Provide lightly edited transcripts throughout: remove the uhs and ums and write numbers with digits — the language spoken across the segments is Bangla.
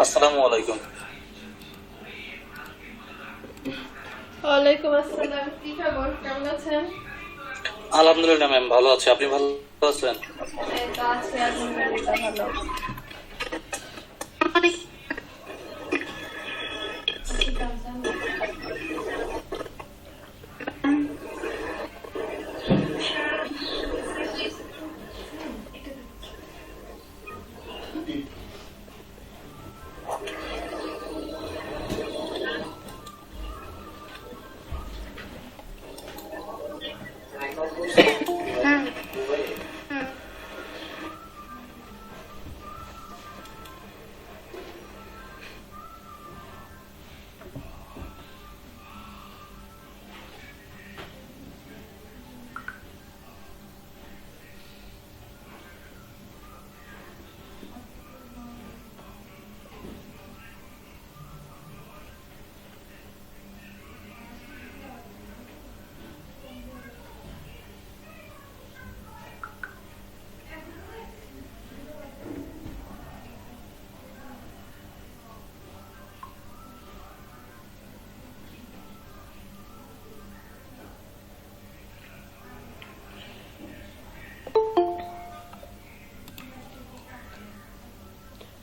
আসসালামু আলাইকুম। ওয়ালাইকুম আসসালাম, কি খবর, কেমন আছেন? আলহামদুলিল্লাহ ম্যাম, ভালো আছি। আপনি ভালো আছেন? এই তো আছি, আলহামদুলিল্লাহ ভালো।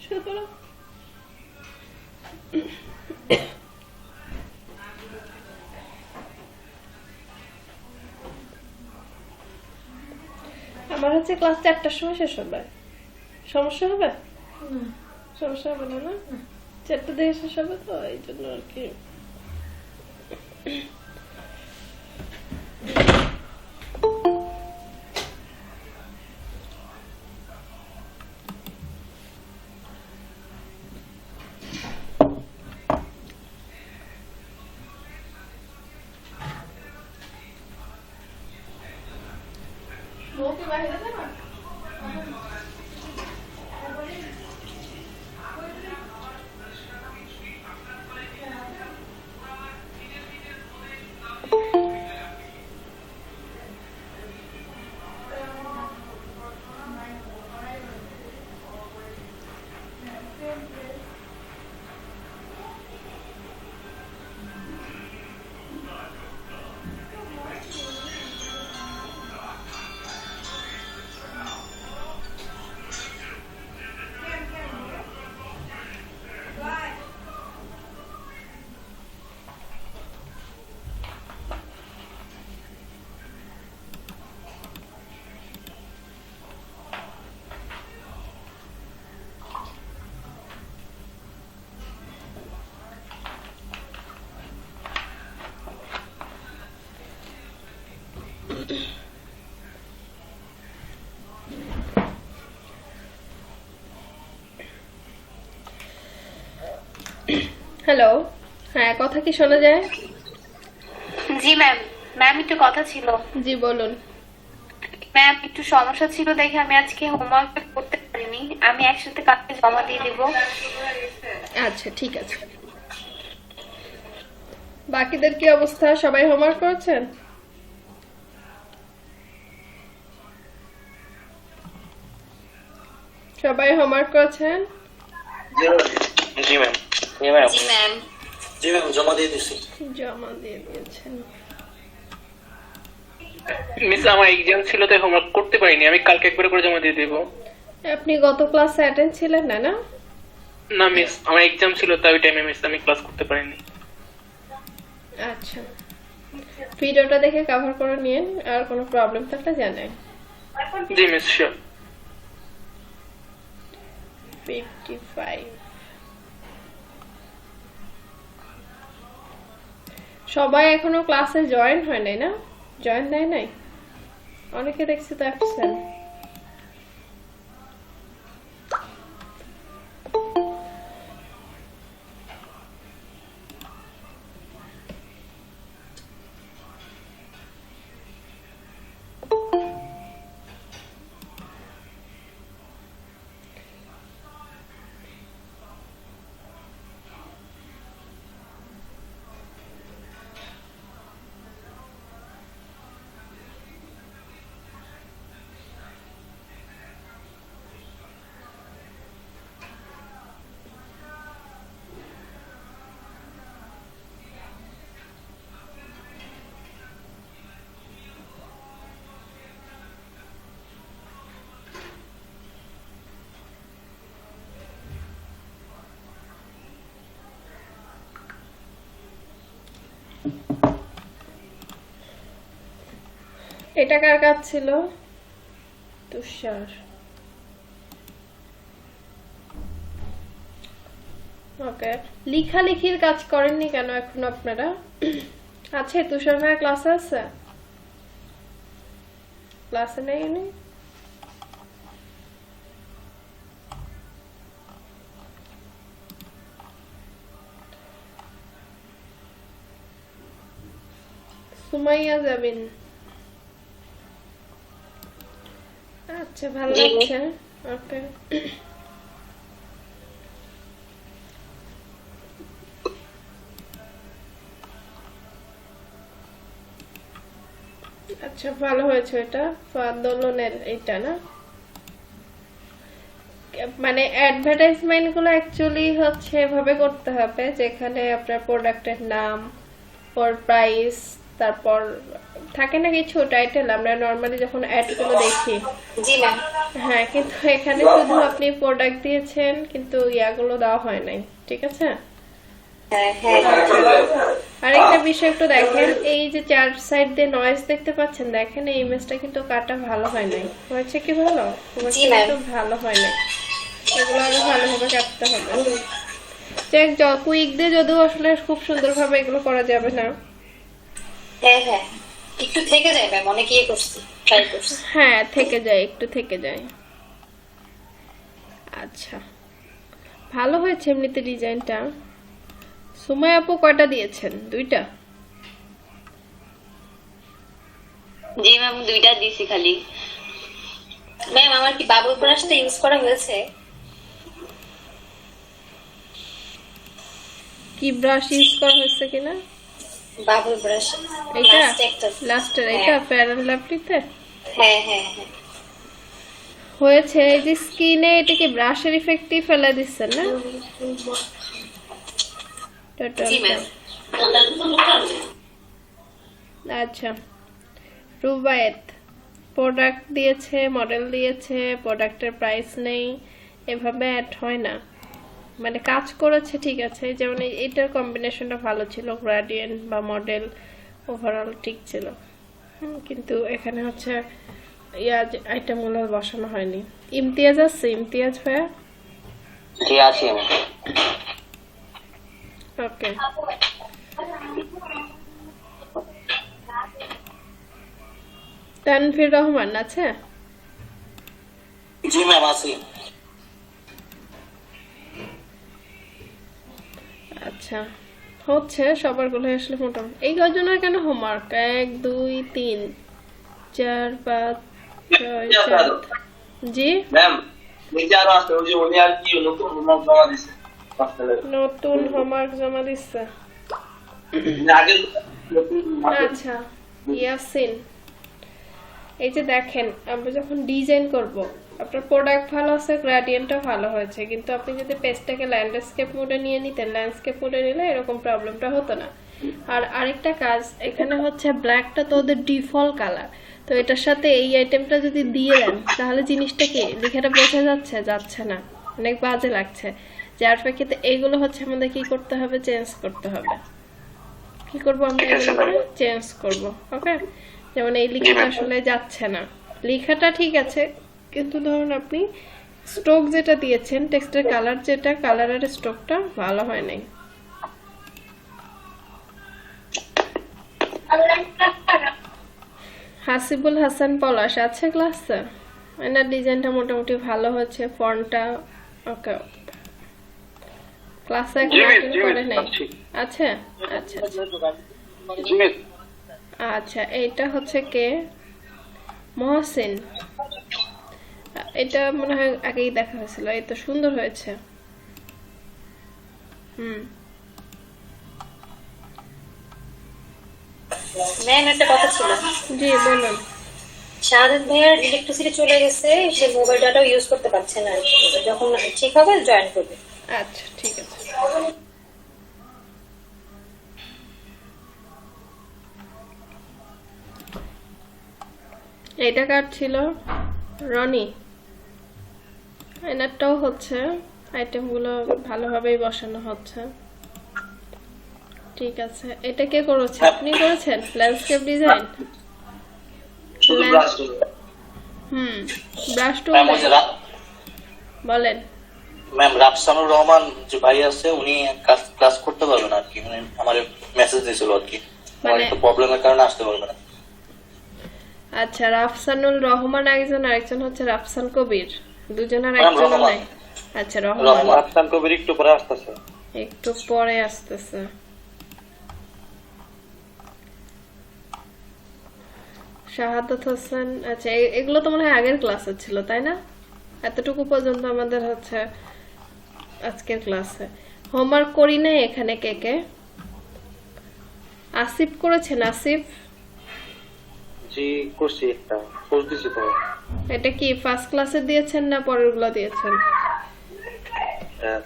শুরু করো। আমার হচ্ছে ক্লাস 4টার সময় শেষ হবে। সমস্যা হবে? সমস্যা হবে না, না 4টা থেকে শেষ হবে, তো এই জন্য আর কি। হ্যালো, হ্যাঁ, কথা কি শোনা যায়? জি ম্যাম। ম্যাম একটু কথা ছিল। জি বলুন। ম্যাম একটু সমস্যা ছিল দেখে আমি আজকে হোমওয়ার্ক করতে পারিনি। আমি একসাথে কালকে জমা দিয়ে দিব। আচ্ছা, ঠিক আছে। বাকিদের কি অবস্থা, সবাই হোমওয়ার্ক করেছেন? সবাই হোমওয়ার্ক করেছেন? জি ম্যাম। জি ম্যাম। জি ম্যাম। জি ম্যাম, জমা দিয়ে দিছি। জমা দিয়ে দিয়েছেন। মিস আমার এক্সাম ছিল তাই হোমওয়ার্ক করতে পারিনি। আমি কালকে একবার করে জমা দিয়ে দেবো। আপনি গত ক্লাসে অ্যাটেন্ড ছিলেন না, না? না মিস, আমার এক্সাম ছিল তাই ওই টাইমে মিস আমি ক্লাস করতে পারিনি। আচ্ছা, ভিডিওটা দেখে কভার করে নিন, আর কোনো প্রবলেম থাকলে জানাই। জি মিস, শিওর। 55। সবাই এখনো ক্লাসে জয়েন হয় নাই, না? জয়েন দেয় নাই, অনেকে দেখছি তো অ্যাবসেন্ট। এটা কার কাজ ছিল? তুষার। ওকে, লেখালেখির কাজ করেননি কেন এখন আপনারা? আছে তুষার ভাই ক্লাসে আছে? ক্লাসে নেই উনি? সুমাইয়া যাবেন। আচ্ছা, ভালো লাগছে। ওকে, আচ্ছা ভালো হয়েছে। এটা আন্দোলনের এটা না, মানে অ্যাডভার্টাইজমেন্ট গুলো অ্যাকচুয়ালি হচ্ছে এভাবে করতে হবে যেখানে আপনার প্রোডাক্টের নাম, পর প্রাইস, তারপর থাকে না কিছু টাইটেল আমরা নরমালি যখন অ্যাড গুলো দেখি। জি ম্যাম। হ্যাঁ, কিন্তু এখানে শুধু আপনি প্রোডাক্ট দিয়েছেন কিন্তু ইয়াগুলো দেওয়া হয় নাই, ঠিক আছে? হ্যাঁ হ্যাঁ। আরেকটা বিষয় একটু দেখেন, এই যে চার সাইড দিয়ে নয়েজ দেখতে পাচ্ছেন, দেখেন এই ইমেজটা কিন্তু কাটা ভালো হয় নাই। হয়েছে কি ভালো? জি ম্যাম। কিন্তু ভালো হয় নাই, এগুলো আরো ভালোভাবে কাটতে হবে। কুইক দিয়ে যদিও আসলে খুব সুন্দরভাবে এগুলো করা যাবে না। হ্যাঁ হ্যাঁ, একটু থেকে যায় ম্যাম, অনেক ইয়ে করছি, ট্রাই করছি। হ্যাঁ, থেকে যায়, একটু থেকে যায়। আচ্ছা, ভালো হয়েছে এমনিতে ডিজাইনটা। সুমাই আপু কয়টা দিয়েছেন? 2টা? জি ম্যাম, 2টা দিয়েছি খালি। ম্যাম আমার কি বাবল ব্রাশটা ইউজ করা হয়েছে? কি ব্রাশ ইউজ করা হয়েছে কিনা? বাবল ব্রাশ এইটা একটা। লাস্টের, এটা ফেয়ার অ্যান্ড লাভলিতে হ্যাঁ হ্যাঁ হ্যাঁ হয়েছে। এই যে স্কিনে এটা কি ব্রাশের ইফেক্টই ফেলে দিচ্ছেন না? জি ম্যাম। আচ্ছা, রুবায়েত প্রোডাক্ট দিয়েছে, মডেল দিয়েছে, প্রোডাক্টের প্রাইস নেই, এভাবে অ্যাড হয় না। মানে কাজ করেছে ঠিক আছে, যেমন এটার কম্বিনেশনটা ভালো ছিল, গ্রেডিয়েন্ট বা মডেল ওভারঅল ঠিক ছিল, কিন্তু এখানে হচ্ছে ইয়াজ আইটেমগুলো বসানো হয়নি। ইমতিয়াজ আছে? ইমতিয়াজ ভাইয়া? জি আছি আমি। ওকে, তানভীর রহমান আছে? জি ম্যাম আছি। আচ্ছা, হচ্ছে সবার গুলো আসলে মোটামুটি। এই কয়জনের কেন হোমওয়ার্ক? 1 2 3 4 5 6 7। জি ম্যাম, নিচে আরো আছে, ওই যে উনি আর কি নতুন হোমওয়ার্ক জমা দিছে নতুন হোমওয়ার্ক জমা দিচ্ছে। আগে নতুন আচ্ছা, ইয়াসিন, এই যে দেখেন আমরা যখন ডিজাইন করব, আপনার প্রোডাক্ট ভালো আছে, গ্রেডিয়েন্টও ভালো হয়েছে, কিন্তু আপনি যদি পেজটাকে ল্যান্ডস্কেপ মোডে নিয়ে নিতেন, ল্যান্ডস্কেপ মোডে নিলে এরকম প্রবলেমটা হতো না। আর আরেকটা কাজ, এখানে হচ্ছে ব্ল্যাকটা তো ওদের ডিফল্ট কালার, তো এটার সাথে এই আইটেমটা যদি দিয়ে দেন তাহলে জিনিসটা কি লেখাটা বোঝা যাচ্ছে? যাচ্ছে না, অনেক বাজে লাগছে। যার প্রেক্ষিতে এইগুলো হচ্ছে আমাদের কি করতে হবে? চেঞ্জ করতে হবে। কি করব আমরা? এগুলো চেঞ্জ করব। ওকে, যেমন এই লেখাটা আসলে যাচ্ছে না, লেখাটা ঠিক আছে কিন্তু ধরুন আপনি স্ট্রোক যেটা দিয়েছেন, টেক্সটের কালার যেটা, কালারের স্ট্রোকটা ভালো হয় নাই। হাসিবুল হাসান পলাশ আছে ক্লাসে? এনার ডিজাইনটা মোটামুটি ভালো হচ্ছে, ফন্টটা ওকে। ক্লাসে এখন অ্যাটেন্ড করে নাই? আছে, আচ্ছা আচ্ছা। এইটা হচ্ছে কে? মহসিন। এটা মনে হয় আগেই দেখা হয়েছিল। এই তো সুন্দর হয়েছে। ম্যাম একটা কথা ছিল। জি বলুন। শাহাদাত ভাইয়ার ইলেকট্রিসিটি চলে গেছে, সে মোবাইল ডাটাও ইউজ করতে পারছে না, যখন ঠিক হবে জয়েন করবে। আচ্ছা ঠিক আছে। এটা কার ছিল? রনি। এনারটাও হচ্ছে, আইটেমগুলো ভালোভাবেই বসানো হচ্ছে। ঠিক আছে, এটা কে করেছে? আপনি করেছেন ল্যান্ডস্কেপ ডিজাইন? শুধু ব্রাশ ব্রাশ টুল ম্যাম ওই যে বলেন। ম্যাম রাফসানুর রহমান যে ভাই আছে উনি ক্লাস করতে পারবেন আর কি, মানে আমার মেসেজ দিয়েছিল আর কি, আমার মানে- একটু প্রবলেমের কারণে আসতে পারবে না। আচ্ছা, রাফসানুল রহমান একজন, আরেকজন হচ্ছে রাফসান কবির, দুজনের ম্যাম, একজন রহমান। নাই। আচ্ছা, রহমান রহমান। রাফসান কবির একটু পরে আসতেছে। একটু পরে আসতেছে। শাহাদাত হোসেন, আচ্ছা এগুলো তো মনে হয় আগের ক্লাসে ছিল তাই না? এতটুকু পর্যন্ত আমাদের হচ্ছে আজকের ক্লাসে। হোমওয়ার্ক করি নাই এখানে কে কে? আসিফ করেছেন? আসিফ, জি করছি, একটা পোস্ট দিছি তো। এটা কি ফার্স্ট ক্লাসে দিয়েছেন না পরের গুলো দিয়েছেন? হ্যাঁ,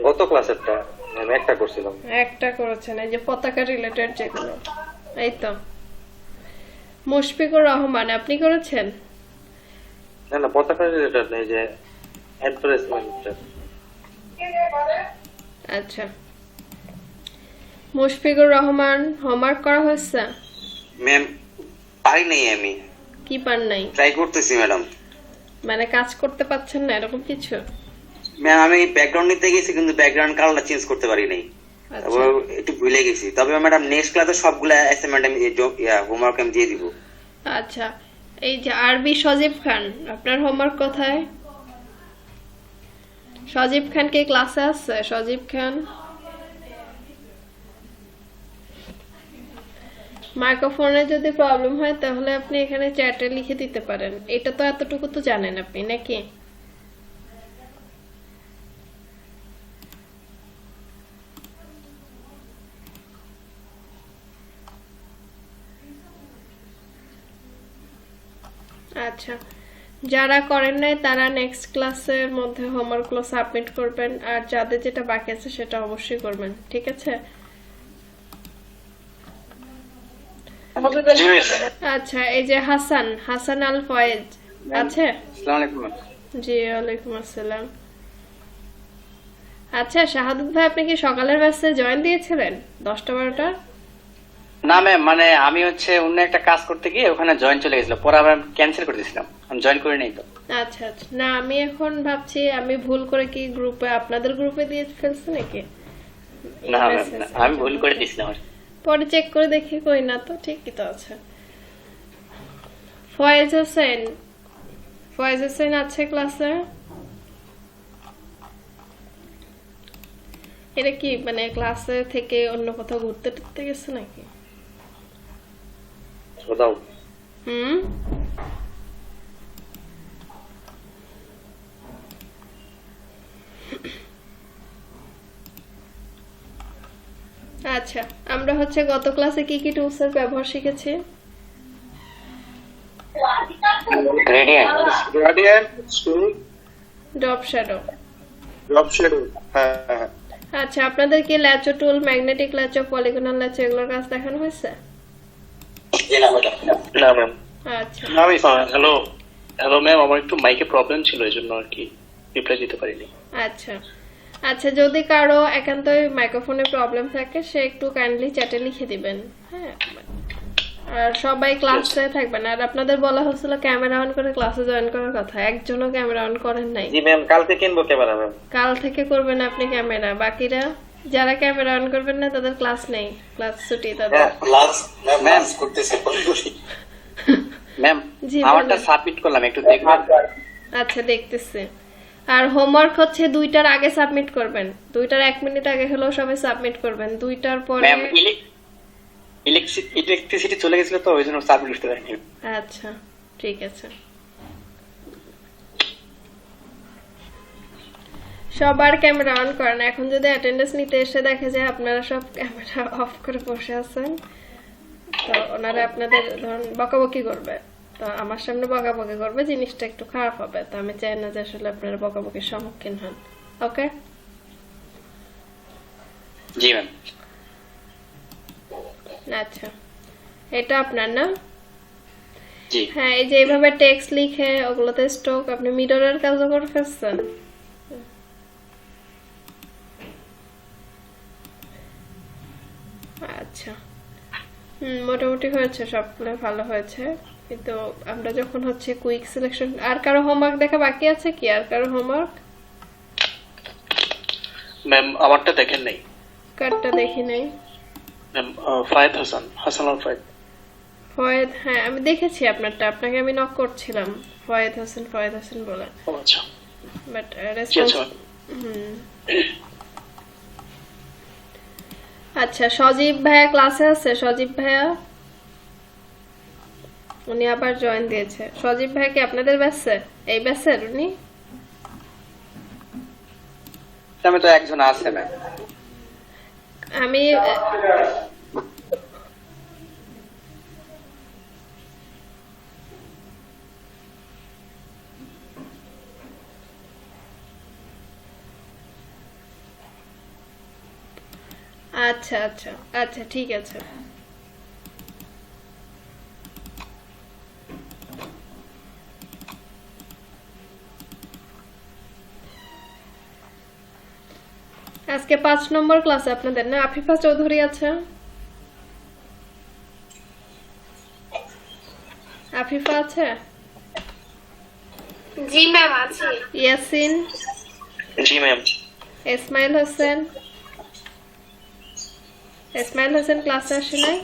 গত ক্লাসেরটা আমি একটা করছিলাম। একটা করেছেন, এই যে পতাকা রিলেটেড যেগুলো। এই তো মুশফিকুর রহমান, আপনি করেছেন? না না, পতাকা রিলেটেড নেই, যে অ্যাডভার্টাইজমেন্টটা। আচ্ছা, মুশফিকুর রহমান, হোমওয়ার্ক করা হয়েছে? ম্যাম পারি নাই, আমি কি পান নাই? ট্রাই করতেছি ম্যাডাম। মানে কাজ করতে পারছেন না এরকম কিছু? ম্যাম আমি ব্যাকগ্রাউন্ড নিতে গেছি কিন্তু ব্যাকগ্রাউন্ড কালারটা চেঞ্জ করতে পারি নাই, আচ্ছা তারপর একটু ভুলে গেছি। তবে ম্যাডাম নেক্সট ক্লাসে সবগুলা অ্যাসাইনমেন্ট আমি হোমওয়ার্ক আমি দিয়ে দিব। আচ্ছা, এই যে আরবি সজীব খান, আপনার হোমওয়ার্ক কোথায়? সজীব খান কি ক্লাসে আছে? সজীব খান, মাইক্রোফোনে যদি প্রবলেম হয় তাহলে আপনি এখানে চ্যাটে লিখে দিতে পারেন। এটা তো এতটুকু তো জানেন আপনি নাকি? আচ্ছা, যারা করেন নাই তারা নেক্সট ক্লাসের মধ্যে হোমওয়ার্কগুলো সাবমিট করবেন, আর যাদের যেটা বাকি আছে সেটা অবশ্যই করবেন, ঠিক আছে? আচ্ছা, এই যে হাসান, হাসান আল ফয়েজ আছে? আসসালামু আলাইকুম। জি ওয়ালাইকুম আসসালাম। আচ্ছা শাহাদুত ভাই, আপনি কি সকালের ব্যাচে জয়েন দিয়েছিলেন 10টা-12টা? না ম্যাম, মানে আমি হচ্ছে অন্য একটা কাজ করতে গিয়ে ওখানে জয়েন চলে গেছিল, পরে আবার ক্যান্সেল করে দিয়েছিলাম, আমি জয়েন করি নাই তো। আচ্ছা আচ্ছা, না আমি এখন ভাবছি আমি ভুল করে কি গ্রুপে, আপনাদের গ্রুপে দিয়ে ফেলছি নাকি? না ম্যাম, না, আমি ভুল করে দিয়েছিলাম। পরে চেক করে দেখি, কই না তো, ঠিকই তো আছে। ফয়েজ হোসেন, ফয়েজ হোসেন আছে ক্লাসে? এটা কি মানে ক্লাসে থেকে অন্য কোথাও ঘুরতে টুরতে গেছে নাকি? কোথাও হুম, আচ্ছা, আমরা হচ্ছে গত ক্লাসে কি কি টুলস এর ব্যবহার শিখেছি? Guardian school drop shadow. Drop shadow. হ্যাঁ হ্যাঁ। আচ্ছা, আপনাদের কি ল্যাচো টুল, ম্যাগনেটিক ল্যাচো, পলিগনাল ল্যাচো এগুলোর কাজ দেখানো হয়েছে? জি না ম্যাডাম। না ম্যাম। আচ্ছা আমি হ্যালো হ্যালো ম্যাম, আমার একটু মাইকে প্রবলেম ছিল, এই জন্য আর কি রিপ্লাই দিতে পারিনি। আচ্ছা আচ্ছা, যদি কারো একান্তই মাইক্রোফোনে প্রবলেম থাকে সে একটু কাইন্ডলি চ্যাটে লিখে দিবেন, হ্যাঁ? আর সবাই ক্লাসে থাকবেন। আর আপনাদের বলা হচ্ছিল ক্যামেরা অন করে ক্লাসে জয়েন করার কথা, একজনও ক্যামেরা অন করেন নাই। জি ম্যাম, কালকে কিনবো ক্যামেরা ম্যাম। কাল থেকে করবেন আপনি ক্যামেরা, বাকিরা যারা ক্যামেরা অন করবেন না তাদের ক্লাস নেই, ক্লাস ছুটি তাদের। ক্লাস ম্যাম করতেছে ম্যাম জি, আমারটা বলুন। সাবমিট করলাম, একটু দেখবেন? আচ্ছা দেখতেছি। আর হোমওয়ার্ক হচ্ছে 2টার আগে সাবমিট করবেন, 2টার 1 মিনিট আগে হলেও সবাই সাবমিট করবেন, 2টার পরে। ম্যাম ইলেকট্রিসিটি চলে গেছিল তো ওই জন্য সাবমিট করতে পারিনি। আচ্ছা ঠিক আছে, সবার ক্যামেরা অন করেন। এখন যদি অ্যাটেন্ডেন্স নিতে এসে দেখে যে আপনারা সব ক্যামেরা অফ করে বসে আছেন, তো ওনারা আপনাদের ধরুন বকাবকি করবে, তো আমার সামনে বকাবকি করবে, জিনিসটা একটু খারাপ হবে। তো আমি চাই না যে আসলে আপনারা বকাবকির সম্মুখীন হন। ওকে? জি ম্যাম। আচ্ছা, এটা আপনার না? জি। হ্যাঁ, এই যে এইভাবে টেক্সট লিখে ওগুলোতে স্ট্রোক, আপনি মিররের কাজও করে ফেলছেন। আচ্ছা, মোটামুটি হয়েছে, সবগুলো ভালো হয়েছে, কিন্তু আমরা যখন হচ্ছে কুইক সিলেকশন, আর কারো হোমওয়ার্ক দেখা বাকি আছে কি? আর কারো হোমওয়ার্ক? ম্যাম আমারটা দেখেন নাই কারটা দেখি নাই। ম্যাম। ফায়েদ হাসান, হাসান আল ফায়েদ। ফয়েদ, হ্যাঁ আমি দেখেছি আপনারটা, আপনাকে আমি নক করছিলাম ফয়েদ হোসেন বলে, ও আচ্ছা, বাট কি আছে ম্যাম? আচ্ছা, সজীব ভাইয়া ক্লাসে আছে? সজীব ভাইয়া, উনি আবার জয়েন দিয়েছে। সজীব ভাইয়া কি আপনাদের ব্যাচে? এই ব্যাচের উনি? আমি তো একজন আছে ম্যাম। আমি আচ্ছা আচ্ছা আচ্ছা, ঠিক আছে। আজকে 5 নম্বর ক্লাস আপনাদের না? আফিফা চৌধুরী আছে? আফিফা আছে? জি ম্যাম আছে। ইয়াসিন? জি ম্যাম। ইসমাইল হোসেন? ইসমাইল হোসেন ক্লাসে আসে নাই?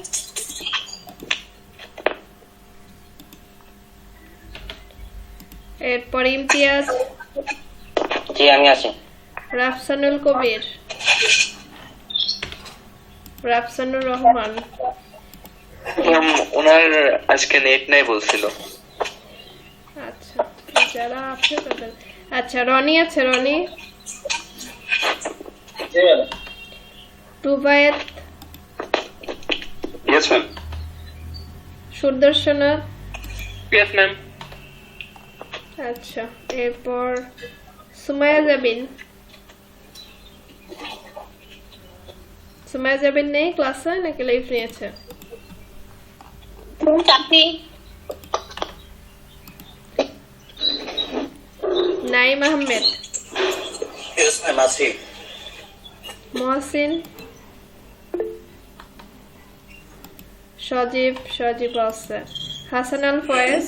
এরপর ইমতিয়াজ? জি আমি আছি। রাফসানুল কবির? রাফসানুর রহমান? ওনার আজকে নেট নাই বলছিল। আচ্ছা, যারা আছে তাদের। আচ্ছা, রনি আছে? Roni? Rubayet? Yes ma'am. Sudarshana? Yes ma'am. আচ্ছা, এরপর সুমাইয়া জাবিন? সুমাইয়া জাবিন নেই ক্লাসে, নাকি লাইভ নিয়েছে? নাইম আহমেদ? ইয়েস ম্যাম আছি। মহসিন? সজীব আছে। হাসান আল ফয়েজ?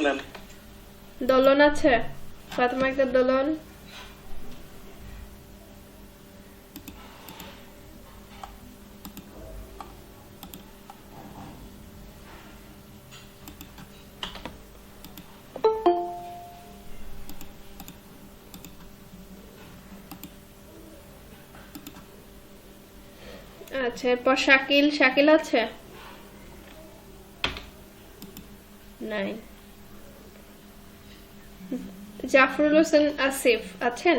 ম্যাম। দোলন আছে? ফাতেমা আক্তার দোলন? আচ্ছা, এরপর শাকিল আছে? নাই। জাফরুল হোসেন আসিফ আছেন?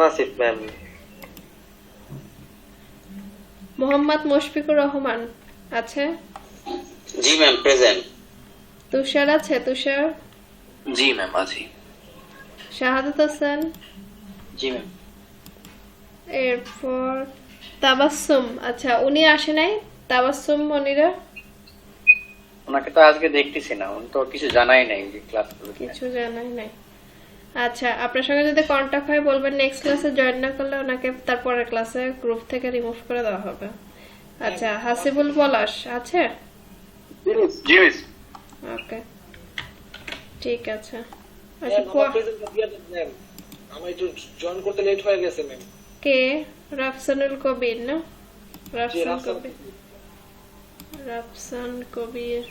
আসিফ ম্যাম। মোহাম্মদ মুশফিকুর রহমান আছে? জি ম্যাম প্রেজেন্ট। তুষার আছে? তুষার? জি ম্যাম আছি। শাহাদাত হোসেন? জি ম্যাম। এরপর তাবাসসুম, আচ্ছা উনি আসে নাই? তাবাসসুম মনিরা? ওনাকে তো আজকে দেখতেছি না, উনি তো কিছু জানাই নাই যে ক্লাস করবে। কিছু জানাই নাই। আচ্ছা, আপনার সঙ্গে যদি কন্টাক্ট হয় বলবেন নেক্সট ক্লাসে জয়েন না করলে ওনাকে তারপরের ক্লাসে গ্রুপ থেকে রিমুভ করে দেওয়া হবে। আচ্ছা, হাসিবুল পলাশ আছে? জি মিস। ওকে, ঠিক আছে। আমার একটু জয়েন করতে লেট হয়ে গেছে ম্যাম। কে? রাফসানুল কবির না? রাফসান কবির।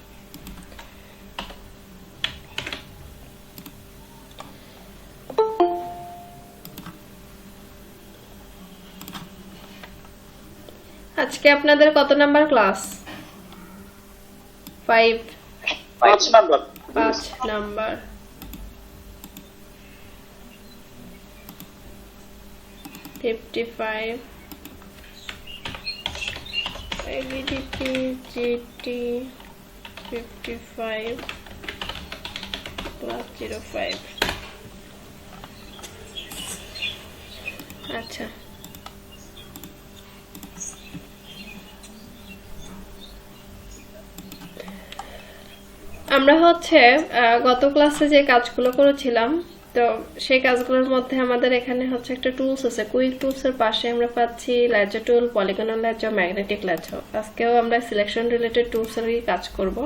আজকে আপনাদের কত number class? 5 number. 5 number. $55 IBDP GT 55 plus 05। আচ্ছা, আমরা হচ্ছে গত ক্লাসে যে কাজগুলো করেছিলাম তো সেই কাজগুলোর মধ্যে আমাদের এখানে হচ্ছে একটা টুলস আছে, কুইক টুলস এর পাশে আমরা পাচ্ছি ল্যাচো টুল, পলিগনাল ল্যাচো, ম্যাগনেটিক ল্যাচো। আজকেও আমরা সিলেকশন রিলেটেড টুলস এর কাজ করব।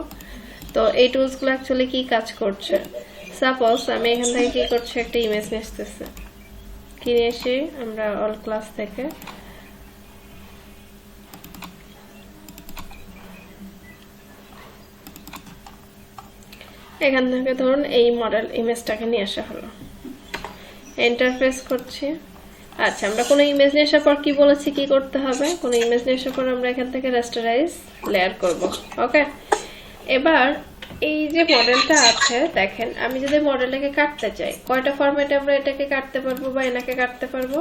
তো এই টুলস গুলো অ্যাকচুয়ালি কি কাজ করছে, সাপোজ আমি এখান থেকে কি করছি, একটা ইমেজ নিতেছি, কি নিয়ে এসে আমরা অল ক্লাস থেকে এখান থেকে ধরুন এই মডেল ইমেজটাকে নিয়ে আসা হলো, এন্টার প্রেস করছি। আচ্ছা, আমরা কোনো ইমেজ নিয়ে আসার পর কি বলেছি কি করতে হবে, কোনো ইমেজ নিয়ে আসার পর আমরা এখান থেকে রাস্টারাইজ লেয়ার করব। ওকে, এবার এই যে মডেলটা আছে দেখেন, আমি যদি মডেলটাকে কাটতে চাই, কয়টা ফরম্যাটে আমরা এটাকে কাটতে পারবো বা এনাকে কাটতে পারবো,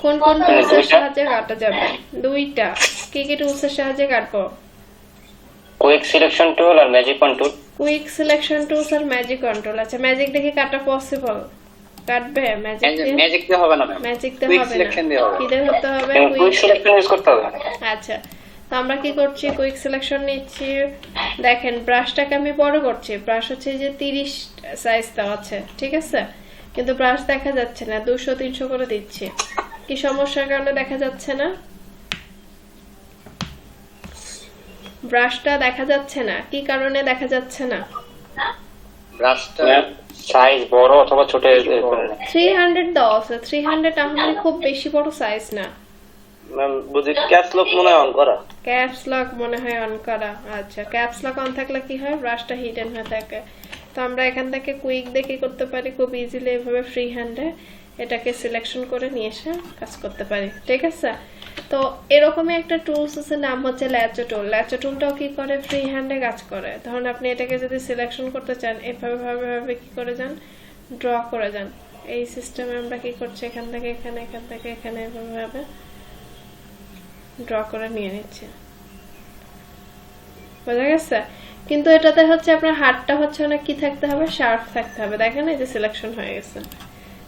কোন কোন টুলসের সাহায্যে কাটা যাবে? দুইটা। কি কি টুলসের সাহায্যে কাটবো? কুইক সিলেকশন টুল আর magic control. Quick selection tools আর ম্যাজিক কন্ট্রোল। আচ্ছা, ম্যাজিক দেখে কাটা পসিবল? কাটবে ম্যাজিক দিয়ে? ম্যাজিক দিয়ে হবে না ম্যাম, ম্যাজিক দিয়ে কুইক হবে সিলেকশন দিয়ে না, হবে। কি দিয়ে হতে হবে? কুইক সিলেকশন ইউজ করতে হবে। আচ্ছা, তো আমরা কি করছি, কুইক সিলেকশন নিচ্ছি। দেখেন ব্রাশটাকে আমি বড় করছি, ব্রাশ হচ্ছে যে 30 সাইজ দেওয়া আছে, ঠিক আছে, কিন্তু ব্রাশ দেখা যাচ্ছে না, 200-300 করে দিচ্ছি। কি সমস্যার কারণে দেখা যাচ্ছে না? ব্রাশটা দেখা যাচ্ছে না, কি কারণে দেখা যাচ্ছে না? ব্রাশটা সাইজ বড় অথবা ছোট। 300 দেওয়া আছে, 300 আমাদের খুব বেশি বড় সাইজ না। ম্যাম বুঝি ক্যাপস লক মনে হয় অন করা। ক্যাপস লক মনে হয় অন করা। আচ্ছা, ক্যাপস লক অন থাকলে কি হয়, ব্রাশটা হিডেন হয়ে থাকে। তো আমরা এখান থেকে কুইক দিয়ে কি করতে পারি, খুব ইজিলি এভাবে ফ্রি হ্যান্ডে এটাকে সিলেকশন করে নিয়ে এসে কাজ করতে পারি, ঠিক আছে। তো এরকমই একটা টুলস আছে, নাম হচ্ছে ল্যাচো টুল। ল্যাচো টুলটাও কি করে, ফ্রি হ্যান্ডে কাজ করে। ধরুন আপনি এটাকে যদি সিলেকশন করতে চান, এভাবে ভাবে কি করে যান, ড্র করে যান। এই সিস্টেমে আমরা কি করছি, এখান থেকে এখানে, এখান থেকে এখানে, এভাবে ভাবে ড্র করে নিয়ে নিচ্ছে, বোঝা গেছে। কিন্তু এটাতে হচ্ছে আপনার হাতটা হচ্ছে অনেক কি থাকতে হবে, শার্প থাকতে হবে। দেখেন এই যে সিলেকশন হয়ে গেছে,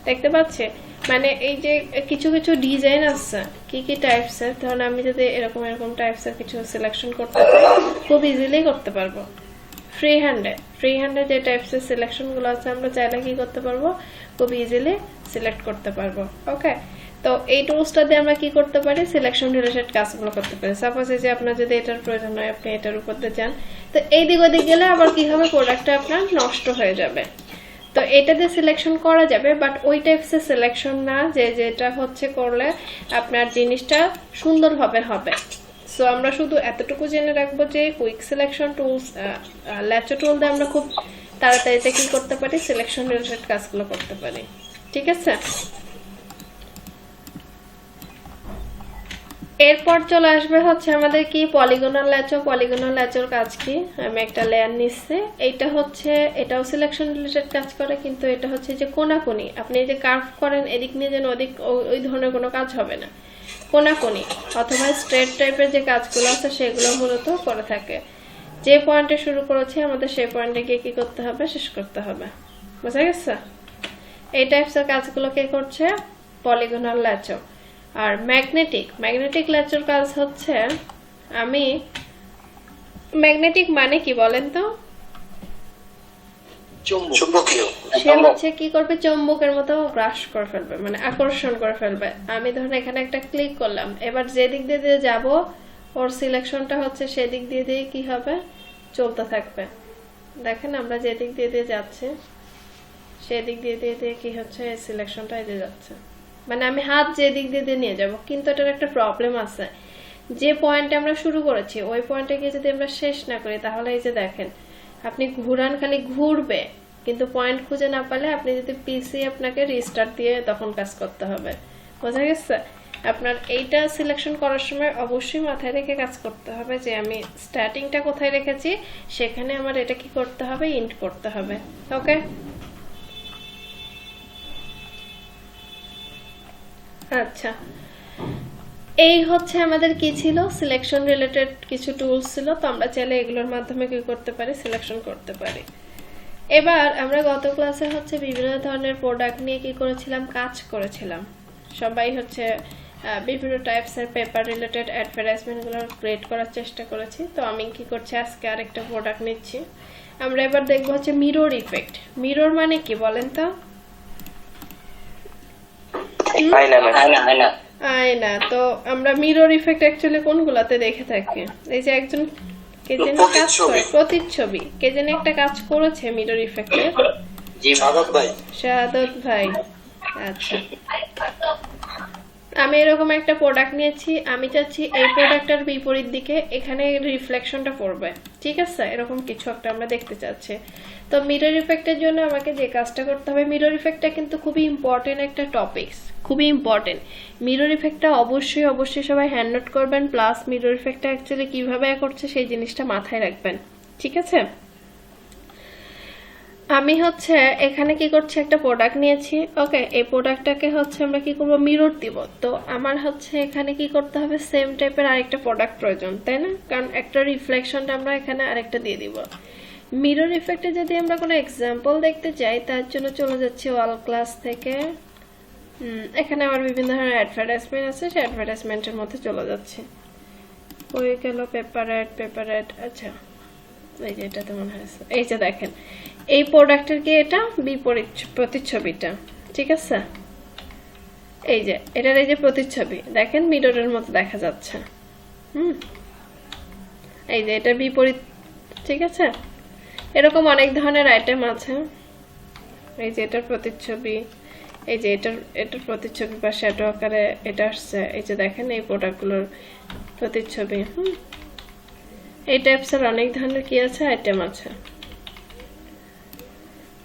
দেখতে পাচ্ছে। মানে এই যে কিছু কিছু ডিজাইন আছে, কি কি টাইপস এর, ধরুন আমি যদি এরকম এরকম টাইপস এর কিছু সিলেকশন করতে চাই, খুব ইজিলি করতে পারবো ফ্রি হ্যান্ডে যে টাইপস এর সিলেকশন গুলো আছে আমরা চাইলে কি করতে পারবো, খুব ইজিলি সিলেক্ট করতে পারবো। ওকে, তো এই টুলসটা দিয়ে আমরা কি করতে পারি, সিলেকশন রিলেটেড কাজগুলো করতে পারি। সাপোজ এই যে আপনার যদি এটার প্রয়োজন হয়, আপনি এটার উপর দিয়ে যান, তো এই দিক ওদিক গেলে আবার কি হবে, প্রোডাক্টটা আপনার নষ্ট হয়ে যাবে। তো এটা দিয়ে সিলেকশন করা যাবে, বাট ওই টাইপসের সিলেকশন না যে যেটা হচ্ছে করলে আপনার জিনিসটা সুন্দরভাবে হবে। সো আমরা শুধু এতটুকু জেনে রাখবো যে কুইক সিলেকশন টুলস, ল্যাচো টুল দিয়ে আমরা খুব তাড়াতাড়িতে কি করতে পারি, সিলেকশন রিলেটেড কাজগুলো করতে পারি, ঠিক আছে। এরপর চলে আসবে হচ্ছে আমাদের কি, পলিগনাল ল্যাচো। পলিগনাল ল্যাচোর কাজ কি, আমি একটা লেয়ার নিচ্ছি, এইটা হচ্ছে, এটাও সিলেকশন রিলেটেড কাজ করে, কিন্তু এটা হচ্ছে যে কোনাকুনি, আপনি যে কার্ভ করেন এদিক নিয়ে যেন ওদিক, ওই ধরনের কোনো কাজ হবে না, কোনাকুনি অথবা স্ট্রেট টাইপের যে কাজগুলো আছে সেগুলো মূলত করে থাকে। যে পয়েন্টে শুরু করেছি আমাদের সেই পয়েন্টে গিয়ে কি করতে হবে, শেষ করতে হবে, বুঝা গেছে। এই টাইপসের কাজগুলো কে করছে, পলিগনাল ল্যাচো। আর ম্যাগনেটিক ল্যাচোর কাজ হচ্ছে, আমি ম্যাগনেটিক মানে কি বলেন তো, চুম্বকীয়। সে হচ্ছে কি করবে, চুম্বকের মতো গ্রাস করে ফেলবে, মানে আকর্ষণ করে ফেলবে। আমি ধরুন এখানে একটা ক্লিক করলাম, এবার যে দিক দিয়ে যাব ওর সিলেকশনটা হচ্ছে সেদিক দিয়ে কি হবে, চলতে থাকবে। দেখেন আমরা যে দিক দিয়ে যাচ্ছি সেদিক দিয়ে কি হচ্ছে, সিলেকশনটা এদিকে যাচ্ছে, মানে আমি হাত যে দিক দিয়ে নিয়ে যাব। কিন্তু এটার একটা প্রবলেম আছে, যে পয়েন্টে আমরা শুরু করেছি ওই পয়েন্টে গিয়ে যদি আমরা শেষ না করি, তাহলে এই যে দেখেন আপনি ঘুরান, খালি ঘুরবে, কিন্তু পয়েন্ট খুঁজে না পারলে আপনি যদি পিসি আপনাকে রিস্টার্ট দিয়ে তখন কাজ করতে হবে, বোঝা গেছে। আপনার এইটা সিলেকশন করার সময় অবশ্যই মাথায় রেখে কাজ করতে হবে যে আমি স্টার্টিংটা কোথায় রেখেছি, সেখানে আমার এটা কি করতে হবে, ইন্ট করতে হবে। ওকে, আচ্ছা, এই হচ্ছে আমাদের কি ছিল, সিলেকশন রিলেটেড কিছু টুলস ছিল। তো আমরা চাইলে এগুলোর মাধ্যমে কি করতে পারি, সিলেকশন করতে পারি। এবার আমরা গত ক্লাসে হচ্ছে বিভিন্ন ধরনের প্রোডাক্ট নিয়ে কি করেছিলাম, কাজ করেছিলাম। সবাই হচ্ছে বিভিন্ন টাইপসের পেপার রিলেটেড অ্যাডভার্টাইজমেন্টগুলো ক্রিয়েট করার চেষ্টা করেছি। তো আমি কি করছি, আজকে আরেকটা প্রোডাক্ট নিচ্ছি। আমরা এবার দেখবো হচ্ছে মিরর ইফেক্ট। মিরর মানে কি বলেন তো? আয়না। তো আমরা মিরর ইফেক্ট অ্যাকচুয়ালি কোনগুলাতে দেখে থাকি? এই যে একজন কে যেন কাজ করে, প্রতিচ্ছবি, কে যেন একটা কাজ করেছে মিরর ইফেক্টে, শাহাদত ভাই। আচ্ছা, আমি এরকম একটা প্রোডাক্ট নিয়েছি, আমি চাচ্ছি এই প্রোডাক্টটার বিপরীত দিকে এখানে রিফ্লেকশনটা পড়বে, ঠিক আছে? এরকম কিছু একটা আমরা দেখতে চাচ্ছি। তো মিরর ইফেক্টের জন্য আমাকে যে কাজটা করতে হবে, মিরর ইফেক্টটা কিন্তু খুবই ইম্পর্টেন্ট একটা টপিকস, খুবই ইম্পর্টেন্ট। মিরর ইফেক্টটা অবশ্যই সবাই হ্যান্ড নোট করবেন, প্লাস মিরর ইফেক্টটা অ্যাকচুয়ালি কিভাবে করছে সেই জিনিসটা মাথায় রাখবেন, ঠিক আছে? আমি হচ্ছে এখানে কি করছি, একটা প্রোডাক্ট নিয়েছি। ওকে, এই প্রোডাক্টটাকে হচ্ছে আমরা কি করব, মিরর দিব। তো আমার হচ্ছে এখানে কি করতে হবে, সেম টাইপের আরেকটা প্রোডাক্ট প্রয়োজন, তাই না? কারণ একটা রিফ্লেকশনটা আমরা এখানে আরেকটা দিয়ে দিব। মিরর ইফেক্টে যদি আমরা কোনো এক্সাম্পল দেখতে চাই, তার জন্য চলে যাচ্ছি অল ক্লাস থেকে। এখানে আমার বিভিন্ন ধরনের অ্যাডভার্টাইজমেন্ট আছে, সেই অ্যাডভার্টাইজমেন্টের মধ্যে চলে যাচ্ছে। হয়ে গেল পেপার অ্যাড। আচ্ছা, এই যে এটাতে মনে হয়, এই যে দেখেন এই প্রোডাক্টের কি এটা বিপরীত প্রতিচ্ছবিটা, ঠিক আছে? এই যে এটার এই যে প্রতিচ্ছবি দেখেন মিররের মতো দেখা যাচ্ছে। এই যে এটা বিপরীত, ঠিক আছে? এরকম অনেক ধরনের আইটেম আছে। এই যে এটার প্রতিচ্ছবি, এই যে এটার প্রতিচ্ছবি বা শ্যাডো আকারে এটা আসছে। এই যে দেখেন এই প্রোডাক্টগুলোর প্রতিচ্ছবি। এই টাইপসের অনেক ধরনের কি আছে, আইটেম আছে।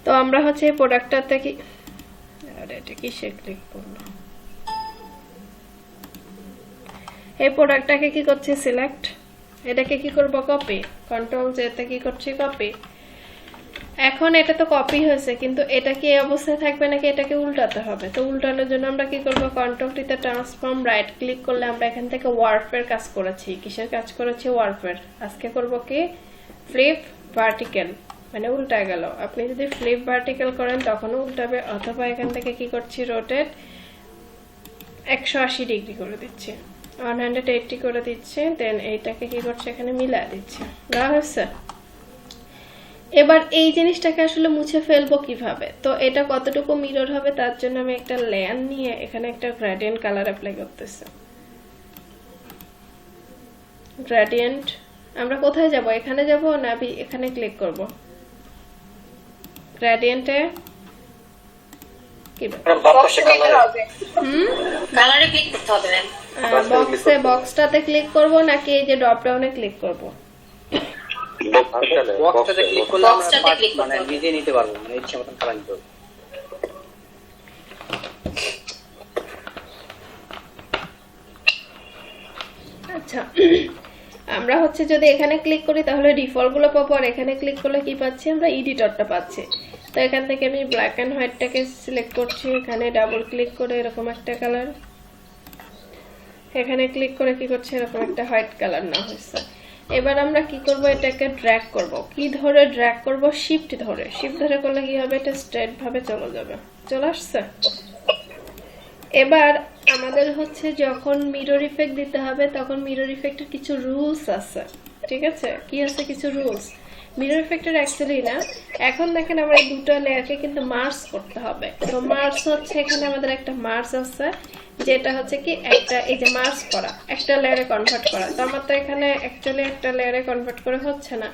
তো আমরা হচ্ছে এই প্রোডাক্টটাতে কি, আরে এটা কিসে ক্লিক করলো, এই প্রোডাক্টটাকে কি করছি, সিলেক্ট, এটাকে কি করব, কপি, কন্ট্রোল জেতে কি করছি, কপি। এখন এটা তো কপি হয়েছে, কিন্তু এটা কি এই অবস্থায় থাকবে নাকি এটাকে উল্টাতে হবে? তো উল্টানোর জন্য আমরা কি করব, কন্ট্রোল টিতে ট্রান্সফর্ম রাইট ক্লিক করলে আমরা এখান থেকে ওয়ার্পের কাজ করেছি। কিসের কাজ করেছি, ওয়ার্পের। আজকে করব কি, ফ্লিপ ভার্টিক্যাল, মানে উল্টা গেল। আপনি যদি ফ্লিপ ভার্টিক্যাল করেন তখনও উল্টাবে, অথবা এখান থেকে কি করছি, রোটেট 180 ডিগ্রি করে দিচ্ছি, 180 করে দিচ্ছি। দেন এইটাকে কি করছে, এখানে মিলা দিচ্ছি। দেওয়া হয়েছে। এবার এই জিনিসটাকে আসলে মুছে ফেলবো কিভাবে? তো এটা কতটুকু মিরর হবে তার জন্য আমি একটা লেয়ার নিয়ে এখানে একটা গ্রেডিয়েন্ট কালার অ্যাপ্লাই করতেছি। গ্রেডিয়েন্ট, আমরা কোথায় যাব, এখানে যাব না এখানে ক্লিক করব? গ্রেডিয়েন্টে কি কালারে ক্লিক করতে হবে ম্যাম, বক্সটাতে ক্লিক করব নাকি এই যে ড্রপ ডাউনে ক্লিক করব? বক্সটাতে ক্লিক করলে আমরা মানে নিজে নিতে পারবো, মানে ইচ্ছা মতন কালার নিতে পারবো। আচ্ছা, আমরা হচ্ছে যদি এখানে ক্লিক করি তাহলে ডিফল্ট গুলো পাবো, আর এখানে ক্লিক করলে কি পাচ্ছি, আমরা এডিটরটা পাচ্ছি। তো এখান থেকে আমি ব্ল্যাক এন্ড হোয়াইটটাকে সিলেক্ট করছি, এখানে ডাবল ক্লিক করে এরকম একটা কালার, এখানে ক্লিক করে কি করছি, এরকম একটা হোয়াইট কালার না হয়েছে। এবার আমরা কি করব, এটাকে ড্র্যাগ করব। কি ধরে ড্র্যাগ করব, শিফট ধরে করলে কি হবে, এটা স্ট্রেট ভাবে চলে যাবে। চলে আসছে। এবার আমাদের হচ্ছে যখন মিরর ইফেক্ট দিতে হবে তখন মিরর ইফেক্টের কিছু রুলস আছে, ঠিক আছে? কি আছে, কিছু রুলস। মিরর ইফেক্টের অ্যাকচুয়ালি না, এখন দেখেন আমরা এই দুটো লেয়ারকে কিন্তু মার্জ করতে হবে। তো মার্জ হচ্ছে এখানে আমাদের একটা মার্জ আছে, যেটা হচ্ছে কি একটা এই যে মার্জ করা, একটা লেয়ারে কনভার্ট করা। তো আমার তো এখানে অ্যাকচুয়ালি একটা লেয়ারে কনভার্ট করে হচ্ছে না।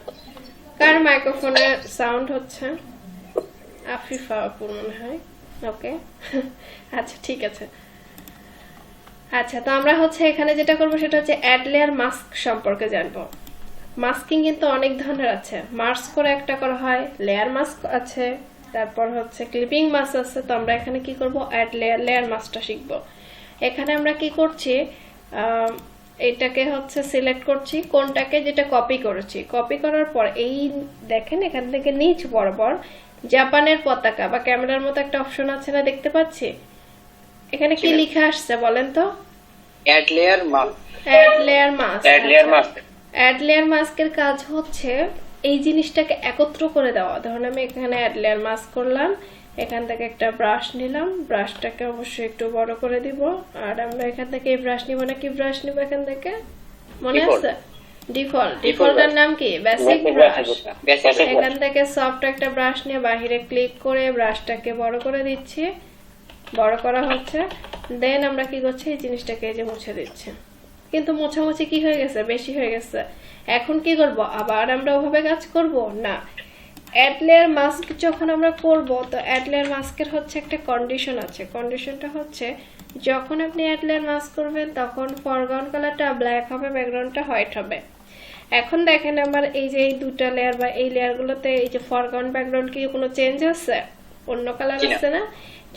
কার মাইক্রোফোনে সাউন্ড হচ্ছে? আফিফা আপুর মনে হয়। ওকে, আচ্ছা ঠিক আছে। আচ্ছা, তো আমরা হচ্ছে এখানে যেটা করবো সেটা হচ্ছে অ্যাড লেয়ার মাস্ক সম্পর্কে জানবো। মাস্কিং কিন্তু অনেক ধরনের আছে, মার্জ করে একটা করা হয়, লেয়ার মাস্ক আছে, তারপর হচ্ছে ক্লিপিং মাস্ক আছে। তো আমরা এখানে কি করব, অ্যাড লেয়ার মাস্কটা শিখবো। এখানে আমরা কি করছি, এটাকে হচ্ছে সিলেক্ট করছি, কোনটাকে যেটা কপি করেছি। কপি করার পর এই দেখেন এখান থেকে নিচ বরাবর জাপানের পতাকা বা ক্যামেরার মতো একটা অপশন আছে না, দেখতে পাচ্ছি? এখানে কি লেখা আসছে বলেন তো? Add layer mask. Add layer মাস্কের কাজ হচ্ছে এই জিনিসটাকে একত্র করে দেওয়া। ধরুন আমি এখানে অ্যাড লেয়ার মাস্ক করলাম, এখান থেকে একটা ব্রাশ নিলাম, ব্রাশটাকে অবশ্যই একটু বড় করে দিব। আর আমরা এখান থেকে এই ব্রাশ নিব না, কি ব্রাশ নিব এখান থেকে মনে আছে? ডিফল্টের নাম কি? Basic brush. এখান থেকে সফট একটা ব্রাশ নিয়ে বাহিরে ক্লিক করে ব্রাশটাকে বড় করে দিচ্ছি, বড় করা হচ্ছে। দেন আমরা কি করছি, এই জিনিসটাকে এই যে মুছে দিচ্ছি। কিন্তু মোছামুছি কি হয়ে গেছে, বেশি হয়ে গেছে। এখন কি করব, আবার আমরা ওভাবে কাজ করব না। অ্যাড লেয়ার মাস্ক যখন আমরা করব, তো অ্যাড লেয়ার মাস্কের হচ্ছে একটা কন্ডিশন আছে। কন্ডিশনটা হচ্ছে যখন আপনি অ্যাড লেয়ার মাস্ক করবেন তখন ফরগ্রাউন্ড কালারটা ব্ল্যাক হবে, ব্যাকগ্রাউন্ডটা হোয়াইট হবে। এখন দেখেন আমার এই যে এই দুটো লেয়ার বা এই লেয়ারগুলোতে এই যে ফরগ্রাউন্ড ব্যাকগ্রাউন্ড কি কোনো চেঞ্জ আছে? অন্য কালার আছে না?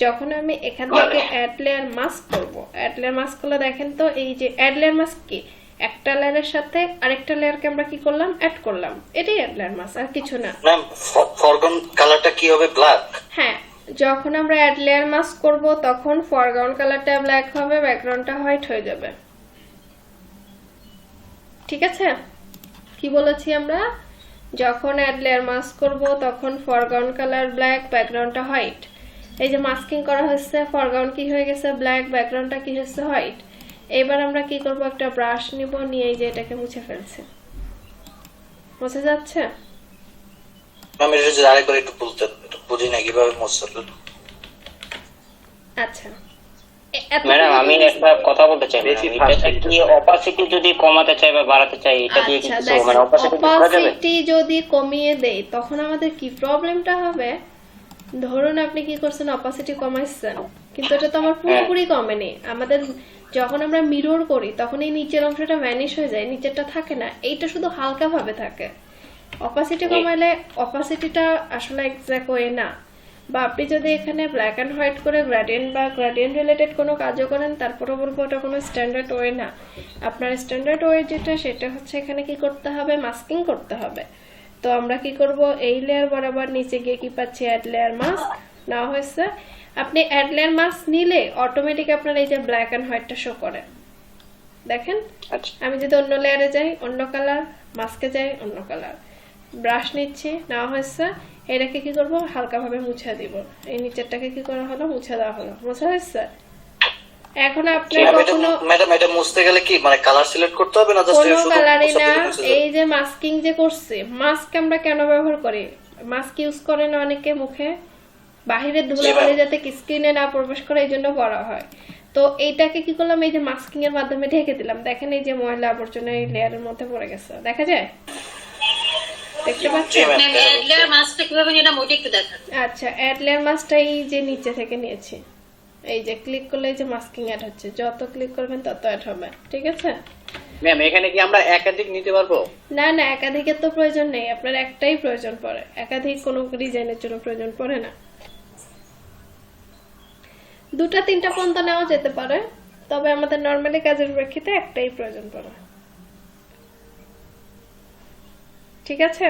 যখন আমি এখান থেকে অ্যাড লেয়ার মাস্ক করব, অ্যাড লেয়ার মাস্ক করলে দেখেন তো এই যে অ্যাড লেয়ার মাস্ক কি, একটা লেয়ারের সাথে আরেকটা লেয়ারকে আমরা কি করলাম, অ্যাড করলাম। এটাই অ্যাড লেয়ার মাস্ক, আর কিছু না। ম্যাম ফরগ্রাউন্ড কালারটা কি হবে? ব্ল্যাক। হ্যাঁ, যখন আমরা অ্যাড লেয়ার মাস্ক করব তখন ফরগ্রাউন্ড কালারটা ব্ল্যাক হবে, ব্যাকগ্রাউন্ডটা হোয়াইট হয়ে যাবে। ঠিক আছে? কি বলেছি আমরা? যখন অ্যাড লেয়ার মাস্ক করব তখন ফরগ্রাউন্ড কালার ব্ল্যাক, ব্যাকগ্রাউন্ডটা হোয়াইট। এই যে মাস্কিং করা হচ্ছে, ফরগ্রাউন্ড কি হয়ে গেছে ব্ল্যাক, ব্যাকগ্রাউন্ডটা কি হচ্ছে হোয়াইট। এবার আমরা কি করব, একটা ব্রাশ নিব, নিয়ে এই যে এটাকে মুছে ফেলছি। মুছে যাচ্ছে? ম্যাম এটা যদি আরেকবার একটু বলতে, একটু বুঝি না কিভাবে মুছতে। আচ্ছা ম্যাডাম আমি একটা কথা বলতে চাই, অপাসিটি যদি কমাতে চাই বা বাড়াতে চাই, এটা দিয়ে কি কিছু মানে অপাসিটি যদি কমিয়ে দেই তখন আমাদের কি প্রবলেমটা হবে? ধরুন আপনি কি করছেন, অপাসিটি কমাইছেন, কিন্তু এটা তো আমার পুরোপুরি কমেনি। আমাদের যখন আমরা মিরর করি তখন এই নিচের অংশটা ভ্যানিশ হয়ে যায়, নিচেরটা থাকে না, এইটা শুধু হালকা ভাবে থাকে। অপাসিটি কমাইলে অপাসিটিটা আসলে এক্সাক্ট ওয়ে না। বা আপনি যদি এখানে ব্ল্যাক এন্ড হোয়াইট করে গ্রেডিয়েন্ট বা গ্রেডিয়েন্ট রিলেটেড কোনো কাজও করেন, তারপরে বলবো ওটা কোনো স্ট্যান্ডার্ড ওয়ে না। আপনার স্ট্যান্ডার্ড ওয়ে যেটা, সেটা হচ্ছে এখানে কি করতে হবে, মাস্কিং করতে হবে। তো আমরা কি করব, এই লেয়ার বরাবর নিচে গিয়ে কি পাচ্ছি, অ্যাড লেয়ার মাস্ক না হয়েছে। আপনি অ্যাড লেয়ার মাস্ক নিলে অটোমেটিক আপনার এই যে ব্ল্যাক এন্ড হোয়াইটটা শো করে। দেখেন আমি যদি অন্য লেয়ারে যাই অন্য কালার, মাস্কে যাই অন্য কালার, ব্রাশ নিচ্ছি, নেওয়া হয়েছে। এটাকে কি করব, হালকা ভাবে মুছে দিব। এই নিচেরটাকে কি করা হলো, মুছে দেওয়া হলো। মুছে হয়েছে? এখন আপনি কখনো ম্যাডাম এটা মুছতে গেলে কি মানে কালার সিলেক্ট করতে হবে না? জাস্ট কোনো কালারই না। এই যে মাস্কিং যে করছি, মাস্ক আমরা কেন ব্যবহার করি? মাস্ক ইউজ করে না অনেকে মুখে, বাহিরের ধুলাবালি যাতে স্কিনে না প্রবেশ করে, এই জন্য করা হয়। তো এইটাকে কি করলাম, এই যে মাস্কিং এর মাধ্যমে ঢেকে দিলাম। দেখেন এই যে ময়লা আবর্জনা এই লেয়ারের মধ্যে পড়ে গেছে, দেখা যায়? দেখতে পাচ্ছেন? অ্যাড লেয়ার মাস্কটা কিভাবে নিয়ে, এটা মোটা একটু দেখান। আচ্ছা, অ্যাড লেয়ার মাস্কটা এই যে নিচে থেকে নিয়েছি। এই যে ক্লিক করলে এই যে মাস্কিং অ্যাড হচ্ছে, যত ক্লিক করবেন তত অ্যাড হবে। ঠিক আছে ম্যাম? এখানে কি আমরা একাধিক নিতে পারবো? না না, একাধিকের তো প্রয়োজন নেই, আপনার একটাই প্রয়োজন পড়ে। একাধিক কোনো ডিজাইনের জন্য প্রয়োজন পড়ে না। দুটা তিনটা পর্যন্ত নেওয়া যেতে পারে, তবে আমাদের নরমালি কাজের প্রেক্ষিতে একটাই প্রয়োজন পড়ে। ঠিক আছে?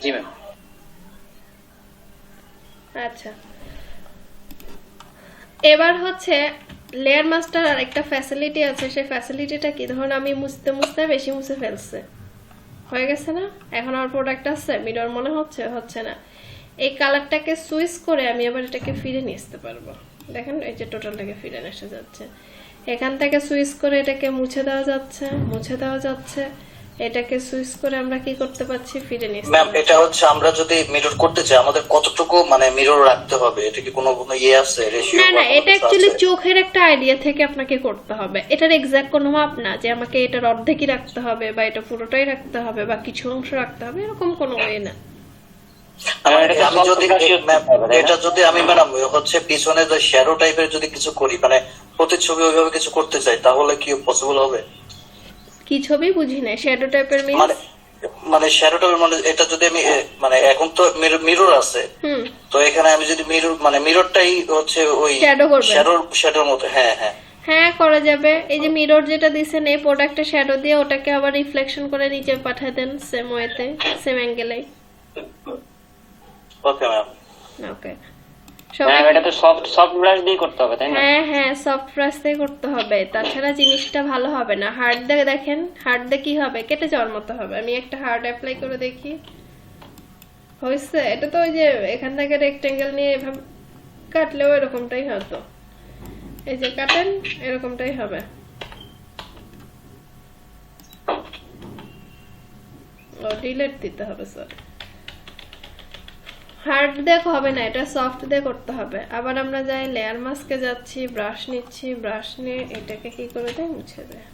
জি ম্যাম। আচ্ছা, এবার হচ্ছে লেয়ার মাস্টার আর একটা ফ্যাসিলিটি আছে। সেই ফ্যাসিলিটিটা কি, ধরুন আমি মুছতে মুছতে বেশি মুছে ফেলছে, হয়ে গেছে না, এখন আমার প্রোডাক্ট আছে, মিরর মনে হচ্ছে না। এই কালারটাকে সুইচ করে আমি আবার এটাকে ফিরে নিয়ে আসতে পারবো। দেখেন এই যে টোটালটাকে ফিরে এসে যাচ্ছে। এখান থেকে সুইচ করে এটাকে মুছে দেওয়া যাচ্ছে, এটাকে সুইচ করে আমরা কি করতে পারছি, ফিরে নিয়ে। ম্যাম এটা হচ্ছে আমরা যদি মিরর করতে চাই আমাদের কতটুকু মানে মিরর রাখতে হবে? এটা কি কোনো আছে রেশিও? না না, এটা অ্যাকচুয়ালি চোখের একটা আইডিয়া থেকে আপনাকে করতে হবে। এটার এক্সাক্ট কোনো মাপ না যে আমাকে এটার অর্ধেকই রাখতে হবে বা এটা পুরোটাই রাখতে হবে বা কিছু অংশ রাখতে হবে, এরকম কোনো ওয়ে না। আমি যদি এটা যদি আমি ম্যাডাম হচ্ছে পিছনে যে শ্যাডো টাইপের যদি কিছু করি, মানে প্রতিচ্ছবি ওইভাবে কিছু করতে চাই, তাহলে কি পসিবল হবে? কি ছবি বুঝি না, শ্যাডো টাইপের মানে শ্যাডো টাইপের মানে এটা যদি আমি মানে এখন তো মিরর আছে, তো এখানে আমি যদি মিরর মানে মিররটাই হচ্ছে ওই শ্যাডোর মতো। হ্যাঁ হ্যাঁ হ্যাঁ, করা যাবে। এই যে মিরর যেটা দিছেন, এই প্রোডাক্টে শ্যাডো দিয়ে ওটাকে আবার রিফ্লেকশন করে নিচে পাঠিয়ে দেন, সেম ওয়েতে, সেম অ্যাঙ্গেলে। Okay ma'am. ওকে, এটা তো সফট ব্রাশ দিয়ে করতে হবে, তাই না? হ্যাঁ হ্যাঁ, সফট ব্রাশ দিয়ে করতে হবে, তাছাড়া জিনিসটা ভালো হবে না। হার্ড দিয়ে দেখেন, হার্ড দিয়ে কি হবে, কেটে যাওয়ার মতো হবে। আমি একটা হার্ড অ্যাপ্লাই করে দেখি। হয়েছে? এটা তো ওই যে এখান থেকে রেক্টেঙ্গেল নিয়ে এভাবে কাটলেও এরকমটাই হতো। এই যে কাটেন, এরকমটাই হবে। ও ডিলিট দিতে হবে স্যার। হার্ড দিয়ে হবে না, এটা সফট দিয়ে করতে হবে। আবার আমরা যাই লেয়ার মাস্কে যাচ্ছি, ব্রাশ নিচ্ছি, ব্রাশ নিয়ে এটাকে কি করে দেয়, মুছে দেয়।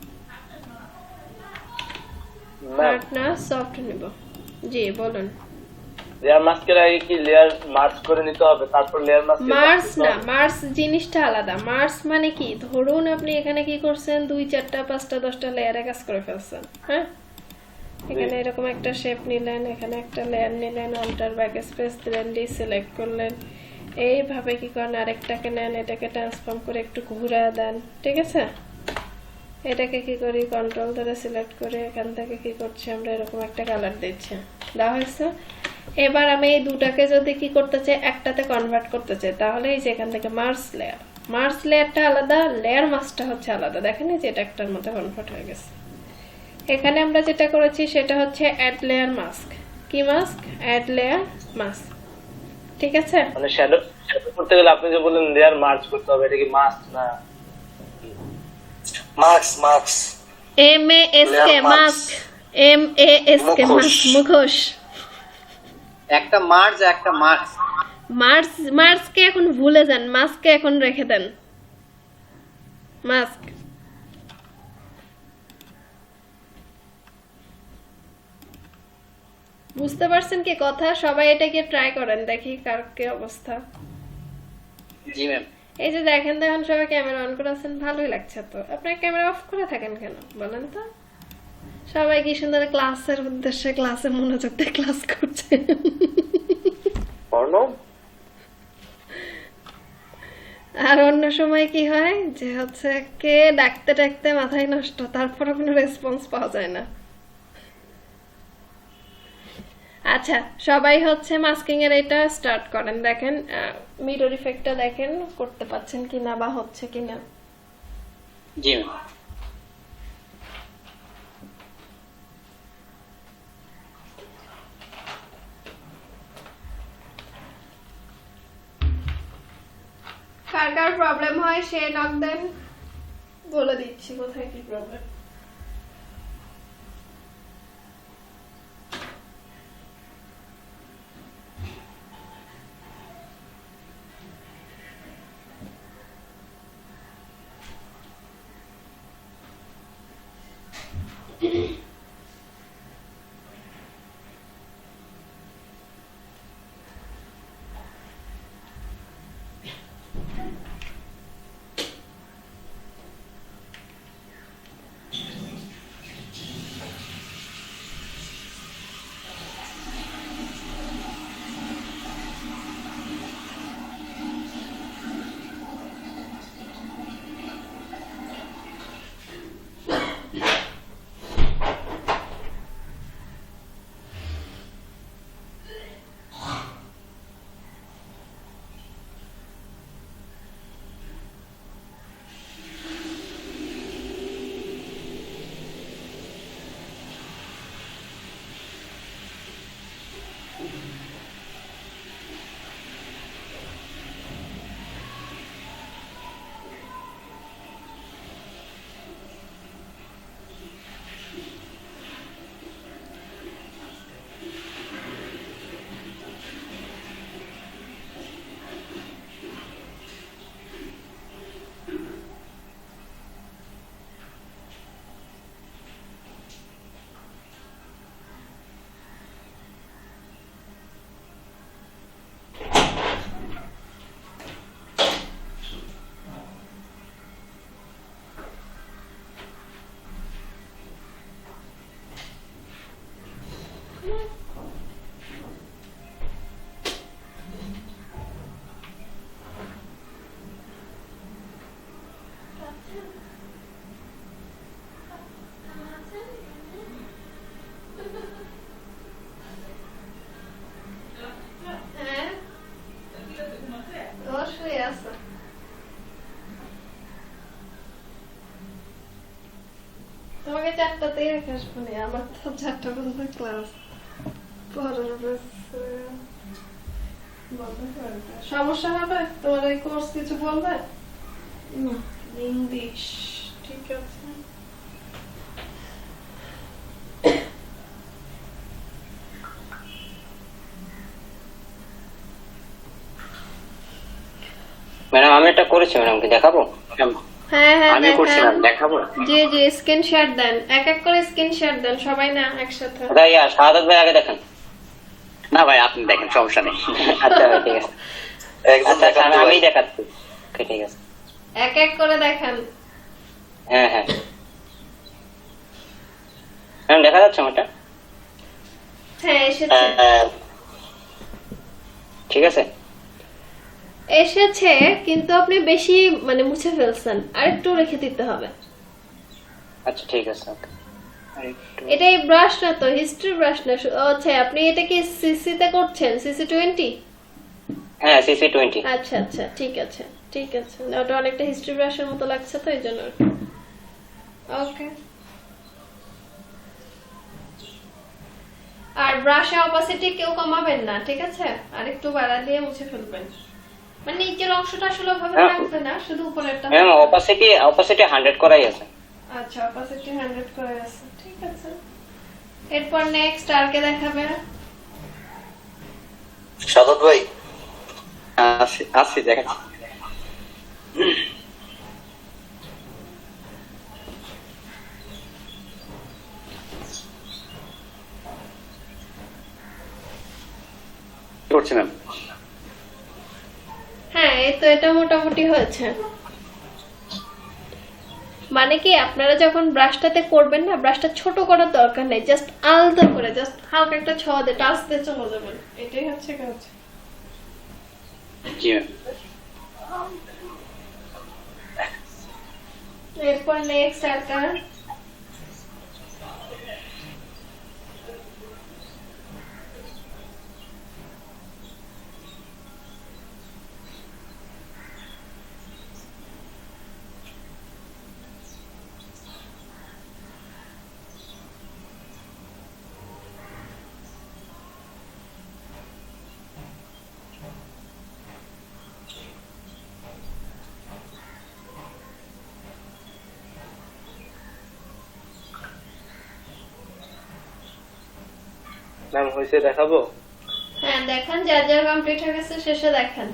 হার্ড না সফট নিব। জি বলুন। লেয়ার মাস্কের আগে কি লেয়ার মার্জ করে নিতে হবে, তারপর লেয়ার মাস্ক? মার্স না, মার্স জিনিসটা আলাদা। মার্স মানে কি, ধরুন আপনি এখানে কি করছেন, 2, 4, 5, 10টা লেয়ারে কাজ করে ফেলছেন। হ্যাঁ, এখানে এরকম একটা শেপ নিলেন, এখানে একটা লেয়ার নিলেন, অল্টার ব্যাক স্পেস দিলেন, সিলেক্ট করলেন, এইভাবে কি করেন আরেকটাকে নেন, এটাকে ট্রান্সফর্ম করে একটু ঘুরা দেন, ঠিক আছে। এটাকে কি করি, কন্ট্রোল ধরে সিলেক্ট করে এখান থেকে কি করছি আমরা, এরকম একটা কালার দিচ্ছি, দেওয়া হয়েছে। এবার আমি এই দুটাকে যদি কি করতে চাই, একটাতে কনভার্ট করতে চাই, তাহলে এই যে এখান থেকে মার্স লেয়ারটা আলাদা, লেয়ার মাস্কটা হচ্ছে আলাদা। দেখেন এই যে এটা একটার মধ্যে কনভার্ট হয়ে গেছে। এখানে আমরা যেটা করেছি সেটা হচ্ছে অ্যাড লেয়ার মাস্ক। কি মাস্ক? অ্যাড লেয়ার মাস্ক, ঠিক আছে। মানে শ্যাডো করতে গেলে আপনি যে বললেন লেয়ার মার্জ করতে হবে, এটা কি মাস্ক না? Mask MASK mask, MASK mask, মুখোশ। একটা মার্জ একটা মার্কস। মার্সকে এখন ভুলে যান, মাস্ককে এখন রেখে দেন। মাস্ক। বুঝতে পারছেন কি কথা? সবাই এটাকে ট্রাই করেন, দেখি কার কি অবস্থা। জি ম্যাম। এই যে দেখেন তো, এখন সবাই ক্যামেরা অন করে আছেন, ভালোই লাগছে তো। আপনার ক্যামেরা অফ করে থাকেন কেন বলেন তো? সবাই কি সুন্দর ক্লাসের উদ্দেশ্যে ক্লাসে মনোযোগ দিয়ে ক্লাস করছে। আর অন্য সময় কি হয় যে হচ্ছে কে ডাকতে ডাকতে মাথায় নষ্ট, তারপরে কোনো রেসপন্স পাওয়া যায় না। আচ্ছা, সবাই হচ্ছে মাস্কিং এর এটা স্টার্ট করেন। দেখেন মিরর ইফেক্টটা দেখেন করতে পাচ্ছেন কিনা বা হচ্ছে কিনা। জি ম্যাম। কার কার প্রবলেম হয় সে নক দেন, বলে দিচ্ছি কোথায় কি প্রবলেম। তোমাকে 4টাতেই রেখে আসবো, আমার তো 4টা পর্যন্ত ক্লাস। সমস্যা হবে তোমার এই কোর্স কিছু বলবে ইংলিশ ঠিক আছে ম্যাডাম আমি এটা করেছি ম্যাডাম, কি দেখাবো? হ্যাঁ হ্যাঁ আমি করছি ম্যাম, দেখাবো? জি জি স্ক্রিনশট দেন, এক এক করে স্ক্রিনশট দেন, সবাই না একসাথে। ভাইয়া শাহাদাত ভাই আগে দেখেন। না ভাই আপনি দেখেন, সমস্যা নেই। আচ্ছা ভাই, ঠিক আছে। একদম আচ্ছা, আমি দেখাচ্ছি। ওকে, ঠিক আছে। এক এক করে দেখান। হ্যাঁ হ্যাঁ ম্যাম, দেখা যাচ্ছে আমারটা? হ্যাঁ এসেছে ঠিক আছে। এসেছে, কিন্তু আপনি বেশি মানে মুছে ফেলছেন, আরেকটু রেখে দিতে হবে। আচ্ছা ঠিক আছে, ওকে। এটা এই ব্রাশ না তো, হিস্ট্রি ব্রাশ না। আচ্ছা আপনি এটা কি সিসি তে করছেন? সিসি 20? হ্যাঁ, সিসি 20। আচ্ছা আচ্ছা ঠিক আছে ঠিক আছে, ওটা অনেকটা হিস্ট্রি ব্রাশের মতো লাগছে তো এই জন্য। ওকে, আর ব্রাশে অপাসিটি কেউ কমাবেন না, ঠিক আছে? আর একটু বাড়া দিয়ে মুছে ফেলবেন, মানে নিচের অংশটা আসলে ভাবে রাখবে না, শুধু উপরেরটা। ম্যাম অপাসিটি 100 করাই আছে। আচ্ছা অপাসিটি 100 করে আছে, ঠিক আছে। এরপর নেক্সট আর কে দেখাবে? সাদত ভাই আসছি দেখাচ্ছি। করছি ম্যাম। হ্যাঁ এই তো, এটা মোটামুটি হয়েছে। মানে কি আপনারা যখন ব্রাশটাতে করবেন না, ব্রাশটা ছোট করার দরকার নেই, জাস্ট আলতো করে, জাস্ট হালকা একটা ছোঁয়া দিয়ে টাচ দিয়ে চলে যাবেন, এটাই হচ্ছে কাজ। জি ম্যাম। এরপর নেক্সট আর কার? ম্যাম হয়েছে, দেখাবো? হ্যাঁ দেখান, যার যার কমপ্লিট হয়ে গেছে শেষে দেখান।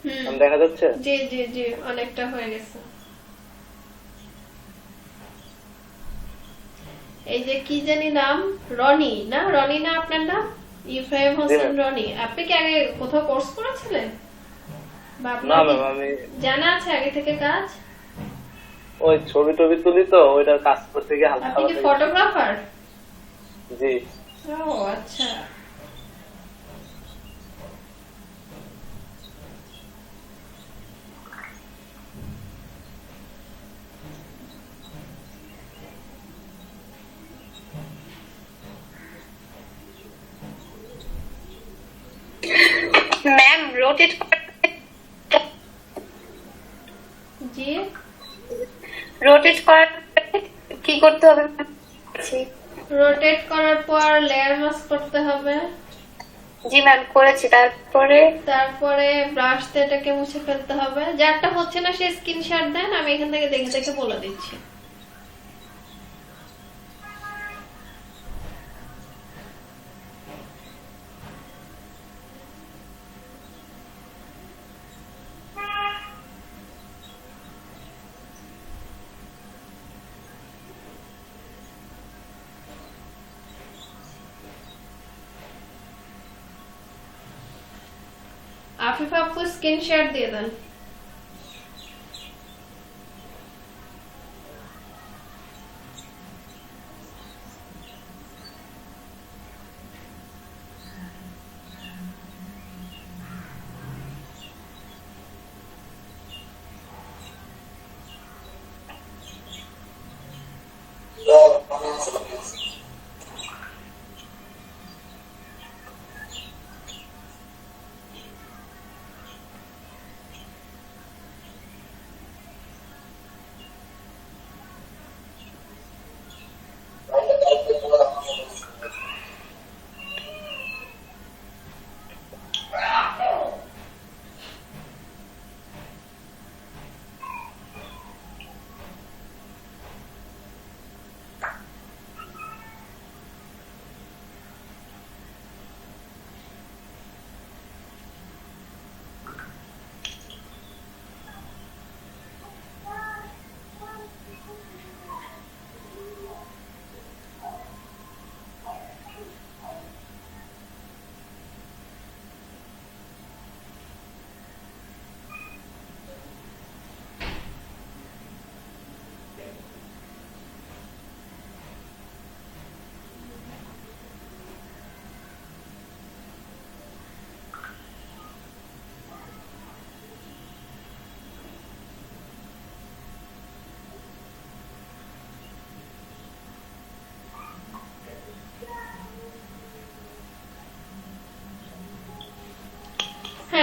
ম্যাম দেখা যাচ্ছে? জি জি জি, অনেকটা হয়ে গেছে। এই যে কি জানি নাম, রনি না? রনি না আপনার নাম? ইব্রাহিম হোসেন রনি। আপনি কি আগে কোথাও কোর্স করেছিলেন? না ম্যাম, আমি জানা আছে আগে থেকে কাজ? ওই ছবি টবি তুলি তো, ওইটার কাজ করতে গিয়ে হালকা। আপনি কি ফটোগ্রাফার? জি। ও আচ্ছা। ম্যাম রোটেট জি, রোটেট করার কি করতে হবে? রোটেট করার পর লেয়ার মাস্ক করতে হবে। জি ম্যাম করেছি। তারপরে ব্রাশ দিয়ে এটাকে মুছে ফেলতে হবে। যারটা হচ্ছে না সে স্ক্রিনশট দেন, আমি এখান থেকে দেখে দেখে বলে দিচ্ছি। আফিফ আপু স্ক্রিনশট দিয়ে দেন।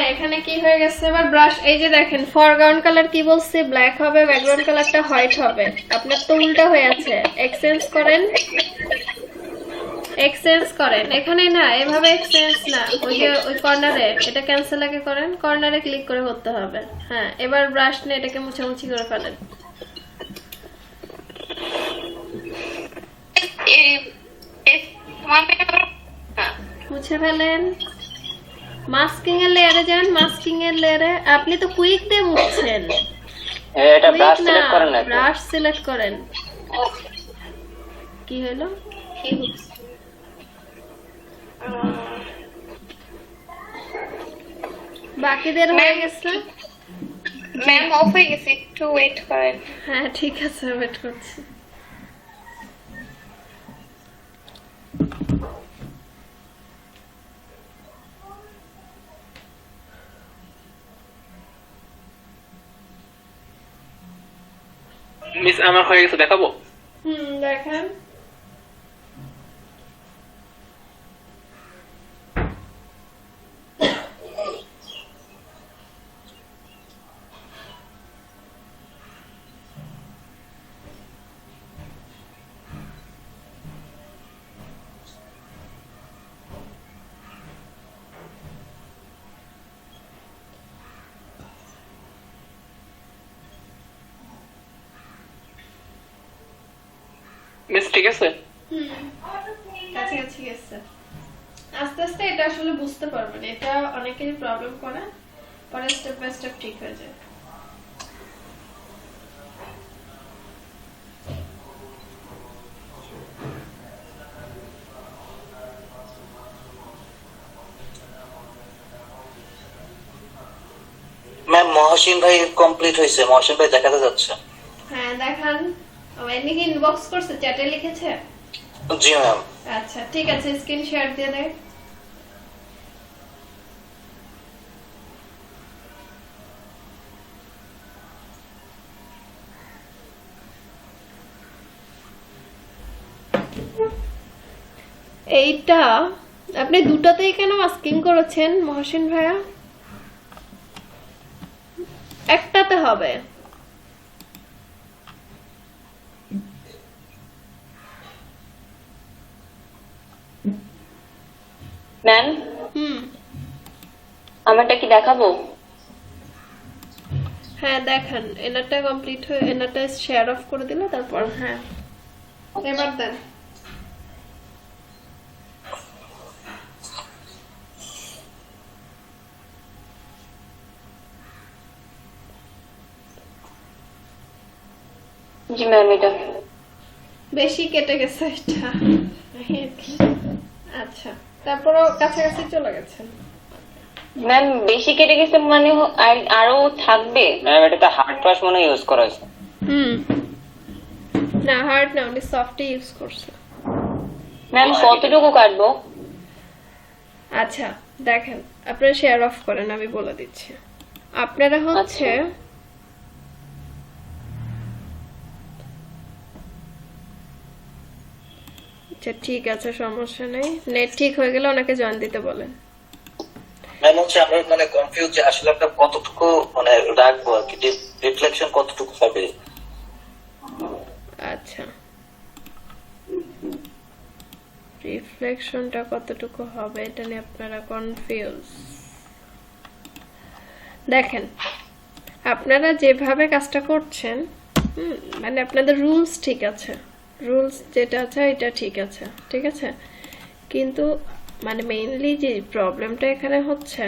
এখানে কি হয়ে গেছে এবার ব্রাশ এই যে দেখেন ফরগ্রাউন্ড কালার কি বলছে ব্ল্যাক হবে ব্যাকগ্রাউন্ড কালারটা হোয়াইট হবে আপনার তো উল্টা হয়ে আছে এক্সচেঞ্জ করেন এখানে না এভাবে এক্সচেঞ্জ না ওই যে ওই কর্নারে এটা ক্যান্সেল আগে করেন কর্নারে ক্লিক করে করতে হবে হ্যাঁ এবার ব্রাশ নিয়ে এটাকে মুছামুছি করে ফেলেন মুছে ফেলেন মাস্কিং এর লেয়ারে যান মাস্কিং এর লেয়ারে আপনি তো কুইক দিয়ে মুছছেন এটা ব্রাশ সিলেক্ট করেন না ব্রাশ সিলেক্ট করেন কি হলো বাকিদের হয়ে গেছে ম্যাম অফ হয়ে গেছে একটু ওয়েট করেন হ্যাঁ ঠিক আছে ওয়েট করছি মিস আমার হয়ে গেছে দেখাবো দেখেন মিস ঠিক আছে কাছাকাছি গেছে আস্তে আস্তে এটা আসলে বুঝতে পারবেন এটা অনেকেরই প্রবলেম করে পরে স্টেপ বাই স্টেপ ঠিক হয়ে যায় ম্যাম মহসিন ভাই কমপ্লিট হয়েছে মহসিন ভাই দেখাতে যাচ্ছে হ্যাঁ দেখান এমনি কি ইনবক্স করছে চ্যাটে লিখেছে জি ম্যাম আচ্ছা ঠিক আছে স্ক্রিন শেয়ার দিয়ে দেয় এইটা আপনি দুটোতেই কেন মাস্কিং করেছেন মহসিন ভাইয়া একটাতে হবে ম্যাম আমারটা কি দেখাবো হ্যাঁ দেখান এনারটা কমপ্লিট হয়ে এনারটা শেয়ার অফ করে দিলে তারপর হ্যাঁ এবার দেন জি ম্যাম এটা বেশি কেটে গেছে এটা আচ্ছা তারপরও কাছাকাছি চলে গেছে ম্যাম বেশি কেটে গেছে মানে আরো থাকবে ম্যাম এটা তো হার্ড ব্রাশ মনে ইউজ করা হয়েছে না হার্ড না উনি সফট ইউজ করছে ম্যাম কতটুকু কাটবো আচ্ছা দেখেন আপনারা শেয়ার অফ করেন আমি বলে দিচ্ছি আপনারা হচ্ছে আচ্ছা ঠিক আছে সমস্যা নেই নেট ঠিক হয়ে গেলে ওনাকে জয়েন দিতে বলেন ম্যাম হচ্ছে আমরা মানে কনফিউজ যে আসলে আমরা কতটুকু মানে রাখবো আর কি রিফ্লেকশন কতটুকু হবে আচ্ছা রিফ্লেকশনটা কতটুকু হবে এটা নিয়ে আপনারা কনফিউজ দেখেন আপনারা যেভাবে কাজটা করছেন মানে আপনাদের রুলস ঠিক আছে রুলস যেটা আছে এটা ঠিক আছে কিন্তু মানে মেইনলি যে প্রবলেমটা এখানে হচ্ছে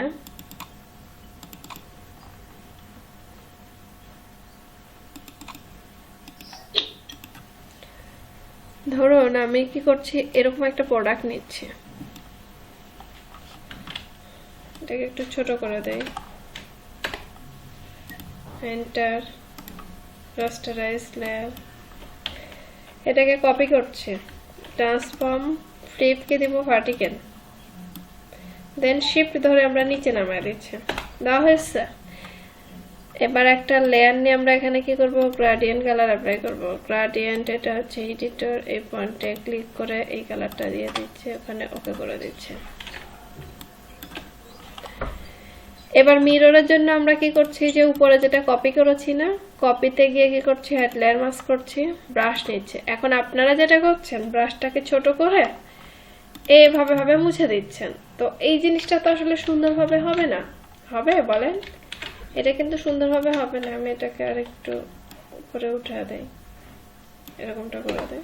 ধরুন আমি কি করছি এরকম একটা প্রোডাক্ট নিচ্ছি এটাকে একটু ছোট করে দেই এন্টার রাস্টারাইজ লেয়ার এটাকে কপি করছি ট্রান্সফর্ম ফ্লিপ কে দেব ভার্টিক্যাল দেন শিফট ধরে আমরা নিচে নামায় দিচ্ছি দেওয়া হয়েছে এবার একটা লেয়ার নিয়ে আমরা এখানে কি করব গ্রেডিয়েন্ট কালার অ্যাপ্লাই করব গ্রেডিয়েন্ট এটা হচ্ছে এডিটর এই পয়েন্টে ক্লিক করে এই কালারটা দিয়ে দিচ্ছি ওখানে ওকে করে দিচ্ছি এবার মিররের জন্য আমরা কি করছি, যে উপরে যেটা কপি করেছি না, কপিতে গিয়ে কি করছি, হেড লেয়ার মাস্ক করছি, ব্রাশ নিচ্ছে। এখন আপনারা যেটা করছেন, ব্রাশটাকে ছোট করে এইভাবে ভাবে মুছে দিচ্ছেন। তো এই জিনিসটা তো আসলে সুন্দরভাবে হবে না। হবে বলেন? এটা কিন্তু সুন্দরভাবে হবে না। আমি এটাকে আর একটু উপরে উঠে দেই, এরকমটা করে দেই।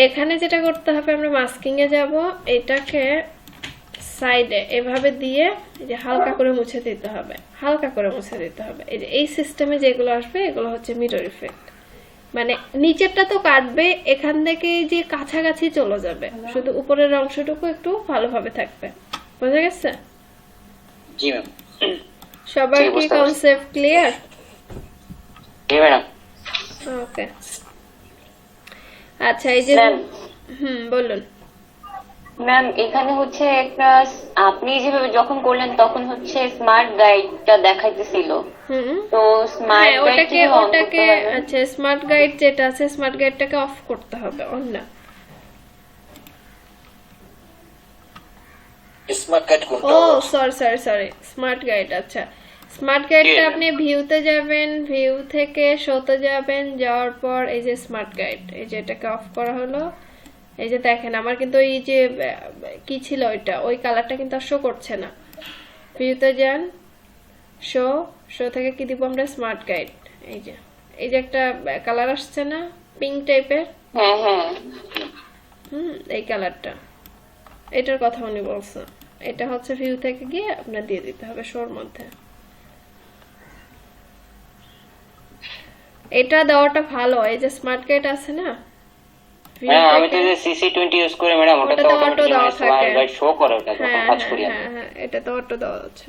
এখানে যেটা করতে হবে, আমরা মাস্কিং এ যাব, এটাকে সাইডে এভাবে দিয়ে যে হালকা করে মুছে দিতে হবে, হালকা করে মুছে দিতে হবে। এই যে এই সিস্টেমে যেগুলো আসবে এগুলো হচ্ছে মিরর ইফেক্ট। মানে নিচেরটা তো কাটবে, এখান থেকে যে কাছাকাছি চলে যাবে, শুধু উপরের অংশটুকু একটু ভালোভাবে থাকবে। বুঝা গেছে? জি ম্যাম। সবার কি কনসেপ্ট ক্লিয়ার? জি ম্যাডাম। ওকে, আচ্ছা এই যে বলুন ম্যাম। এখানে হচ্ছে একটা, আপনি যেভাবে যখন করলেন তখন হচ্ছে স্মার্ট গাইডটা দেখাইতেছিল। তো স্মার্ট ওটাকে আচ্ছা স্মার্ট গাইড যেটা আছে, স্মার্ট গাইডটাকে অফ করতে হবে। অন না, স্মার্ট গাইড কোনটা? ও সরি স্মার্ট গাইড। আচ্ছা স্মার্ট গাইডটা আপনি ভিউতে যাবেন, ভিউ থেকে শোতে যাবেন, যাওয়ার পর এই যে স্মার্ট গাইড, এই যে এটাকে অফ করা হলো। এই যে দেখেন আমার কিন্তু এই যে কি ছিল ওইটা, ওই কালারটা কিন্তু আর শো করছে না। ভিউতে যান, শো থেকে কি দিব আমরা, স্মার্ট গাইড। এই যে একটা কালার আসছে না, পিঙ্ক টাইপের। হ্যাঁ হ্যাঁ, এই কালারটা, এটার কথা উনি বলছে। এটা হচ্ছে ভিউ থেকে গিয়ে আপনার দিয়ে দিতে হবে শোর মধ্যে। এটা দেওয়াটা ভালো। এই যে স্মার্ট গাইড আছে না, হ্যাঁ আমি তো যে CC20 ইউজ করি ম্যাডাম, ওটা তো অটো দেওয়া থাকে, গাইড শো করে ওটা যখন কাজ করি। হ্যাঁ এটা তো অটো দেওয়া আছে।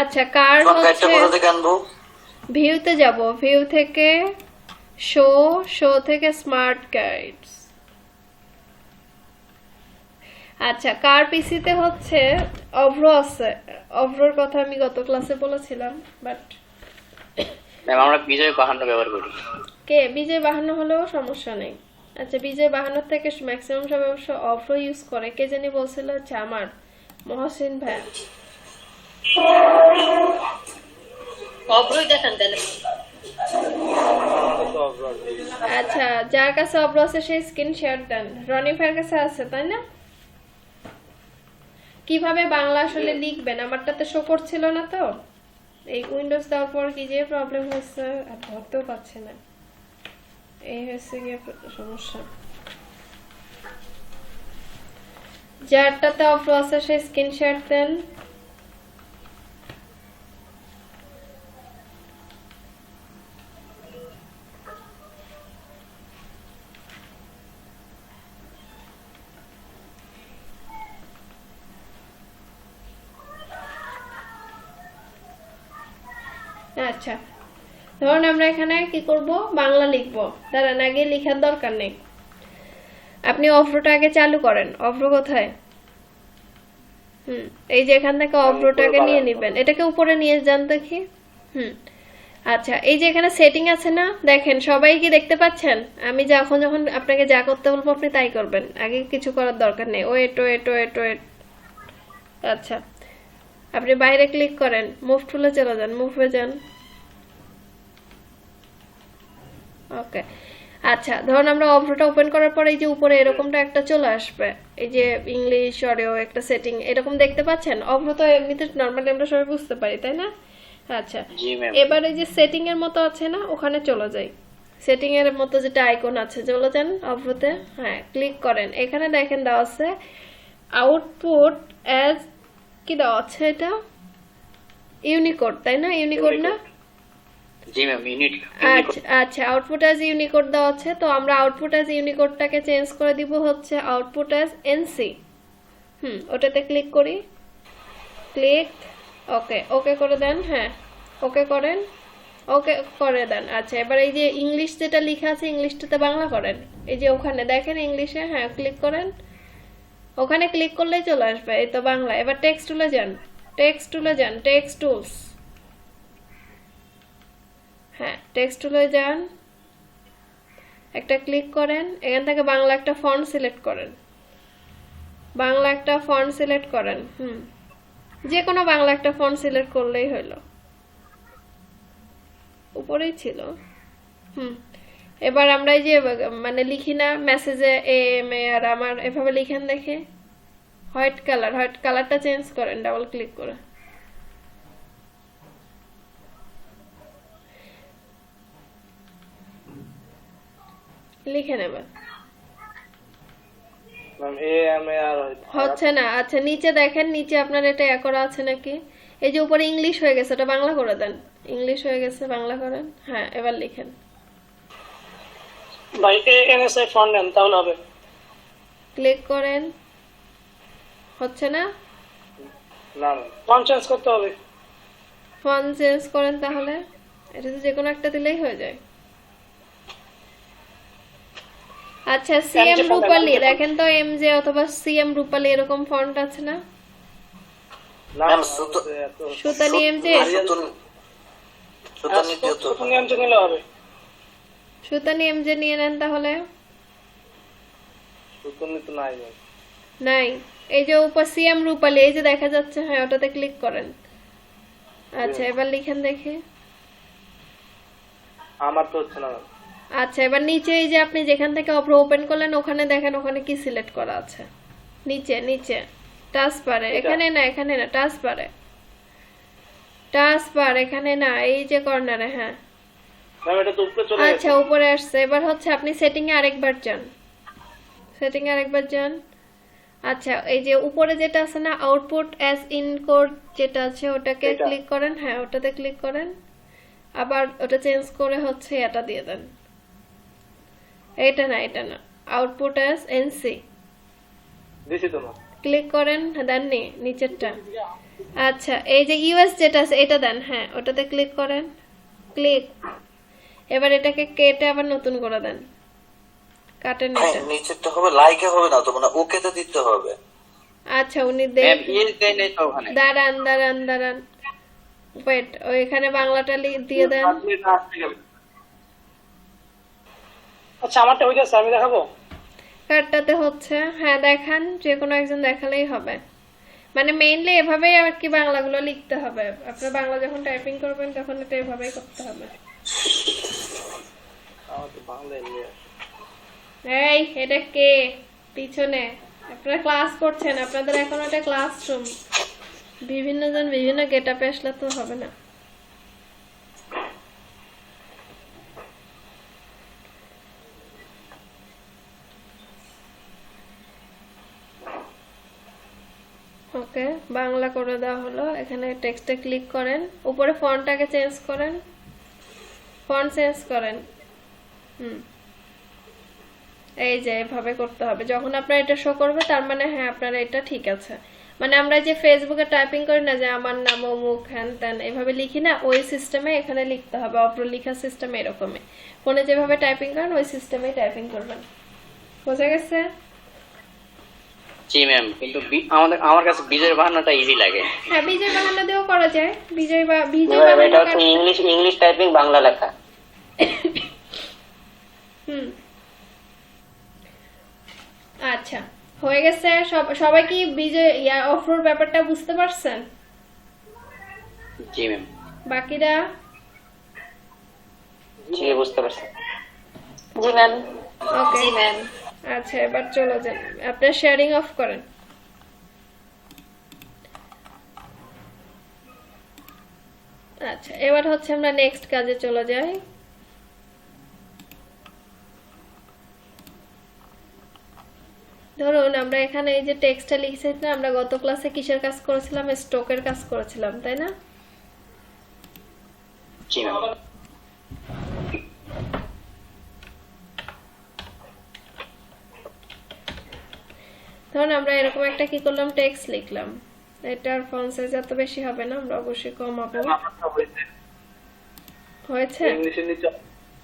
আচ্ছা কার হচ্ছে ভিউতে যাব, ভিউ থেকে শো থেকে স্মার্ট গাইডস। আচ্ছা কার পিসিতে হচ্ছে অভ্র আছে, অভ্রর কথা আমি গত ক্লাসে বলেছিলাম, বাট ম্যাম আমরা বিজয় 52 ব্যবহার করি। কে বিজয় 52 হলেও সমস্যা নেই। আচ্ছা বিজয় 52 থেকে ম্যাক্সিমাম সব অবশ্য অভ্র ইউজ করে। কে জানি বলছিল হচ্ছে আমার মহসিন ভাই। অভ্রই দেখান তাহলে। আচ্ছা যার কাছে অভ্র আছে সেই স্ক্রিনশট দেন। রনি ভাইয়ের কাছে আছে তাই না? কিভাবে বাংলা আসলে লিখবেন, আমারটাতে শো করছিল না তো। এই উইন্ডোজ দেওয়ার পর কি যে প্রবলেম হয়েছে, আর ধরতেও পারছে না, এই হয়েছে গিয়ে সমস্যা। যারটাতে অভ্র আছে সেই স্ক্রিনশট দেন। আচ্ছা ধরুন আমরা এখানে কি করব, বাংলা লিখব। দাঁড়ান, আগে লেখার দরকার নেই, আপনি অভ্রটা আগে চালু করেন। অভ্র কোথায়? এই যে এখান থেকে অভ্রটাকে নিয়ে নেবেন, এটাকে উপরে নিয়ে যান দেখি। আচ্ছা এই যে এখানে সেটিং আছে না, দেখেন সবাই কি দেখতে পাচ্ছেন? আমি যখন আপনাকে যা করতে বলবো আপনি তাই করবেন, আগে কিছু করার দরকার নেই। ওয়েট। আচ্ছা আপনি বাইরে ক্লিক করেন, মুভ টুলে চলে যান, মুভে যান। ওকে আচ্ছা ধরুন আমরা অভ্রটা ওপেন করার পর এই যে উপরে এরকমটা একটা চলে আসবে, এই যে ইংলিশ অডিও একটা সেটিং এরকম দেখতে পাচ্ছেন। অভ্র তো এমনিতে নরমালি আমরা সবাই বুঝতে পারি তাই না? আচ্ছা এবার এই যে সেটিং এর মতো আছে না, ওখানে চলে যাই। সেটিং এর মতো যেটা আইকন আছে চলে যান অভ্রতে, হ্যাঁ ক্লিক করেন। এখানে দেখেন দেওয়া আছে আউটপুট অ্যাজ কি দেওয়া আছে, এটা ইউনিকোড তাই না? ইউনিকোড না? জি ম্যাম ইউনিট। আচ্ছা আউটপুট অ্যাজ ইউনিকোড দেওয়া আছে, তো আমরা আউটপুট অ্যাজ ইউনিকোডটাকে চেঞ্জ করে দিব হচ্ছে আউটপুট অ্যাজ এনসি। ওটাতে ক্লিক করি, ক্লিক, ওকে করে দেন। হ্যাঁ ওকে করেন, ওকে করে দেন। আচ্ছা এবার এই যে ইংলিশ যেটা লেখা আছে ইংলিশটাতে বাংলা করেন। এই যে ওখানে দেখেন ইংলিশে, হ্যাঁ ক্লিক করেন, ওখানে ক্লিক করলেই চলে আসবে, এই তো বাংলা। এবার টেক্সট টুলে যান, টেক্সট টুলে যান, টেক্সট টুলস, হ্যাঁ টেক্সট টুলে যান, একটা ক্লিক করেন, এখান থেকে বাংলা একটা ফন্ট সিলেক্ট করেন, বাংলা একটা ফন্ট সিলেক্ট করেন, যে কোনো বাংলা একটা ফন্ট সিলেক্ট করলেই হলো, উপরেই ছিল। এবার আমরা এই যে মানে লিখি না মেসেজে এম এ আর আমার, এভাবে লিখেন দেখে, হোয়াইট কালারটা চেঞ্জ করেন ডাবল ক্লিক করে। লিখে নেবেন, হচ্ছে না। আচ্ছা নিচে দেখেন, নিচে আপনার এটা করা আছে নাকি? এই যে উপরে ইংলিশ হয়ে গেছে, ওটা বাংলা করে দেন, ইংলিশ হয়ে গেছে বাংলা করেন। হ্যাঁ এবার লিখেন ভাই এনএসআই ফন্ট নেন তাহলে হবে। ক্লিক করেন, হচ্ছে না, না ফন্ট চেঞ্জ করতে হবে। ফন্ট চেঞ্জ করেন তাহলে, এটা তো যে কোনো একটা দিলেই হয়ে যায়। আচ্ছা সিএম রূপালী দেখেন তো, এমজে অথবা সিএম রূপালী এরকম ফন্ট আছে না? সুতানি এমজে, সুতানি এমজে নিয়ে নেন তাহলে। নাই, এই যে উপর সিএম রূপালী এই যে দেখা যাচ্ছে, হ্যাঁ ওটাতে ক্লিক করেন। আচ্ছা এবার লিখেন দেখে, আমার তো হচ্ছে না। আচ্ছা এবার নিচে এই যে আপনি যেখান থেকে ওপেন করলেন ওখানে দেখেন, ওখানে কি সিলেক্ট করা আছে? নিচে নিচে টাচ বারে, এখানে না, এখানে না, টাচ বারে, টাচ বার এখানে না, এই যে কর্নারে। হ্যাঁ আচ্ছা উপরে আসছে। এবার হচ্ছে আপনি সেটিং এ আরেকবার যান, সেটিং এ আরেকবার যান। আচ্ছা এই যে উপরে যেটা আছে না, আউটপুট অ্যাজ ইনকোড যেটা আছে, ওটাকে ক্লিক করেন। হ্যাঁ ওটাতে ক্লিক করেন, আবার ওটা চেঞ্জ করে হচ্ছে এটা দিয়ে দেন। এটা না, এটা না, আউটপুট অ্যাজ এনসি ক্লিক করেন, দেননি নিচেরটা। আচ্ছা এই যে ইউএস যেটা আছে এটা দেন, হ্যাঁ ওটাতে ক্লিক করেন, ক্লিক। এবার এটাকে কেটে আবার নতুন করে দেন, কাটেন এটা। নিচেরটা হবে, লাইকে হবে না তো, মানে ওকেতে দিতে হবে। আচ্ছা উনি দাঁড়ান দাঁড়ান দাঁড়ান, ওয়েট, ওইখানে বাংলাটা দিয়ে দেন। আচ্ছা আমারটা হয়ে গেছে, আমি দেখাবো। কারটাতে হচ্ছে, হ্যাঁ দেখান, যে কোনো একজন দেখালেই হবে। মানে মেইনলি এভাবেই আর কি বাংলাগুলো লিখতে হবে। আপনার বাংলা যখন টাইপিং করবেন তখন এটা এভাবেই করতে হবে। এই এটা কে পিছনে? আপনারা ক্লাস করছেন, আপনাদের এখন এটা ক্লাসরুম, বিভিন্ন জন বিভিন্ন গেটআপে আসলে তো হবে না। ওকে বাংলা করে দেওয়া হলো। এখানে টেক্সটে ক্লিক করেন, উপরে ফন্টটাকে চেঞ্জ করেন, ফন্ট চেঞ্জ করেন। এই যে এভাবে করতে হবে। যখন আপনার এটা শো করবে তার মানে হ্যাঁ আপনার এটা ঠিক আছে। মানে আমরা যে ফেসবুকে টাইপিং করি না যে আমার নাম অমুক হ্যান ত্যান এভাবে লিখি না, ওই সিস্টেমে এখানে লিখতে হবে। অপ্র লেখার সিস্টেম এরকমই, ফোনে যেভাবে টাইপিং করেন ওই সিস্টেমেই টাইপিং করবেন। বোঝা গেছে? জি ম্যাম, কিন্তু আমার কাছে বিজয় বাহানাটা ইজি লাগে। হ্যাঁ বিজয় বাহানা দিয়েও করা যায়। বিজয় এটা হচ্ছে ইংলিশ টাইপিং, বাংলা লেখা। আচ্ছা হয়ে গেছে। সবাই কি বিজয় অফরোড ব্যাপারটা বুঝতে পারছেন? জি ম্যাম। বাকিরা? জি বুঝতে পারছি। জি ম্যাম। ওকে জি ম্যাম। আচ্ছা এবার চলে যান, আপনার শেয়ারিং অফ করেন। আচ্ছা এবার হচ্ছে আমরা নেক্সট কাজে চলে যাই। ধরুন আমরা এখানে এই যে টেক্সটটা লিখেছিলাম, আমরা গত ক্লাসে কিসের কাজ করেছিলাম? স্টকের কাজ করেছিলাম, তাই না? জি ম্যাম। ধরুন আমরা এরকম একটা কি করলাম, টেক্সট লিখলাম। এটার ফন্ট সাইজ এত বেশি হবে না, আমরা অবশ্যই কমাবো। হয়েছে? ইংলিশের নিচে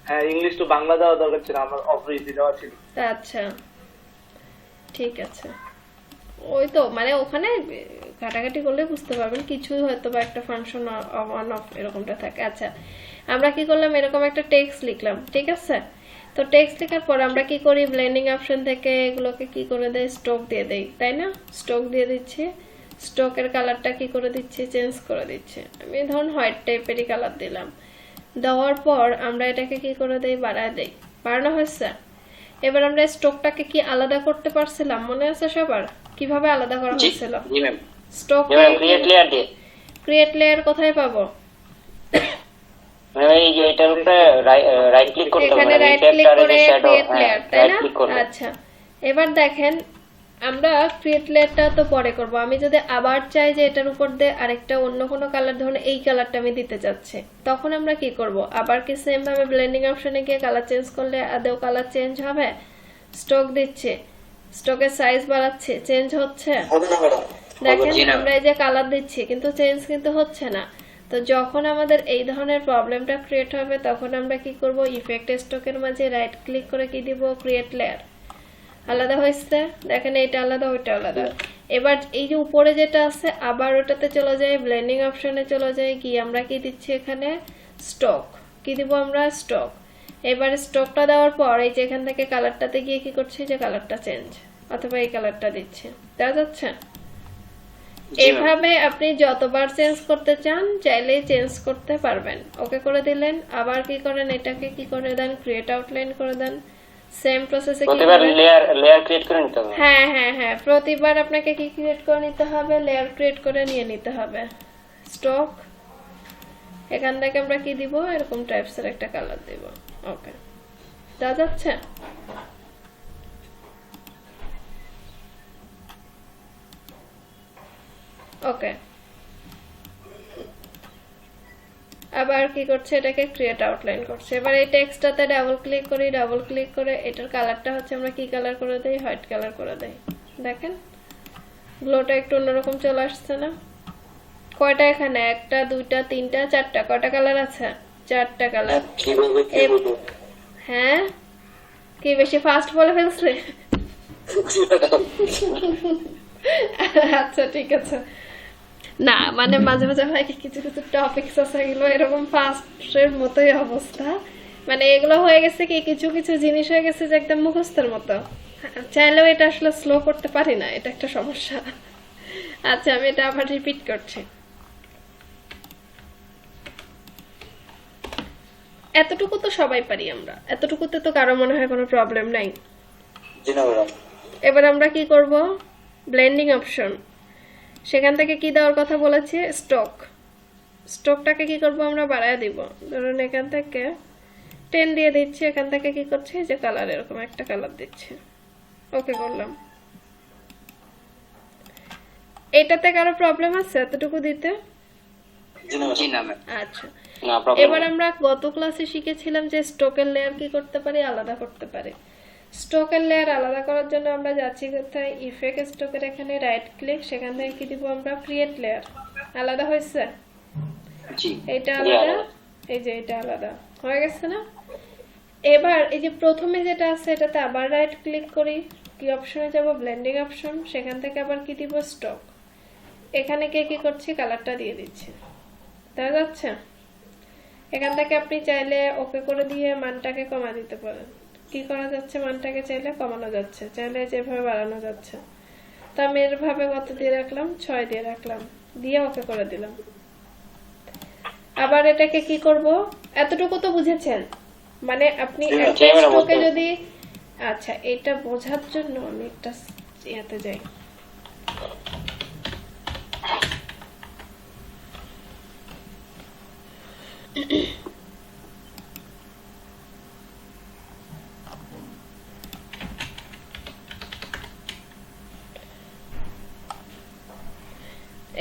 হ্যাঁ ইংলিশ তো বাংলা দেওয়া দরকার ছিল, আমার অফ ইজি দেওয়া ছিল। আচ্ছা ঠিক আছে। ওই তো মানে ওখানে ঘাটাঘাটি করলে বুঝতে পারবেন কিছু হয়তো বা একটা ফাংশন অন অফ এরকমটা থাকে। আচ্ছা আমরা কি করলাম, এরকম একটা টেক্সট লিখলাম, ঠিক আছে। তো টেক্সট লেখার পর আমরা কি করি, ব্লেন্ডিং অপশন থেকে এগুলোকে কি করে দেই, স্ট্রোক দিয়ে দেই, তাই না? স্ট্রোক দিয়ে দিচ্ছি, স্ট্রোকের কালারটা কি করে দিচ্ছি, চেঞ্জ করে দিচ্ছি। আমি ধরুন হোয়াইট টাইপেরই কালার দিলাম, দেওয়ার পর আমরা এটাকে কি করে দেই, বাড়ায় দেই। বাড়ানো হয়েছে। এবার আমরা স্ট্রোকটাকে কি আলাদা করতে পারছিলাম, মনে আছে সবার? কিভাবে আলাদা করা হয়েছিল? স্ট্রোক ক্রিয়েট লেয়ার কোথায় পাবো? এটার উপরে রাইট ক্লিক করতে হবে, এখানে রাইট ক্লিক করে ক্রিয়েট লেয়ার, তাই না? আচ্ছা এবার দেখেন আমরা ক্রিয়েট লেয়ারটা তো পরে করব। আমি যদি আবার চাই যে এটার উপর দিয়ে আরেকটা অন্য কোনো কালার, ধরুন এই কালারটা আমি দিতে যাচ্ছি, তখন আমরা কি করব, আবার কি সেম ভাবে ব্লেন্ডিং অপশনে গিয়ে কালার চেঞ্জ করলে আদৌ কালার চেঞ্জ হবে? স্ট্রোক দিচ্ছে, স্ট্রোকের সাইজ বাড়াচ্ছে, চেঞ্জ হচ্ছে? দেখেন আমরা এই যে কালার দিচ্ছি কিন্তু চেঞ্জ কিন্তু হচ্ছে না। তো যখন আমাদের এই ধরনের প্রবলেমটা ক্রিয়েট হবে তখন আমরা কি করব, ইফেক্ট স্ট্রোকের মাঝে রাইট ক্লিক করে কি দিব, ক্রিয়েট লেয়ার। আলাদা হয়েছে, দেখেন এটা আলাদা ওইটা আলাদা। এবার এই যে উপরে যেটা আছে আবার ওটাতে চলে যায়, ব্লেন্ডিং অপশনে চলে যায়, কি আমরা কি দিচ্ছি এখানে, স্ট্রোক। কি দিব আমরা, স্ট্রোক। এবার স্ট্রোকটা দেওয়ার পর এই যে এখান থেকে কালারটাতে গিয়ে কি করছি, যে কালারটা চেঞ্জ, অথবা এই কালারটা দিচ্ছে, দেখা যাচ্ছে? এইভাবে আপনি যতবার চেঞ্জ করতে চান চাইলেই চেঞ্জ করতে পারবেন। ওকে করে দিলেন, আবার কি করেন, এটাকে কি করে দেন, ক্রিয়েট আউটলাইন করে দেন। সেম প্রসেসে প্রতিবার লেয়ার ক্রিয়েট করে নিতে হবে। হ্যাঁ হ্যাঁ হ্যাঁ, প্রতিবার আপনাকে কি ক্রিয়েট করে নিতে হবে, লেয়ার ক্রিয়েট করে নিয়ে নিতে হবে। স্ট্রোক, এখান থেকে আমরা কি দিব, এরকম টাইপসের একটা কালার দিব। ওকে, দেখা যাচ্ছে? ওকে, আবার কি করছে, এটাকে ক্রিয়েট আউটলাইন করছে। এবার এই টেক্সটটাতে ডাবল ক্লিক করি, ডাবল ক্লিক করে এটার কালারটা হচ্ছে আমরা কি কালার করে দেই, হোয়াইট কালার করে দেই। দেখেন গ্লোটা একটু অন্যরকম চলে আসছে না? কয়টা এখানে, একটা দুইটা তিনটা চারটা, কয়টা কালার আছে, চারটা কালার। হ্যাঁ কি বেশি ফাস্ট বলে ফেলছে? আচ্ছা ঠিক আছে। না মানে মাঝে মাঝে হয় কি, কিছু কিছু টপিকস আছে এগুলো এরকম ফাস্টের মতোই অবস্থা, মানে এগুলো হয়ে গেছে কি, কিছু কিছু জিনিস হয়ে গেছে যে একদম মুখস্থের মতো, চাইলেও এটা আসলে স্লো করতে পারি না, এটা একটা সমস্যা। আচ্ছা আমি এটা আবার রিপিট করছি। এতটুকু তো সবাই পারি আমরা, এতটুকুতে তো কারো মনে হয় কোনো প্রবলেম নাই। এবার আমরা কি করব, ব্লেন্ডিং অপশন, সেখান থেকে কি দেওয়ার কথা বলেছে, স্ট্রোক। স্ট্রোকটাকে কি করব, আমরা বাড়ায় দিব। ধরুন এখান থেকে 10 দিয়ে দিচ্ছি, এখান থেকে কি করছে, যে কালার, এরকম একটা কালার দিচ্ছি। ওকে করলাম। এটাতে কারো প্রবলেম আছে এতটুকু দিতে? আচ্ছা এবার আমরা গত ক্লাসে শিখেছিলাম যে স্ট্রোকের লেয়ার কি করতে পারি, আলাদা করতে পারি। স্ট্রোকের লেয়ার আলাদা করার জন্য আমরা যাচ্ছি কোথায়, ইফেক্ট স্ট্রোকের এখানে রাইট ক্লিক, সেখান থেকে কি দিব আমরা, ক্রিয়েট লেয়ার। আলাদা হয়েছে, এটা আলাদা, এই যে এটা আলাদা হয়ে গেছে না? এবার এই যে প্রথমে যেটা আছে এটাতে আবার রাইট ক্লিক করি, কি অপশনে যাব, ব্লেন্ডিং অপশন, সেখান থেকে আবার কি দিব, স্ট্রোক। এখানে কে কি করছি, কালারটা দিয়ে দিচ্ছি, দেখা যাচ্ছে? এখান থেকে আপনি চাইলে ওকে করে দিয়ে মানটাকে কমা দিতে পারেন। কি করা যাচ্ছে, মানটাকে চাইলে কমানো যাচ্ছে, চাইলে যেভাবে বাড়ানো যাচ্ছে। তো আমি এর ভাবে কত দিয়ে রাখলাম, 6 দিয়ে রাখলাম, দিয়ে ওকে করে দিলাম। আবার এটাকে কি করব, এতটুকু তো বুঝেছেন, মানে আপনি একটা যদি, আচ্ছা এটা বোঝার জন্য আমি একটা ইয়াতে যাই।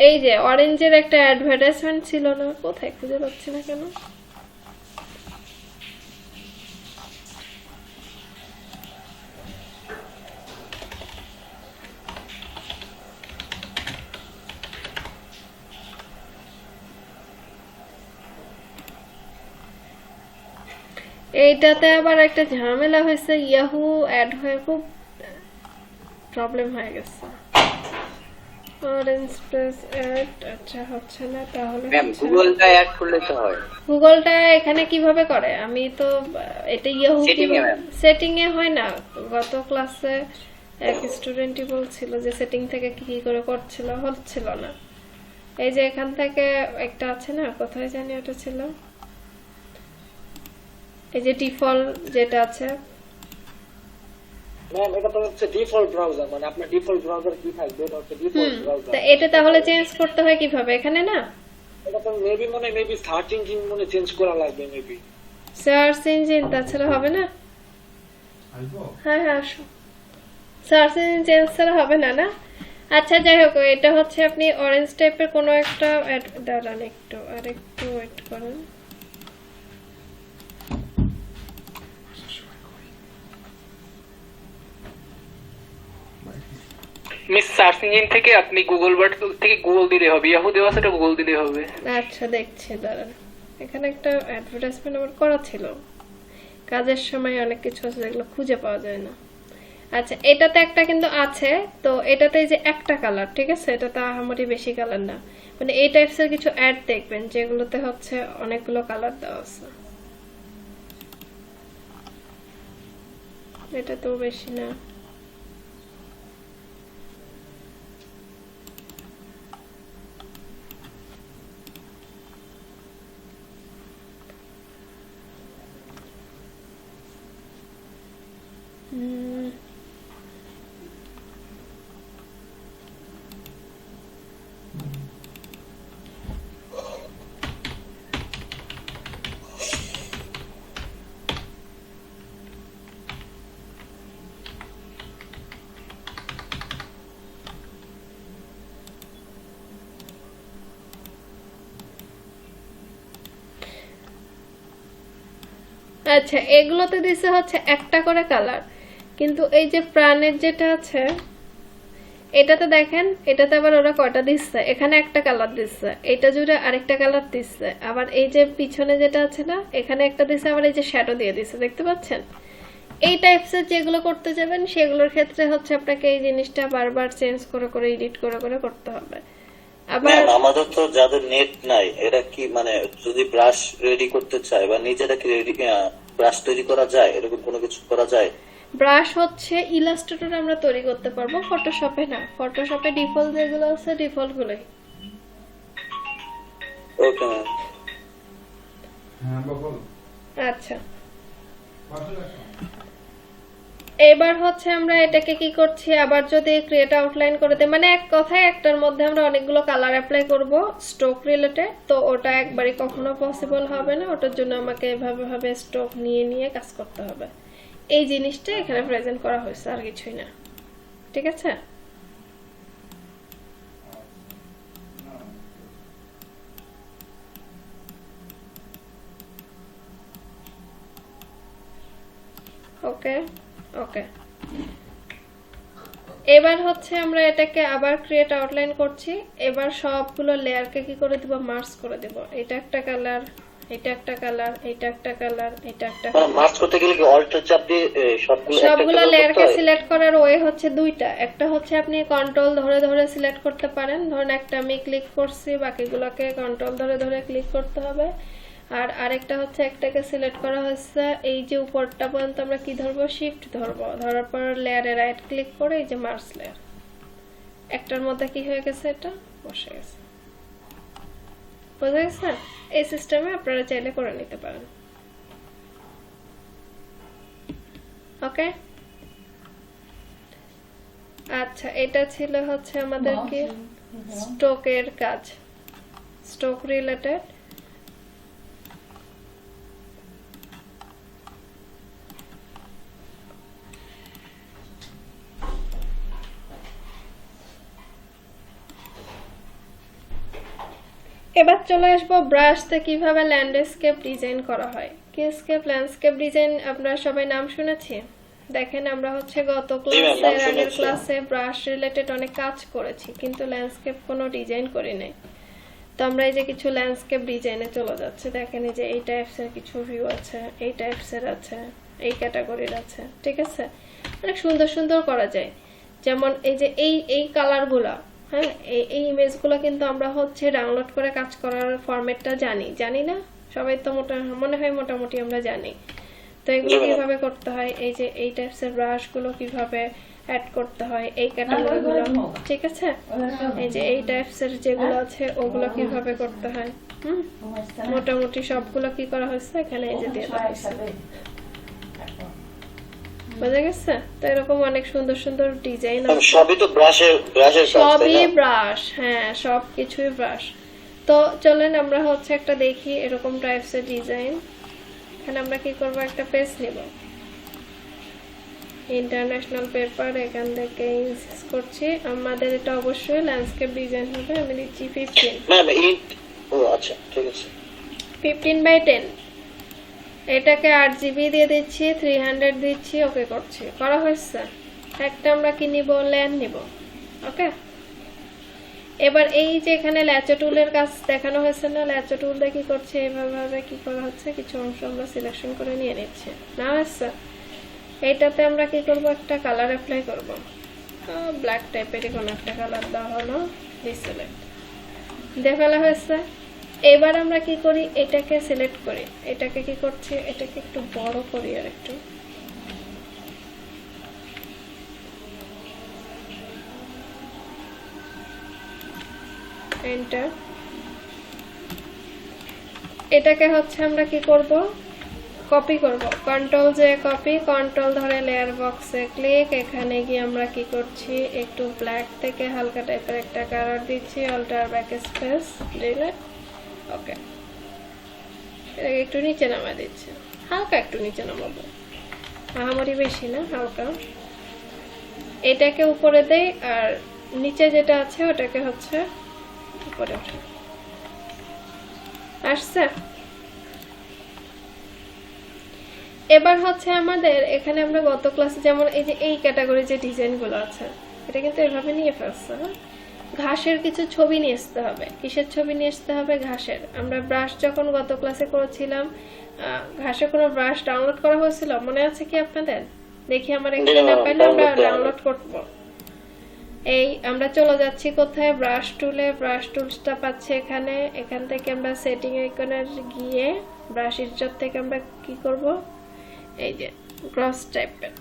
এই যে অরেঞ্জের একটা অ্যাডভার্টাইজমেন্ট ছিল না, কোথায় খুঁজে পাচ্ছি না কেন, এইটাতে আবার একটা ঝামেলা হয়েছে, ইয়াহু অ্যাড হয়ে খুব প্রবলেম হয়ে গেছে। অরেঞ্জ প্লাস অ্যাড, আচ্ছা হচ্ছে না তাহলে ম্যাম গুগলটা অ্যাড করলে তো হয়। গুগলটা এখানে কিভাবে করে? আমি তো এটা ইয়াহু Setting এ ma'am। সেটিং এ হয় না। গত ক্লাসে এক স্টুডেন্টই বলছিল যে সেটিং থেকে কি কি করে করছিল, হচ্ছিল না। এই যে এখান থেকে একটা আছে না, কোথায় জানি ওটা ছিল, এই যে ডিফল্ট যেটা আছে ম্যাম এটা তো হচ্ছে ডিফল্ট ব্রাউজার, মানে আপনার ডিফল্ট ব্রাউজার কি থাকবে এটা হচ্ছে ডিফল্ট ব্রাউজার। তা এটা তাহলে চেঞ্জ করতে হয় কিভাবে? এখানে না এটা তো মেবি সার্চ ইঞ্জিন মনে চেঞ্জ করা লাগবে মেবি। সার্চ ইঞ্জিন তাছাড়া হবে না? হ্যাঁ হ্যাঁ আসো, সার্চ ইঞ্জিন চেঞ্জ ছাড়া হবে না না? আচ্ছা যাই হোক, এটা হচ্ছে আপনি অরেঞ্জ টাইপের কোনো একটা দাঁড়ান একটু, আর একটু ওয়েট করেন। মিস সার্চ ইঞ্জিন থেকে আপনি গুগল বাট থেকে গুগল দিলে হবে, ইয়াহু দেওয়া সেটা গুগল দিলে হবে। আচ্ছা দেখছি দাঁড়ান, এখানে একটা অ্যাডভার্টাইজমেন্ট আমার করা ছিল, কাজের সময় অনেক কিছু আছে যেগুলো খুঁজে পাওয়া যায় না। আচ্ছা এটাতে একটা কিন্তু আছে, তো এটাতে যে একটা কালার, ঠিক আছে, এটা তো আমারই বেশি কালার না, মানে এই টাইপসের কিছু অ্যাড দেখবেন যেগুলোতে হচ্ছে অনেকগুলো কালার দেওয়া আছে। এটা তো বেশি না। আচ্ছা এগুলোতে দিছে হচ্ছে একটা করে কালার, কিন্তু এই যে প্রাণের যেটা আছে এটাতে দেখেন, এটাতে আবার ওরা কয়টা দিচ্ছে, এখানে একটা কালার দিচ্ছে, এটা জুড়ে আরেকটা কালার দিচ্ছে, আবার এই যে পিছনে যেটা আছে না এখানে একটা দিচ্ছে, আবার এই যে শ্যাডো দিয়ে দিচ্ছে, দেখতে পাচ্ছেন? এই টাইপসের যেগুলো করতে যাবেন সেগুলোর ক্ষেত্রে হচ্ছে আপনাকে এই জিনিসটা বারবার চেঞ্জ করে করে এডিট করে করে করতে হবে। আবার আমাদের তো যাদের নেট নাই এরা কি মানে যদি ব্রাশ রেডি করতে চায় বা নিজেরা কি রেডি ব্রাশ তৈরি করা যায়, এরকম কোনো কিছু করা যায়? ব্রাশ হচ্ছে ইলাস্ট্রেটর আমরা তৈরি করতে পারবো, ফটোশপে না। ফটোশপে ডিফল্ট যেগুলো আছে ডিফল্ট গুলোই। Okay ma'am. আচ্ছা এবার হচ্ছে আমরা এটাকে কি করছি, আবার যদি ক্রিয়েট আউটলাইন করে দেই, মানে এক কথায় একটার মধ্যে আমরা অনেকগুলো কালার অ্যাপ্লাই করব স্ট্রোক রিলেটেড, তো ওটা একবারই কখনো পসিবল হবে না, ওটার জন্য আমাকে এভাবে ভাবে স্ট্রোক নিয়ে নিয়ে কাজ করতে হবে। এই জিনিসটা এখানে প্রেজেন্ট করা হয়েছে, আর কিছুই না, ঠিক আছে? ওকে ওকে, এবার হচ্ছে আমরা এটাকে আবার ক্রিয়েট আউটলাইন করছি। এবার সবগুলো লেয়ারকে কি করে দিব, মার্জ করে দেব। এটা একটা কালার, এটা একটা কালার, এটা একটা কালার, এটা একটা কালার। মার্জ করতে গেলে কি অল্ট চাপ দিয়ে সবগুলো লেয়ারকে সিলেক্ট করার ওয়ে হচ্ছে দুইটা। একটা হচ্ছে আপনি কন্ট্রোল ধরে ধরে সিলেক্ট করতে পারেন, ধরুন একটা আমি ক্লিক করছি, বাকিগুলোকে কন্ট্রোল ধরে ধরে ক্লিক করতে হবে। আর আরেকটা হচ্ছে একটাকে সিলেক্ট করা হচ্ছে, এই যে উপরটা পর্যন্ত আমরা কি ধরবো, শিফট ধরবো, ধরার পর লেয়ারে রাইট ক্লিক করে এই যে মার্জ লেয়ার, একটার মধ্যে কি হয়ে গেছে, এটা বসে গেছে। বুঝা গেছে? এই সিস্টেমে আপনারা চাইলে করে নিতে পারেন। ওকে আচ্ছা এটা ছিল হচ্ছে আমাদের কি স্টকের কাজ, স্টক রিলেটেড। এবার চলে আসবো ব্রাশতে কিভাবে ল্যান্ডস্কেপ ডিজাইন করা হয়। কিস্কেপ ল্যান্ডস্কেপ ডিজাইন আপনারা সবাই নাম শুনেছি। দেখেন আমরা হচ্ছে গত ক্লাসের আগের ক্লাসে ব্রাশ রিলেটেড অনেক কাজ করেছি, কিন্তু ল্যান্ডস্কেপ কোনো ডিজাইন করি নাই। তো আমরা এই যে কিছু ল্যান্ডস্কেপ ডিজাইনে চলে যাচ্ছে। দেখেন এই যে এই টাইপসের কিছু ভিউ আছে, এই টাইপসের আছে, এই ক্যাটাগরির আছে, ঠিক আছে? অনেক সুন্দর সুন্দর করা যায়। যেমন এই যে এই কালারগুলা হ্যাঁ, এই ইমেজগুলো কিন্তু আমরা হচ্ছে ডাউনলোড করে কাজ করার ফরম্যাটটা জানি না সবাই তো মনে হয় মোটামুটি আমরা জানি। তো এগুলো কিভাবে করতে হয়, এই যে এই টাইপসের ব্রাশ গুলো কিভাবে অ্যাড করতে হয়, এই ক্যাটাগরি গুলো, ঠিক আছে, এই যে এই টাইপসের যেগুলো আছে ওগুলো কিভাবে করতে হয়, মোটামুটি সবগুলো কি করা হয়েছে এখানে এই যে দিয়ে দেওয়া হয়েছে, বুঝা গেছে? তো এরকম অনেক সুন্দর সুন্দর ডিজাইন, সবই তো ব্রাশের সবই ব্রাশ, হ্যাঁ সবকিছুই ব্রাশ। তো চলেন আমরা হচ্ছে একটা দেখি এরকম টাইপসের ডিজাইন। এখানে আমরা কি করব, একটা পেজ নিব, ইন্টারন্যাশনাল পেপার, এখান থেকে ইনসিস্ট করছি আমাদের এটা অবশ্যই ল্যান্ডস্কেপ ডিজাইন হবে। আমি দিচ্ছি 15, আচ্ছা ঠিক আছে, 15/10। এটাকে 8GB দিয়ে দিচ্ছি, 300 দিচ্ছি, ওকে করছি, করা হয়েছে। একটা আমরা কি নিব, ল্যান নিব, ওকে। এবার এই যে এখানে ল্যাচো টুলের কাজ দেখানো হয়েছে না, ল্যাচো টুল দিয়ে কি করছে, এইভাবে কি করা হচ্ছে, কিছু অংশ আমরা সিলেকশন করে নিয়ে নিচ্ছি, না হয়েছে? এইটাতে আমরা কি করব, একটা কালার অ্যাপ্লাই করব, ব্ল্যাক টাইপের কোনো একটা কালার দেওয়া হলো, ডিসেলেক্ট দিয়ে ফেলা হয়েছে। এবার আমরা কি করি, এটাকে সিলেক্ট করি, এটাকে কি করছি, এটাকে একটু বড় করি, আর একটু এন্টার। এটাকে হচ্ছে আমরা কি করব, কপি করব, কন্ট্রোল জে কপি, কন্ট্রোল ধরে লেয়ার বক্সে ক্লিক, এখানে গিয়ে আমরা কি করছি, একটু ব্ল্যাক থেকে হালকা টাইপের একটা কালার দিচ্ছি, অল্টার ব্যাকস্পেস ডিলিট, ওকে। এটাকে একটু নিচে নামা দিচ্ছি, হালকা একটু নিচে নামাবো, আহামরি বেশি না, হালকা। এটাকে উপরে দেই, আর নিচে যেটা আছে ওটাকে হচ্ছে উপরে ওঠে, আসছে। এবার হচ্ছে আমাদের এখানে আমরা গত ক্লাসে যেমন এই যে এই ক্যাটাগরি যে ডিজাইনগুলো আছে, এটা কিন্তু এভাবে নিয়ে ফেলছে, ঘাসের কিছু ছবি নিয়ে আসতে হবে। কিসের ছবি নিয়ে আসতে হবে, ঘাসের। আমরা ব্রাশ যখন গত ক্লাসে করেছিলাম, ঘাসের কোনো ব্রাশ ডাউনলোড করা হয়েছিল, মনে আছে কি আপনাদের? দেখি আমার এখানে না পাইলে আমরা ডাউনলোড করব। এই আমরা চলে যাচ্ছি কোথায়, ব্রাশ টুলে, ব্রাশ টুলসটা পাচ্ছি এখানে। এখান থেকে আমরা সেটিং আইকনে গিয়ে ব্রাশ ইনস্টল থেকে আমরা কি করব, এই যে ক্রস টাইপের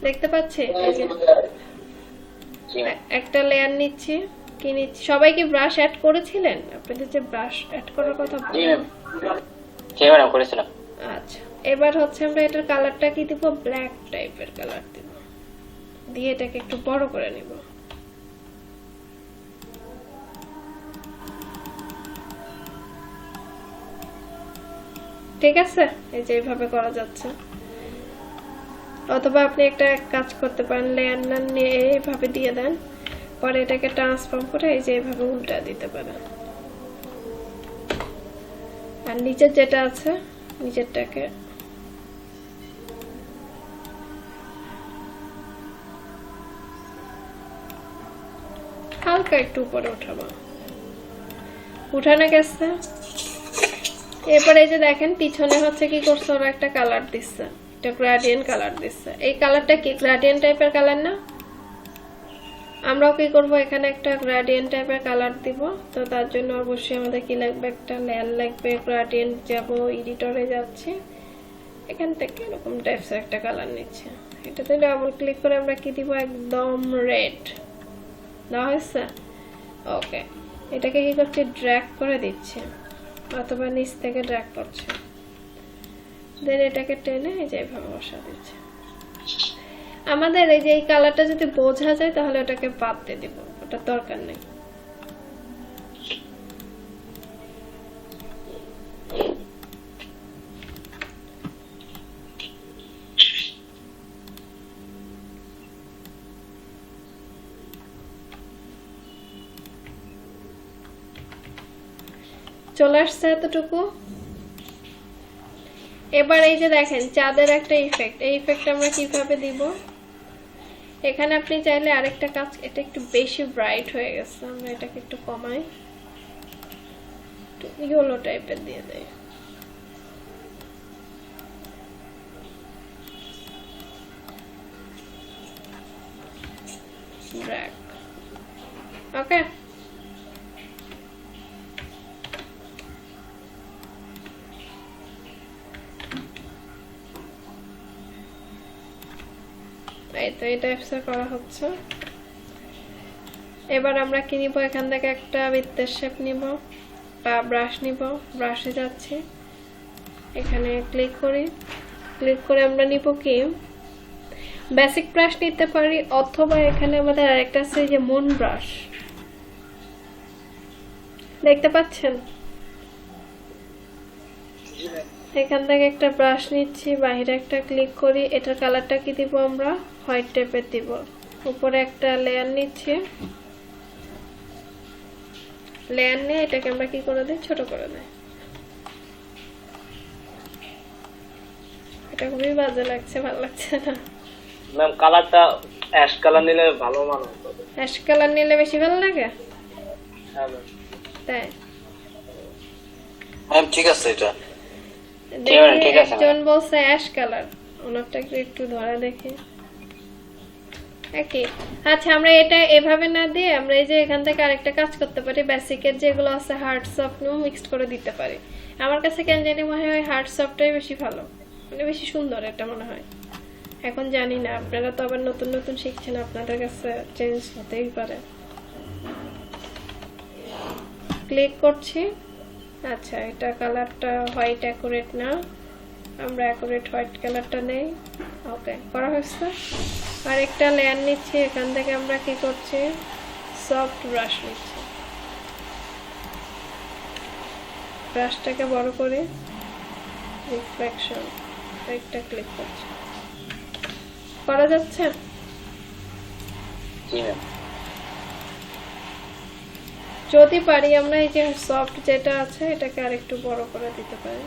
দেখতে পাচ্ছি, এই যে একটা লেয়ার নিচ্ছি, কি নিচ্ছি, সবাই কি ব্রাশ অ্যাড করেছিলেন? আপনাদের যে ব্রাশ অ্যাড করার কথা করেছিলাম। আচ্ছা, এবার হচ্ছে আমরা এটার কালারটা কি দিব, ব্ল্যাক টাইপের কালার দিব, দিয়ে এটাকে একটু বড় করে নিব। ঠিক আছে, এই যে এইভাবে করা যাচ্ছে। অথবা আপনি একটা কাজ করতে পারেন, লেয়ার নিয়ে এইভাবে দিয়ে দেন, পরে এটাকে ট্রান্সফর্ম করে এই যে এইভাবে উল্টা দিতে পারেন। আর নিচের যেটা আছে, নিচেরটাকে হালকা একটু উপরে উঠাবো, উঠানো গেছে। এরপরে এই যে দেখেন পিছনে হচ্ছে কি করছে, ওরা একটা কালার দিচ্ছে, এটা গ্রেডিয়েন্ট কালার দিচ্ছে। এই কালারটা কি গ্রেডিয়েন্ট টাইপের কালার না? আমরাও কি করব, এখানে একটা গ্রেডিয়েন্ট টাইপের কালার দিব। তো তার জন্য অবশ্যই আমাদের কি লাগবে, একটা লেয়ার লাগবে, গ্রেডিয়েন্ট যাব, এডিটরে যাচ্ছি, এখান থেকে এরকম টাইপস একটা কালার নিচ্ছে। এটাতে ডাবল ক্লিক করে আমরা কি দিব, একদম রেড দেওয়া হয়েছে, ওকে। এটাকে কি করছি, ড্র্যাগ করে দিচ্ছি, অথবা নিচ থেকে ড্র্যাগ করছে, দেন এটাকে টেনে এই যে এইভাবে বসা দিচ্ছে। আমাদের এই যে এই কালারটা যদি বোঝা যায় তাহলে ওটাকে বাদ দিয়ে দিব, ওটা দরকার নেই। চলে আসছে এতটুকু। এবার এই যে দেখেন চাঁদের একটা ইফেক্ট, এই ইফেক্ট আমরা কিভাবে দিব, এখানে আপনি চাইলে আরেকটা কাজ, এটা একটু বেশি ব্রাইট হয়ে গেছে, আমরা এটাকে একটু কমাই, একটু ইয়েলো টাইপের দিয়ে দেই, ড্র্যাগ ওকে, এই তো এটা এক্সট্রা করা হচ্ছে। এবার আমরা কি নিব, এখান থেকে একটা বৃত্তের শেপ নিব বা ব্রাশ নিব। ব্রাশে যাচ্ছি, এখানে ক্লিক করি, ক্লিক করে আমরা নিব কি বেসিক ব্রাশ নিতে পারি, অথবা এখানে আমাদের আরেকটা আছে যে মুন ব্রাশ, দেখতে পাচ্ছেন? এখান থেকে একটা ব্রাশ নিচ্ছি, বাইরে একটা ক্লিক করি, এটার কালারটা কি দিব আমরা, হোয়াইট টাইপের দিব। উপরে একটা লেয়ার নিচ্ছি, লেয়ার নিয়ে এটাকে আমরা কি করে দিই, ছোট করে দিই। এটা খুবই বাজে লাগছে, ভালো লাগছে না। ম্যাম কালারটা অ্যাশ কালার নিলে ভালো মানায়। অ্যাশ কালার নিলে বেশি ভালো লাগে? হ্যাঁ ম্যাম। তাই ম্যাম ঠিক আছে, এটা দেখি একজন বলছে অ্যাশ কালার, ওনারটা একটু ধরা দেখি। ওকে, আচ্ছা আমরা এটা এভাবে না দিয়ে আমরা এই যে এখান থেকে আরেকটা কাজ করতে পারি, বেসিকের যেগুলো আছে হার্ড সফট নিউ মিক্সড করে দিতে পারি। আমার কাছে কেন জানি মনে হয় হার্ড সফটটাই বেশি ভালো, মানে বেশি সুন্দর এটা মনে হয়। এখন জানি না, আপনারা তো আবার নতুন নতুন শিখছেন, আপনাদের কাছে চেঞ্জ হতেই পারে। ক্লিক করছি, আচ্ছা এটা কালারটা হোয়াইট অ্যাকুরেট না, আমরা অ্যাকুরেট হোয়াইট কালারটা নেই। ওকে, করা হয়েছে। আরেকটা লেয়ার নিচ্ছি, এখান থেকে আমরা কি করছি, সফট ব্রাশ নিচ্ছি, ব্রাশটাকে বড় করে রিফ্লেকশন একটা ক্লিক করছি। করা যাচ্ছে? যদি পারি আমরা এই যে সফট যেটা আছে এটাকে আরেকটু বড় করে দিতে পারি।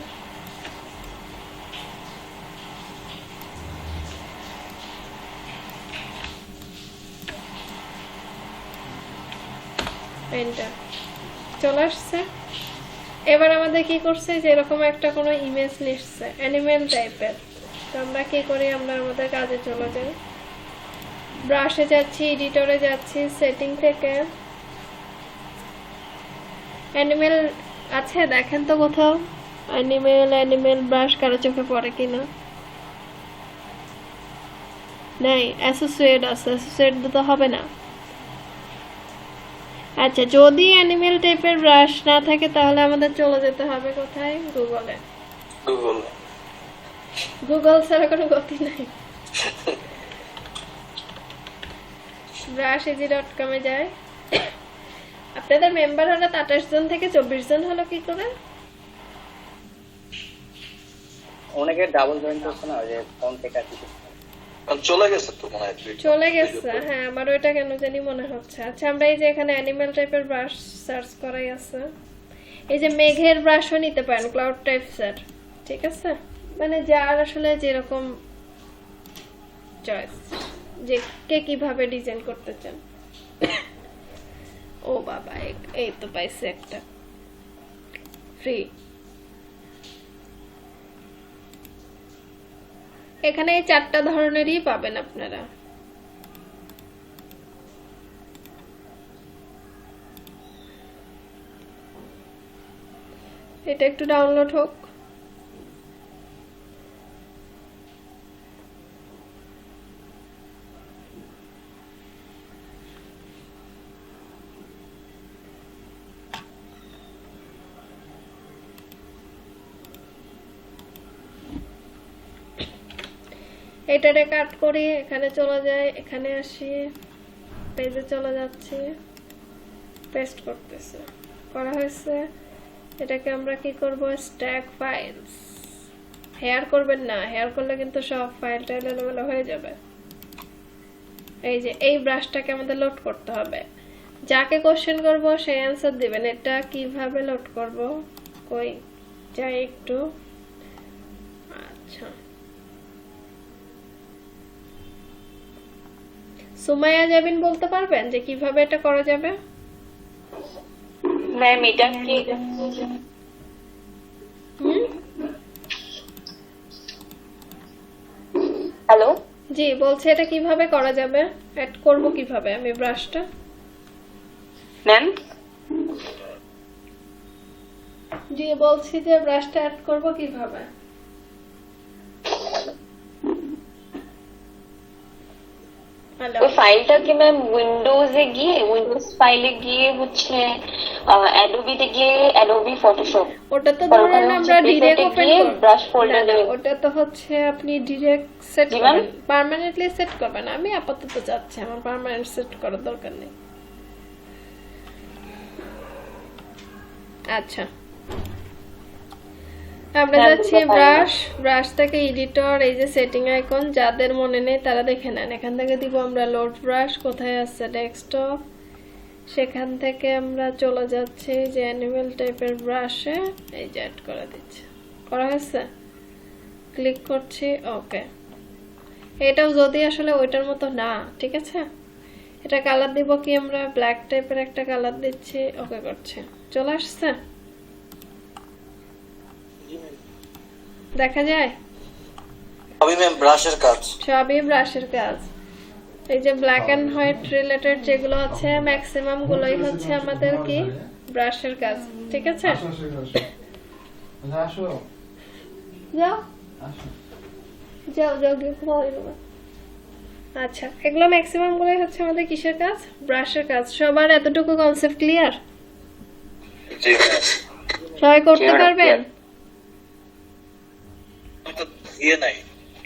এন্টার, চলে আসছে। এবার আমাদের কি করছে, যে এরকম একটা কোনো ইমেজ নিচ্ছে অ্যানিমেল টাইপের, তো আমরা কি করি, আমরা আমাদের কাজে চলে যাই, ব্রাশে যাচ্ছি, এডিটরে যাচ্ছি, সেটিং থেকে অ্যানিমেল আছে দেখেন তো কোথাও, অ্যানিমেল ব্রাশ কারো চোখে পড়ে কিনা, নাই, অ্যাসোসিয়েট আছে, অ্যাসোসিয়েট দিতে হবে না। আচ্ছা, যদি অ্যানিমেল টাইপের ব্রাশ না থাকে তাহলে আমাদের চলে যেতে হবে কোথায়, গুগলে। গুগল ছাড়া কোনো গতি নাই। brusheasy.com এ যায়। আপনাদের মেম্বার হলো 28 জন থেকে 24 জন হলো কি করে? অনেকে ডাবল জয়েন করছে না, যে ফোন থেকে কিছু চলে গেছে তো মনে হয়, চলে গেছে। হ্যাঁ, আমার ওইটা কেন জানি মনে হচ্ছে। আচ্ছা, আমরা এই যে এখানে অ্যানিমেল টাইপের ব্রাশ সার্চ করাই আছে, এই যে মেঘের ব্রাশও নিতে পারেন, ক্লাউড টাইপ স্যার, ঠিক আছে, মানে যার আসলে যেরকম চয়েস, যে কে কিভাবে ডিজাইন করতে চান। ও বাবা, এই তো পাইছে একটা ফ্রি। এখানে এই 4টা ধরনেরই পাবেন আপনারা। এটা একটু ডাউনলোড হোক। এটারে কাট করি, এখানে চলে যায়, এখানে আসি, পেজে চলে যাচ্ছি, পেস্ট করতেছে, করা হয়েছে। এটাকে আমরা কি করব, স্ট্যাক ফাইলস। হেয়ার করবেন না, হেয়ার করলে কিন্তু সব ফাইলটা এলোমেলো হয়ে যাবে। এই যে এই ব্রাশটাকে আমাদের লোড করতে হবে, যাকে কোশ্চেন করব সেই অ্যান্সার দিবেন। এটা কিভাবে লোড করব, কই যাই একটু, আচ্ছা সুমাইয়া যাবেন, বলতে পারবেন যে কিভাবে এটা করা যাবে? ম্যাম এটা কি, হ্যালো, জি বলছে এটা কিভাবে করা যাবে, অ্যাড করব কিভাবে আমি ব্রাশটা? ম্যাম জি বলছি যে ব্রাশটা অ্যাড করব কিভাবে? ওই ফাইলটাকে ম্যাম উইন্ডোজে গিয়ে উইন্ডোজ ফাইলে গিয়ে হচ্ছে অ্যাডোবিতে গিয়ে অ্যাডোবি ফটোশপ ওটা তো ধরুন আমরা ডিরেক্ট ওপেন করব, ব্রাশ ফোল্ডারে ওটা তো হচ্ছে আপনি ডিরেক্ট সেট করবেন, পার্মানেন্টলি সেট করবেন। আমি আপাতত যাচ্ছি, আমার পার্মানেন্ট সেট করার দরকার নেই। আচ্ছা আমরা যাচ্ছি ব্রাশ থেকে এডিটর, এই যে সেটিং আইকন, যাদের মনে নেই তারা দেখে নেন। এখান থেকে দিব আমরা লোড ব্রাশ, কোথায় আছে ডেস্কটপ, সেখান থেকে আমরা চলে যাচ্ছি যে অ্যানিমেল টাইপের ব্রাশে, এই যে অ্যাড করে দিচ্ছি, করা হয়েছে, ক্লিক করছি, ওকে। এটাও যদি আসলে ওইটার মতো না, ঠিক আছে, এটা কালার দিব কি আমরা ব্ল্যাক টাইপের একটা কালার দিচ্ছি, ওকে করছি, চলে আসছে, দেখা যায় সবই ম্যাম ব্রাশের কাজ, সবই ব্রাশের কাজ। এই যে ব্ল্যাক এন্ড হোয়াইট রিলেটেড যেগুলো আছে ম্যাক্সিমাম গুলোই হচ্ছে আমাদের কি ব্রাশের কাজ, ঠিক আছে। যাও যাও যাও গিয়ে ঘুমাও। আচ্ছা এগুলো ম্যাক্সিমাম গুলোই হচ্ছে আমাদের কিসের কাজ? ব্রাশের কাজ। সবার এতটুকু কনসেপ্ট ক্লিয়ার? সবাই করতে পারবেন?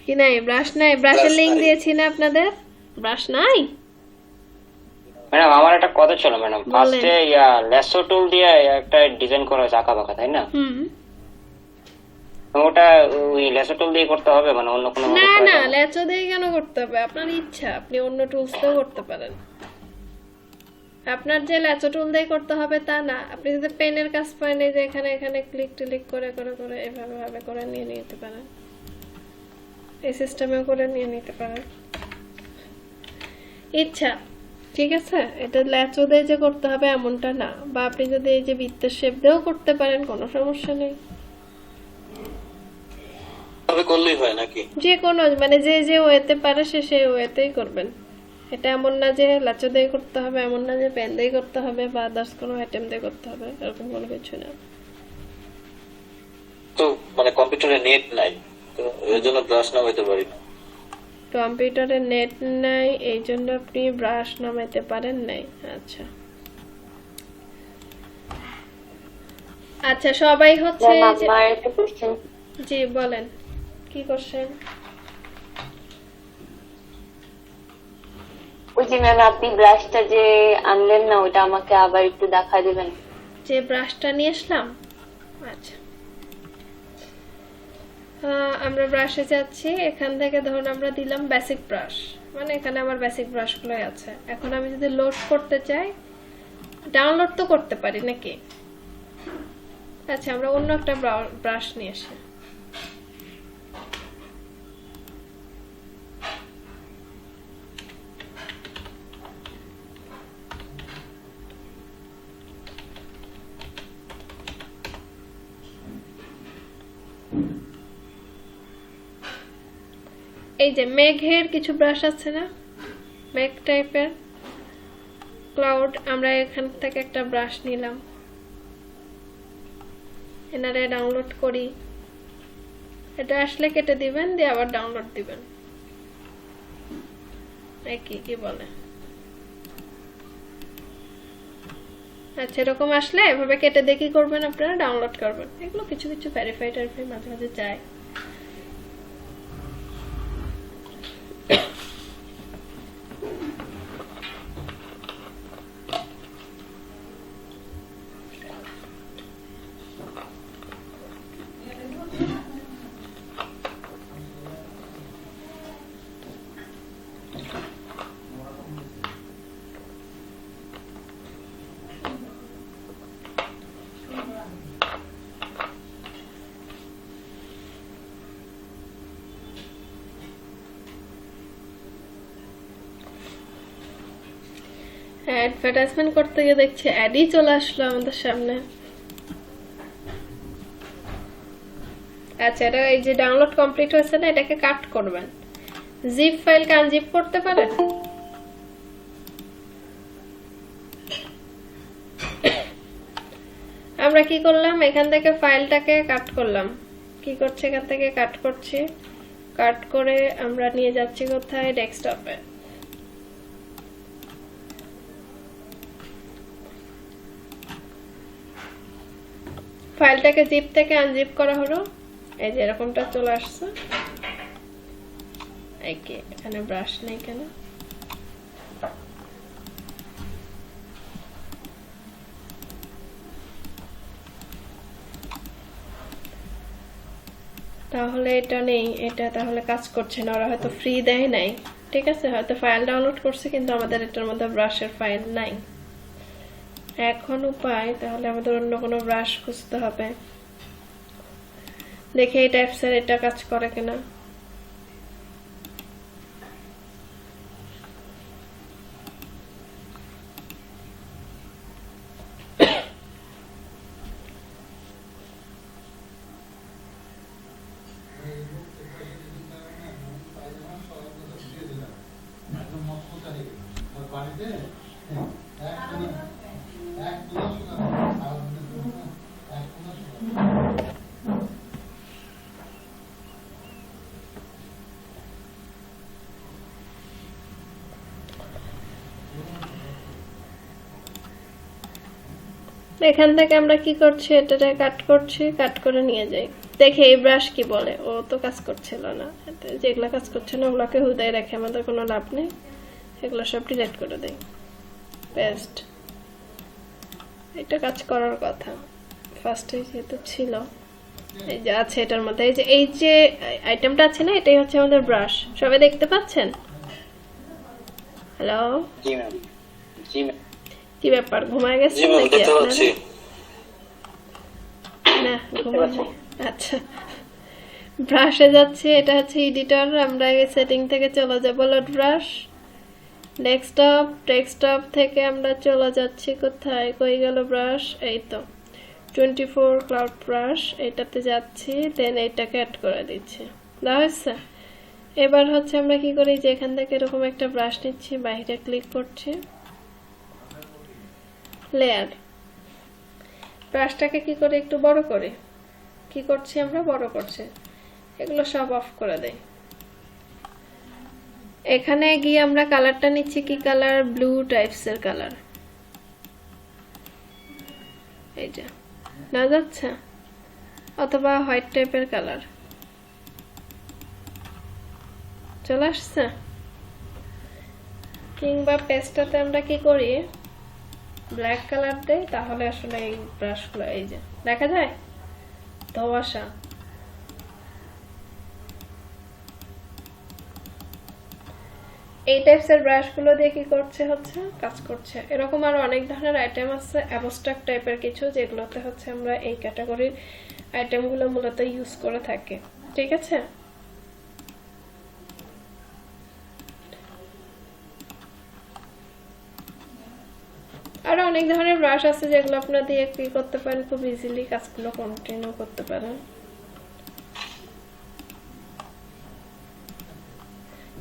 কি নাই? ব্রাশ নাই? ব্রাশের লিংক দিয়েছি না আপনাদের? ব্রাশ নাই ম্যাডাম? আমার একটা কথা ছিল ম্যাডাম, ফার্স্টে ল্যাসো টুল দিয়ে একটা ডিজাইন করা হয়েছে আঁকা বাঁকা, তাই না? ওটা ওই ল্যাসো টুল দিয়ে করতে হবে, মানে অন্য কোনো? না না, ল্যাসো দিয়ে কেন করতে হবে? আপনার ইচ্ছা, আপনি অন্য টুলস দিয়েও করতে পারেন। আপনার যে ল্যাসো টুল দিয়ে করতে হবে তা না, আপনি যদি পেনের কাজ পান, এই যে এখানে এখানে ক্লিক টিলিক করে করে করে এভাবে ভাবে করে নিয়ে নিতে পারেন, এই সিস্টেমে করে নিয়ে নিতে পারেন, ইচ্ছা, ঠিক আছে। এটা ল্যাচো দিয়ে যে করতে হবে এমনটা না, বা আপনি যদি এই যে বৃত্তের শেপ দিয়েও করতে পারেন, কোনো সমস্যা নেই, তবে করলেই হয় নাকি? যে কোনো মানে যে যে ওয়েতে পারে সে সেই ওয়েতেই করবেন। এটা এমন না যে ল্যাচো দিয়ে করতে হবে, এমন না যে পেন দিয়ে করতে হবে বা আদার্স কোনো আইটেম দিয়ে করতে হবে, এরকম কোনো কিছু না। তো মানে কম্পিউটারে নেট নাই, তো এর জন্য ব্রাশ নামাইতে পারি না। কম্পিউটারে নেট নাই এই জন্য আপনি ব্রাশ নামাইতে পারেন নাই? আচ্ছা আচ্ছা সবাই হচ্ছে জি বলেন কি কোশ্চেন? ওই যে ম্যাম আপনি ব্রাশটা যে আনলেন না, ওটা আমাকে আবার একটু দেখা দিবেন। যে ব্রাশটা নিয়ে আসলাম, আচ্ছা আমরা ব্রাশে যাচ্ছি, এখান থেকে ধরুন আমরা দিলাম বেসিক ব্রাশ, মানে এখানে আমার বেসিক ব্রাশগুলোই আছে। এখন আমি যদি লোড করতে চাই, ডাউনলোড তো করতে পারি নাকি? আচ্ছা আমরা অন্য একটা ব্রাশ নিয়ে আসি, এই যে মেঘের কিছু ব্রাশ আছে না, মেঘ টাইপের ক্লাউড, আমরা এখান থেকে একটা ব্রাশ নিলাম, এনারে ডাউনলোড করি, এটা আসলে কেটে দিবেন, দিয়ে আবার ডাউনলোড দিবেন, একই কি বলে। আচ্ছা এরকম আসলে এভাবে কেটে দিয়ে কি করবেন আপনারা? ডাউনলোড করবেন। এগুলো কিছু কিছু ভেরিফাই টাইফাই মাঝে মাঝে যায়। অ্যাডভার্টাইজমেন্ট করতে গিয়ে দেখছি অ্যাডই চলে আসলো আমাদের সামনে। আচ্ছা এটা এই যে ডাউনলোড কমপ্লিট হয়েছে না, এটাকে কাট করবেন। জিপ ফাইলকে আনজিপ করতে পারেন? আমরা কি করলাম, এখান থেকে ফাইলটাকে কাট করলাম। কি করছে, এখান থেকে কাট করছি, কাট করে আমরা নিয়ে যাচ্ছি কোথায়, ডেস্কটপে। ফাইলটাকে জিপ থেকে আনজিপ করা হলো, এই যে এরকমটা চলে আসছে। এখানে ব্রাশ নেই কেন? তাহলে এটা নেই, এটা তাহলে কাজ করছে না, ওরা হয়তো ফ্রি দেয় নাই। ঠিক আছে, হয়তো ফাইল ডাউনলোড করছে কিন্তু আমাদের এটার মধ্যে ব্রাশের ফাইল নাই। এখন উপায়, তাহলে আমাদের অন্য কোনো ব্রাশ খুঁজতে হবে। দেখে এই টাইপসের এটা কাজ করে কিনা। এখান থেকে আমরা কি করছি, এটাকে কাট করছি, কাট করে নিয়ে যাই। দেখে এই ব্রাশ কি বলে, ও তো কাজ করছিল না, যেগুলা কাজ করছে না ওগুলাকে হুদায় রেখে আমাদের কোনো লাভ নেই, এগুলো সব ডিলিট করে দেই। পেস্ট, এটা কাজ করার কথা ফার্স্টে যেহেতু ছিল। এই যে আছে এটার মধ্যে, এই যে আইটেমটা আছে না, এটাই হচ্ছে আমাদের ব্রাশ। সবাই দেখতে পাচ্ছেন? হ্যালো, জি ম্যাম। জি ম্যাম। কি ব্যাপার, ঘুমায় গেছেন নাকি আপনারা? না, ঘুমানো। আচ্ছা, ব্রাশে যাচ্ছি, এটা হচ্ছে এডিটর। আমরা এই সেটিং থেকে চলে যাব লোড ব্রাশ, ডেস্কটপ, ডেস্কটপ থেকে আমরা চলে যাচ্ছি কোথায়, কই গেল ব্রাশ, এই তো 24 ক্লাউড ব্রাশ, এটাতে যাচ্ছি, দেন এইটাকে অ্যাড করে দিচ্ছি। দেওয়া হয়েছে। এবার হচ্ছে আমরা কি করি, যে এখান থেকে এরকম একটা ব্রাশ নিচ্ছি, বাইরে ক্লিক করছি, লেয়ার, ব্রাশটাকে কি করে একটু বড় করে, কি করছি আমরা, বড় করছি, এগুলো সব অফ করে দেই। এখানে গিয়ে আমরা কালারটা নিচ্ছি, কি কালার, ব্লু টাইপসের কালার, এই যে না যাচ্ছে, অথবা হোয়াইট টাইপের কালার চলে আসছে। কিংবা পেস্টটাতে আমরা কি করি, ব্ল্যাক কালার দেই, তাহলে আসলে এই ব্রাশগুলো এই যে দেখা যায় ধোঁয়াশা। এই টাইপসের ব্রাশগুলো দিয়ে কি করছে, হচ্ছে কাজ করছে। এরকম আরো অনেক ধরনের আইটেম আছে, অ্যাবস্ট্রাক্ট টাইপের কিছু, যেগুলোতে হচ্ছে আমরা এই ক্যাটাগরির আইটেমগুলো মূলত ইউজ করে থাকি। ঠিক আছে, আরো অনেক ধরনের ব্রাশ আছে যেগুলো আপনারা দিয়ে কি করতে পারেন, খুব ইজিলি কাজগুলো কন্টিনিউ করতে পারেন।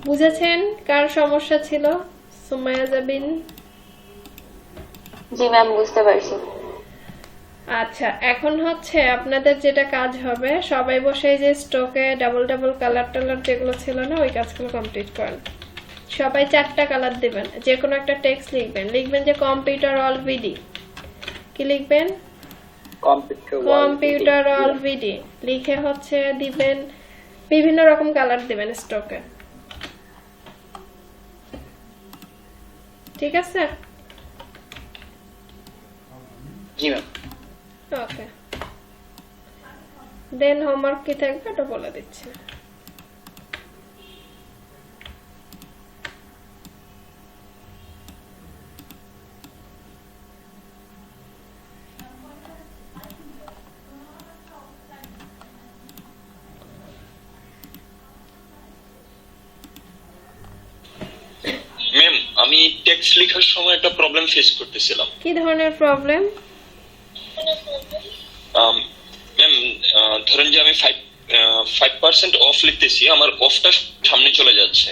বুঝেছেন কার সমস্যা ছিল? সুমাইয়া জাবিন? জি ম্যাম, বুঝতে পারছি। আচ্ছা, এখন হচ্ছে আপনাদের যেটা কাজ হবে, সবাই বসে যে স্ট্রোকে ডাবল ডাবল কালার টালার যেগুলো ছিল না, ওই কাজগুলো কমপ্লিট করেন। সবাই 4টা কালার দিবেন, যে কোনো একটা টেক্সট লিখবেন, লিখবেন যে কম্পিউটার অল ভিডি। কি লিখবেন? কম্পিউটার অল ভিডি লিখে হচ্ছে দিবেন, বিভিন্ন রকম কালার দিবেন স্ট্রোকে। ঠিক আছে? জি ম্যাম। ওকে, দেন হোমওয়ার্ক কি থাকবে এটা বলে দিচ্ছি। ম্যাম, আমি টেক্সট লেখার সময় একটা প্রবলেম ফেস করতেছিলাম। কি ধরনের প্রবলেম? ম্যাম, ধরেন যে আমি 5% অফ লিখতেছি, আমার অফটা সামনে চলে যাচ্ছে।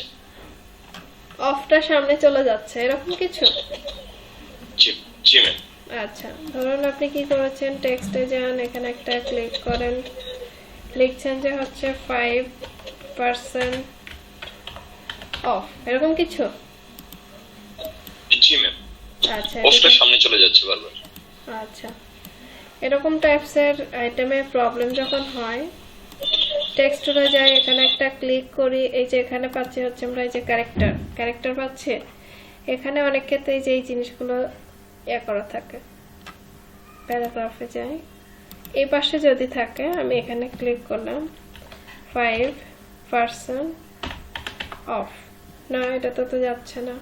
অফটা সামনে চলে যাচ্ছে, এরকম কিছু? জি ম্যাম। আচ্ছা, ধরুন আপনি কি করেছেন, টেক্সটে যান, এখানে একটা ক্লিক করেন, লিখছেন যে হচ্ছে 5% অফ, এরকম কিছু। জি ম্যাম, আচ্ছা, অফটা সামনে চলে যাচ্ছে বারবার। আচ্ছা, এরকম টাইপসের আইটেমে প্রবলেম যখন হয়, টেক্সটে যাই, এখানে একটা ক্লিক করি, এই যে এখানে পাচ্ছি হচ্ছে আমরা এই যে ক্যারেক্টার পাচ্ছি, এখানে অনেক ক্ষেত্রে এই যে এই জিনিসগুলো করা থাকে। প্যারাগ্রাফে যাই, এই পাশে যদি থাকে, আমি এখানে ক্লিক করলাম 5% অফ, না এটাতে তো যাচ্ছে না।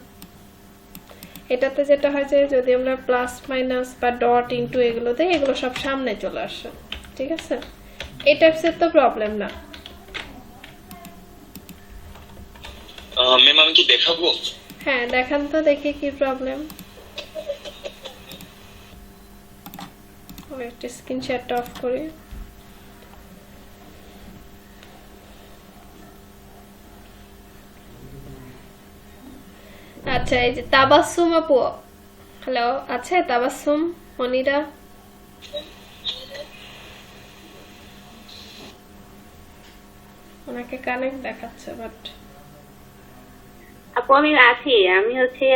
এটাতে যেটা হয় যে যদি আমরা প্লাস মাইনাস বা ডট ইনটু এগুলো দেই, এগুলো সব সামনে চলে আসে, ঠিক আছে? এই টাইপসের তো প্রবলেম না। ম্যাম আমি কি দেখাবো? হ্যাঁ দেখান তো, দেখি কি প্রবলেম। একটা স্ক্রিনশট অফ করি। আচ্ছা, এই যে তাবাসসুম আপু, হ্যালো, আছে তাবাসসুম মনিরা? ওনাকে কানেক্ট দেখাচ্ছে, বাট আপু আমি আছি।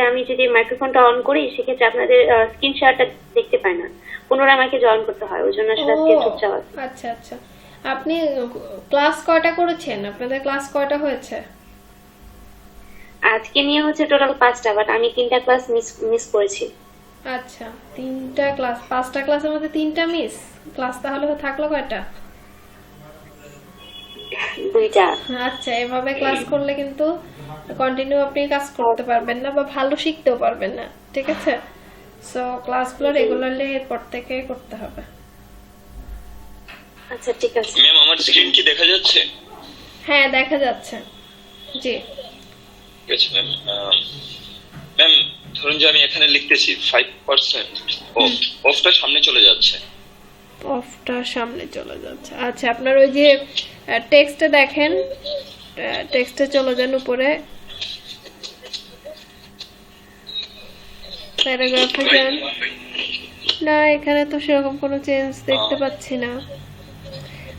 আমি যদি মাইক্রোফোনটা অন করি সেক্ষেত্রে আপনাদের স্ক্রিনশটটা দেখতে পাই না, পুনরায় আমাকে জয়েন করতে হয়, ওই জন্য আসলে আজকে চুপচাপ আছি। আচ্ছা আচ্ছা, আপনি ক্লাস কয়টা করেছেন? আপনাদের ক্লাস কয়টা হয়েছে? আজকে নিয়ে হচ্ছে টোটাল 5টা, বাট আমি 3টা ক্লাস মিস করেছি। আচ্ছা, 3টা ক্লাস, 5টা ক্লাসের মধ্যে 3টা মিস ক্লাস, তাহলে থাকলো কয়টা? 2টা। আচ্ছা, এভাবে ক্লাস করলে কিন্তু কন্টিনিউ আপনি কাজ করতে পারবেন না বা ভালো শিখতেও পারবেন না, ঠিক আছে? সো ক্লাসগুলো রেগুলারলি এরপর থেকে করতে হবে। আচ্ছা ঠিক আছে ম্যাম, আমার স্ক্রিন কি দেখা যাচ্ছে? হ্যাঁ দেখা যাচ্ছে, জি। ঠিক আছে ম্যাম। ম্যাম ধরুন যে আমি এখানে লিখতেছি 5% অফ, অফটা সামনে চলে যাচ্ছে। অফটা সামনে চলে যাচ্ছে, আচ্ছা। আপনার ওই যে টেক্সটে দেখেন, টেক্সটে চলে যান উপরে, প্যারাগ্রাফে যান। না, এখানে তো সেরকম কোনো চেঞ্জ দেখতে পাচ্ছি না।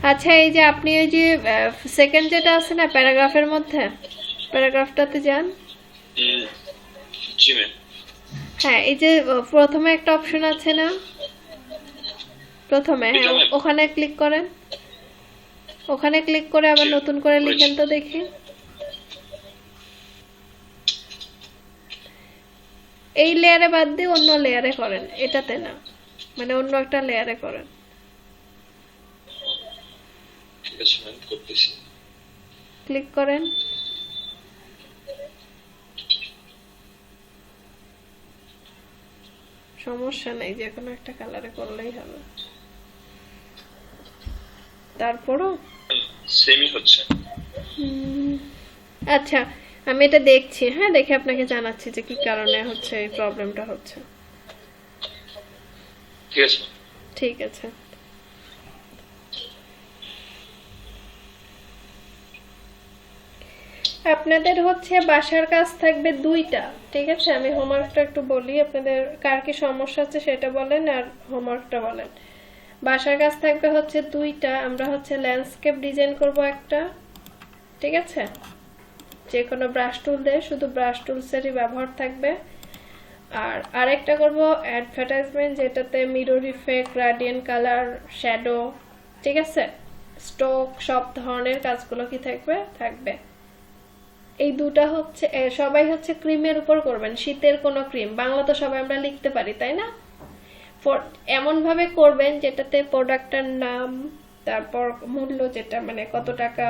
আচ্ছা, এই যে আপনি ওই যে সেকেন্ড যেটা আছে না প্যারাগ্রাফের মধ্যে, প্যারাগ্রাফটাতে যান। জি ম্যাম। হ্যাঁ, এই যে প্রথমে একটা অপশন আছে না, প্রথমে, হ্যাঁ ওখানে ক্লিক করেন। ওখানে ক্লিক করে আবার নতুন করে লিখেন তো দেখি। এই লেয়ারে বাদ দিয়ে অন্য লেয়ারে করেন, এটাতে না, মানে অন্য একটা লেয়ারে করেন। ঠিক আছে ম্যাম, করতেছি। ক্লিক করেন। সমস্যা নাই, যে কোনো একটা কালারে করলেই হবে। তারপরও সেমই হচ্ছে। আচ্ছা, আমি এটা দেখছি, হ্যাঁ দেখে আপনাকে জানাচ্ছি যে কি কারণে হচ্ছে এই প্রবলেমটা হচ্ছে। ঠিক আছে, ঠিক আছে। আপনাদের হচ্ছে বাসার কাজ থাকবে 2টা, ঠিক আছে? আমি হোমওয়ার্কটা একটু বলি, আপনাদের কার কি সমস্যা আছে সেটা বলেন আর হোমওয়ার্কটা বলেন। বাসার কাজ থাকবে হচ্ছে 2টা। আমরা হচ্ছে ল্যান্ডস্কেপ ডিজাইন করব একটা, ঠিক আছে? যে কোনো ব্রাশ টুল দিয়ে, শুধু ব্রাশ টুলসেরই ব্যবহার থাকবে। আর আরেকটা করব অ্যাডভার্টাইজমেন্ট, যেটাতে mirror effect, gradient colour, shadow, ঠিক আছে? স্টক, সব ধরনের কাজগুলো কি থাকবে। এই দুটা হচ্ছে সবাই হচ্ছে ক্রিমের উপর করবেন, শীতের কোনো ক্রিম। বাংলা তো সবাই আমরা লিখতে পারি, তাই না? এমন ভাবে করবেন যেটাতে প্রোডাক্টের নাম, তারপর মূল্য, যেটা মানে কত টাকা,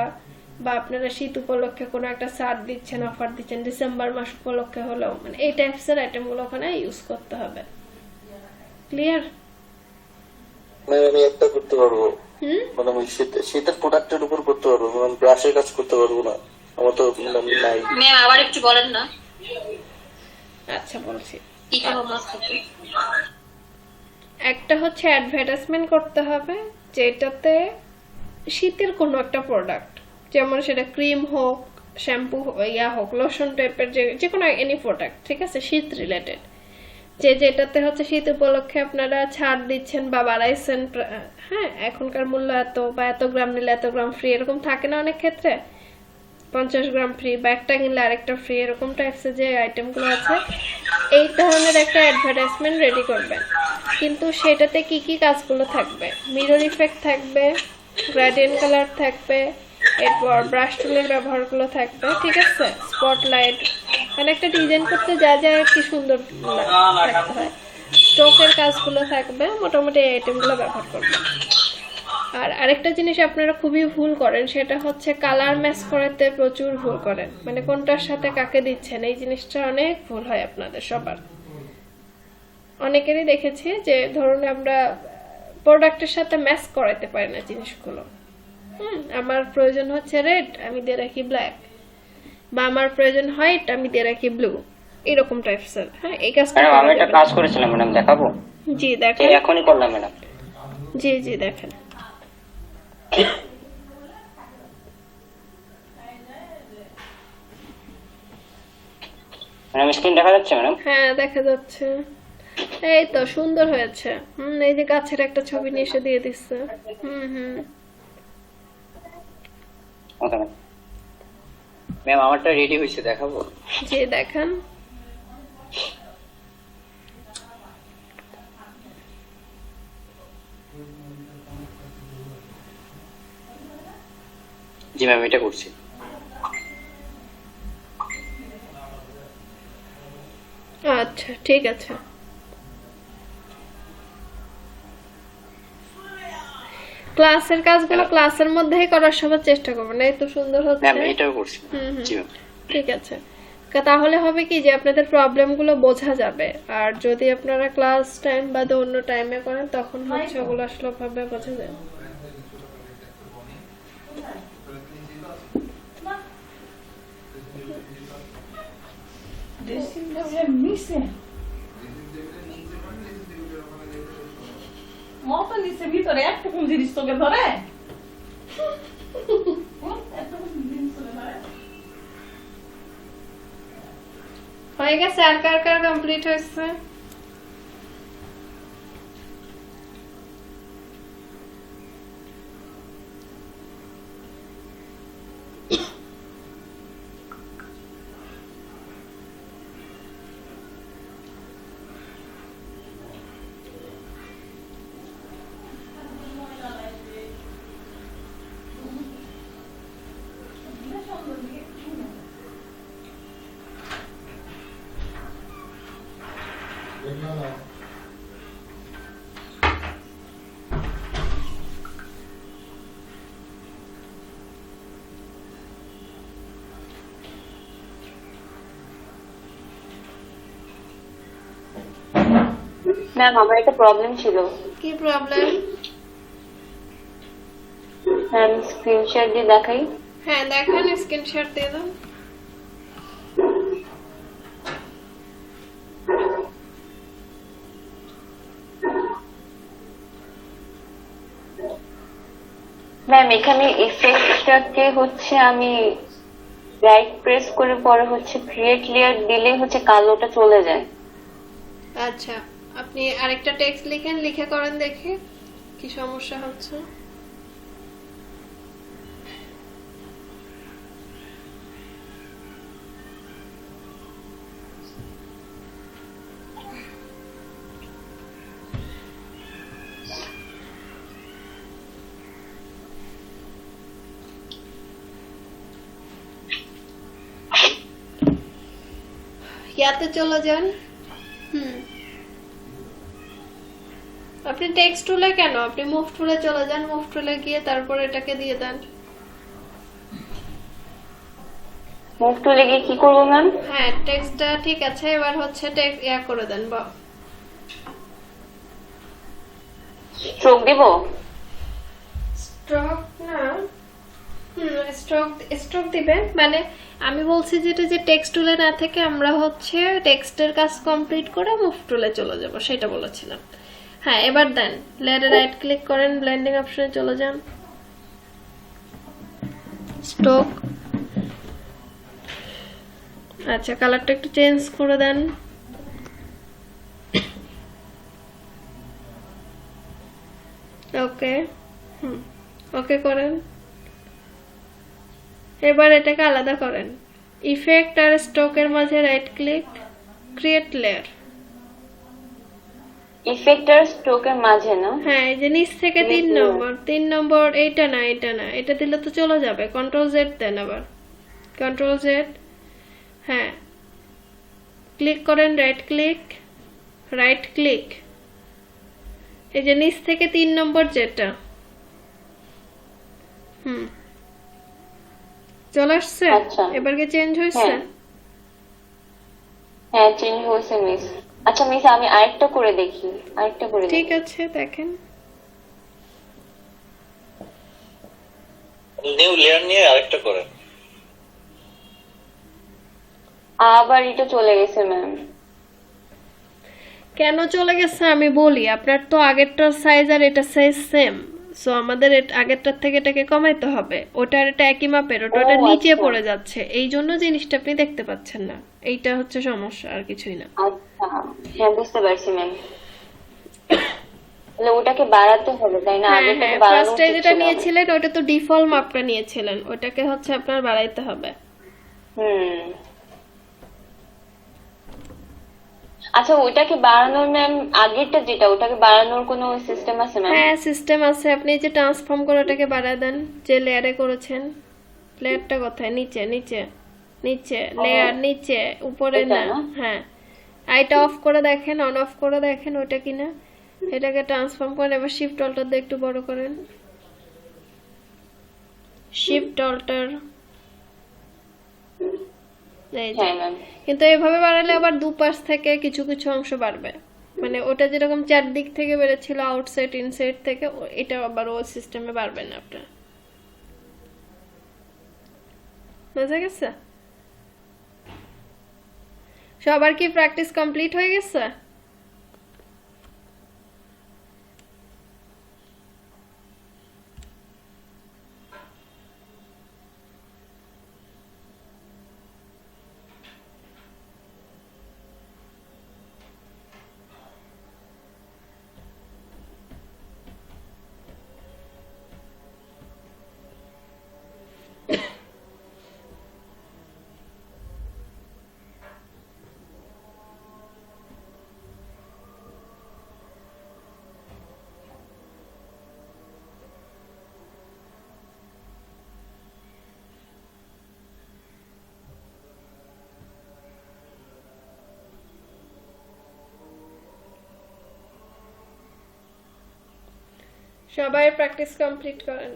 বা আপনারা শীত উপলক্ষে কোনো একটা ছাড় দিচ্ছেন, অফার দিচ্ছেন, ডিসেম্বর মাস উপলক্ষে হলেও, মানে এই টাইপসের আইটেমগুলো ওখানে ইউজ করতে হবে। ক্লিয়ার? আমি একটা করতে পারবো, মানে ওই শীতের প্রোডাক্টের উপর করতে পারবো, মানে ব্রাশের কাজ করতে পারবো না, আমার তো নাই। ম্যাম আবার একটু বলেন না। আচ্ছা বলছি। একটা হচ্ছে অ্যাডভার্টাইজমেন্ট করতে হবে, যেটাতে শীতের কোনো একটা প্রোডাক্ট, যেমন সেটা ক্রিম হোক, শ্যাম্পু হোক, লোশন টাইপের, যে কোনো এনি প্রোডাক্ট, ঠিক আছে, শীত রিলেটেড। যেটাতে হচ্ছে শীত উপলক্ষে আপনারা ছাড় দিচ্ছেন বা বাড়াইছেন, হ্যাঁ এখনকার মূল্য এত বা এত গ্রাম নিলে এত গ্রাম ফ্রি, এরকম থাকে না অনেক ক্ষেত্রে, 50 গ্রাম ফ্রি বা একটা কিনলে আরেকটা ফ্রি, এরকম টাইপসের যে আইটেমগুলো আছে, এই ধরনের একটা অ্যাডভার্টাইজমেন্ট রেডি করবেন। কিন্তু সেটাতে কি কি কাজগুলো থাকবে? মিরর ইফেক্ট থাকবে, গ্রেডিয়েন্ট কালার থাকবে, এরপর ব্রাশ টুলের ব্যবহারগুলো থাকবে, ঠিক আছে, স্পটলাইট, মানে একটা ডিজাইন করতে যা যা কি সুন্দর থাকতে হয়, স্টোকের কাজগুলো থাকবে, মোটামুটি এই আইটেমগুলো ব্যবহার করবেন। আর আরেকটা জিনিস আপনারা খুবই ভুল করেন, সেটা হচ্ছে কালার ম্যাচ করাতে প্রচুর ভুল করেন, মানে কোনটার সাথে কাকে দিচ্ছেন, এই জিনিসটা অনেক ভুল হয় আপনাদের সবার। অনেকেরই দেখেছি যে ধরুন আমরা প্রোডাক্টের সাথে ম্যাচ করাতে পারি না জিনিসগুলো। আমার প্রয়োজন হচ্ছে রেড, আমি দিয়ে রাখি ব্ল্যাক, বা আমার প্রয়োজন হোয়াইট, আমি দিয়ে রাখি ব্লু, এরকম টাইপসের। হ্যাঁ, এই কাজটা আমি একটা কাজ করেছিলাম ম্যাডাম, দেখাবো? জি দেখেন, এখনই করলাম ম্যাডাম। জি জি দেখেন। ম্যাডাম স্ক্রিন দেখা যাচ্ছে ম্যাডাম? হ্যাঁ দেখা যাচ্ছে, এই তো সুন্দর হয়েছে। এই যে গাছের একটা ছবি নিয়ে এসে দিয়ে দিচ্ছে। ওকে ম্যাম, আমারটা রেডি হয়েছে, দেখাবো? জি দেখান। জি ম্যাম, এটা করছি। আচ্ছা ঠিক আছে। ক্লাসের কাজগুলো ক্লাসের মধ্যেই করার সবার চেষ্টা করবেন, এই তো সুন্দর হচ্ছে। ম্যাম এটাও করছি। জি ম্যাম ঠিক আছে। তাহলে হবে কি যে আপনাদের প্রবলেমগুলো বোঝা যাবে, আর যদি আপনারা ক্লাস টাইম বা অন্য টাইমে করেন তখন হচ্ছে ওগুলো আসলে ভাবে বোঝা যায়। ভিতরে একটা কোন জিনিস তোকে ধরে হয়ে গেছে। আর কার কার কমপ্লিট হয়েছে? ম্যাম আমার একটা প্রবলেম ছিল। কি প্রবলেম? ম্যাম স্ক্রিনশট দিয়ে দেখাই? হ্যাঁ দেখান, স্ক্রিনশট দিয়ে দাও। ম্যাম এখানে ইফেক্টটাকে হচ্ছে আমি রাইট প্রেস করে পরে হচ্ছে ক্রিয়েট লেয়ার দিলে হচ্ছে কালোটা চলে যায়। আচ্ছা, আপনি আরেকটা টেক্সট লিখেন, লিখে করেন দেখি কি সমস্যা হচ্ছে। ইয়াতে চলে যান। আপনি টেক্সট টুলে কেন, আপনি মুভ টুলে চলে যান, মুভ টুলে গিয়ে তারপর এটাকে দিয়ে দেন। মুভ টুলে গিয়ে কি করব ম্যাম? হ্যাঁ টেক্সটটা ঠিক আছে, এবার হচ্ছে টেক্সট ইয়া করে দেন, বা স্ট্রোক দিব? স্ট্রোক না, স্ট্রোক দিবেন। মানে আমি বলছি যেটা যে টেক্সট টুলে না থেকে আমরা হচ্ছে টেক্সটের কাজ কমপ্লিট করে মুভ টুলে চলে যাব, সেটা বলেছিলাম। হ্যাঁ এবার দেন, লেয়ারে রাইট ক্লিক করেন, ব্লেন্ডিং অপশনে চলে যান, স্ট্রোক। আচ্ছা কালারটা একটু চেঞ্জ করে দেন। ওকে, ওকে করেন। এবার এটাকে আলাদা করেন। ইফেক্ট আর স্ট্রোকের মাঝে right click, create layer. Effect আর স্ট্রোকের মাঝে না? হ্যাঁ, এই যে নিচ থেকে 3 নম্বর, এইটা না, এটা দিলে তো চলে যাবে। কন্ট্রোল জেড দেন, আবার কন্ট্রোল জেড। হ্যাঁ, ক্লিক করেন, রাইট ক্লিক, এই যে নিচ থেকে 3 নম্বর যেটা, চলে আসছে। এবার কি চেঞ্জ হয়েছে? হ্যাঁ, চেঞ্জ হয়েছে মিস। আচ্ছা মিস, আমি আরেকটা করে দেখি, ঠিক আছে, দেখেন। নিউ লেয়ার নিয়ে আরেকটা করেন। আবার এটা চলে গেছে ম্যাম। কেন চলে গেছে আমি বলি। আপনার তো আগেরটার সাইজ আর এটা সাইজ সেম, সো আমাদের আগেরটার থেকে এটাকে কমাইতে হবে। ওটা আর এটা একই মাপের, ওটা নিচে পড়ে যাচ্ছে, এই জন্য জিনিসটা আপনি দেখতে পাচ্ছেন না। এইটা হচ্ছে সমস্যা, আর কিছুই না। আচ্ছা, হ্যাঁ বুঝতে পারছি ম্যাম। তাহলে ওটাকে বাড়াতে হবে, তাই না? আগেরটাকে বাড়ানো ফার্স্টে যেটা নিয়েছিলেন ওটা তো ডিফল্ট মাপটা নিয়েছিলেন, ওটাকে হচ্ছে আপনার বাড়াইতে হবে। আচ্ছা, ওটাকে বাড়ানোর ম্যাম, আগেরটা যেটা, ওটাকে বাড়ানোর কোনো সিস্টেম আছে ম্যাম? হ্যাঁ, সিস্টেম আছে। আপনি যে ট্রান্সফর্ম করে ওটাকে বাড়ায় দেন, যে লেয়ারে করেছেন। লেয়ারটা কোথায়? নিচে লেয়ার, নিচে, উপরে না। হ্যাঁ, আইটা অফ করে দেখেন, অন অফ করে দেখেন ওটা কিনা। এটাকে ট্রান্সফর্ম করেন। এবার শিফট অল্টার দিয়ে একটু বড় করেন, শিফট অল্টার। কিন্তু এইভাবে বাড়ালে আবার দুপাশ থেকে কিছু কিছু অংশ বাড়বে। মানে ওটা যেরকম চারদিক থেকে বেড়েছিল, আউটসাইড ইনসাইড থেকে, এটা আবার ওই সিস্টেমে বাড়বে না আপনার। বুঝা গেছে? সবার কি প্র্যাকটিস কমপ্লিট হয়ে গেছে? সবাই প্র্যাকটিস কমপ্লিট করেন।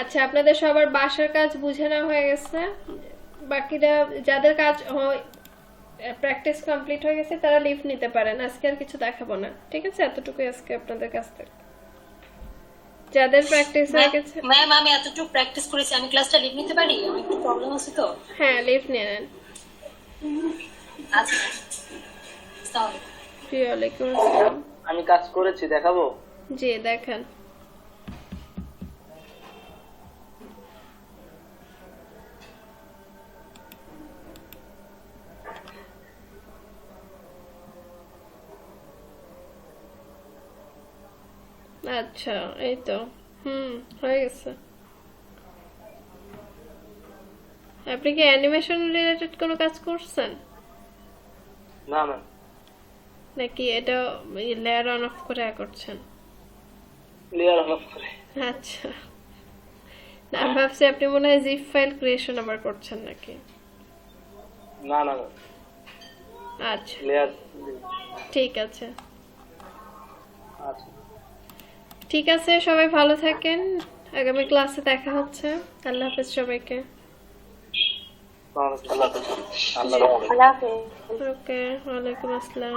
আচ্ছা, আপনাদের সবার বাসার কাজ বুঝে না হয়ে গেছে। বাকিরা যাদের কাজ প্র্যাকটিস কমপ্লিট হয়ে গেছে তারা লিভ নিতে পারেন। আজকে আর কিছু দেখাবো না, ঠিক আছে? এতটুকুই আজকে আপনাদের কাছ থেকে। যাদের প্র্যাকটিস হয়ে গেছে। ম্যাম, আমি এতটুকু প্র্যাকটিস করেছি, আমি ক্লাসটা লিভ নিতে পারি? আমার একটু প্রবলেম আছে তো। হ্যাঁ, লিভ নিয়ে নেন। আচ্ছা, ওয়ালাইকুম আসসালাম। আমি কাজ করেছি, দেখাবো? জি, দেখান। আচ্ছা, এই তো হয়ে গেছে। আপনি কি অ্যানিমেশন রিলেটেড কোনো কাজ করছেন? না ম্যাম। নাকি এটা লেয়ার অন অফ করে করছেন? লেয়ার অন অফ করে। আচ্ছা, না আমি ভাবছি আপনি মনে হয় জিপ ফাইল ক্রিয়েশন আবার করছেন নাকি। না না আচ্ছা লেয়ার। ঠিক আছে, আচ্ছা ঠিক আছে, সবাই ভালো থাকেন, আগামী ক্লাসে দেখা হচ্ছে। আল্লাহ হাফেজ সবাইকে। আল্লাহ হাফেজ। আল্লাহ হাফেজ। ওকে, ওয়ালাইকুম আসসালাম।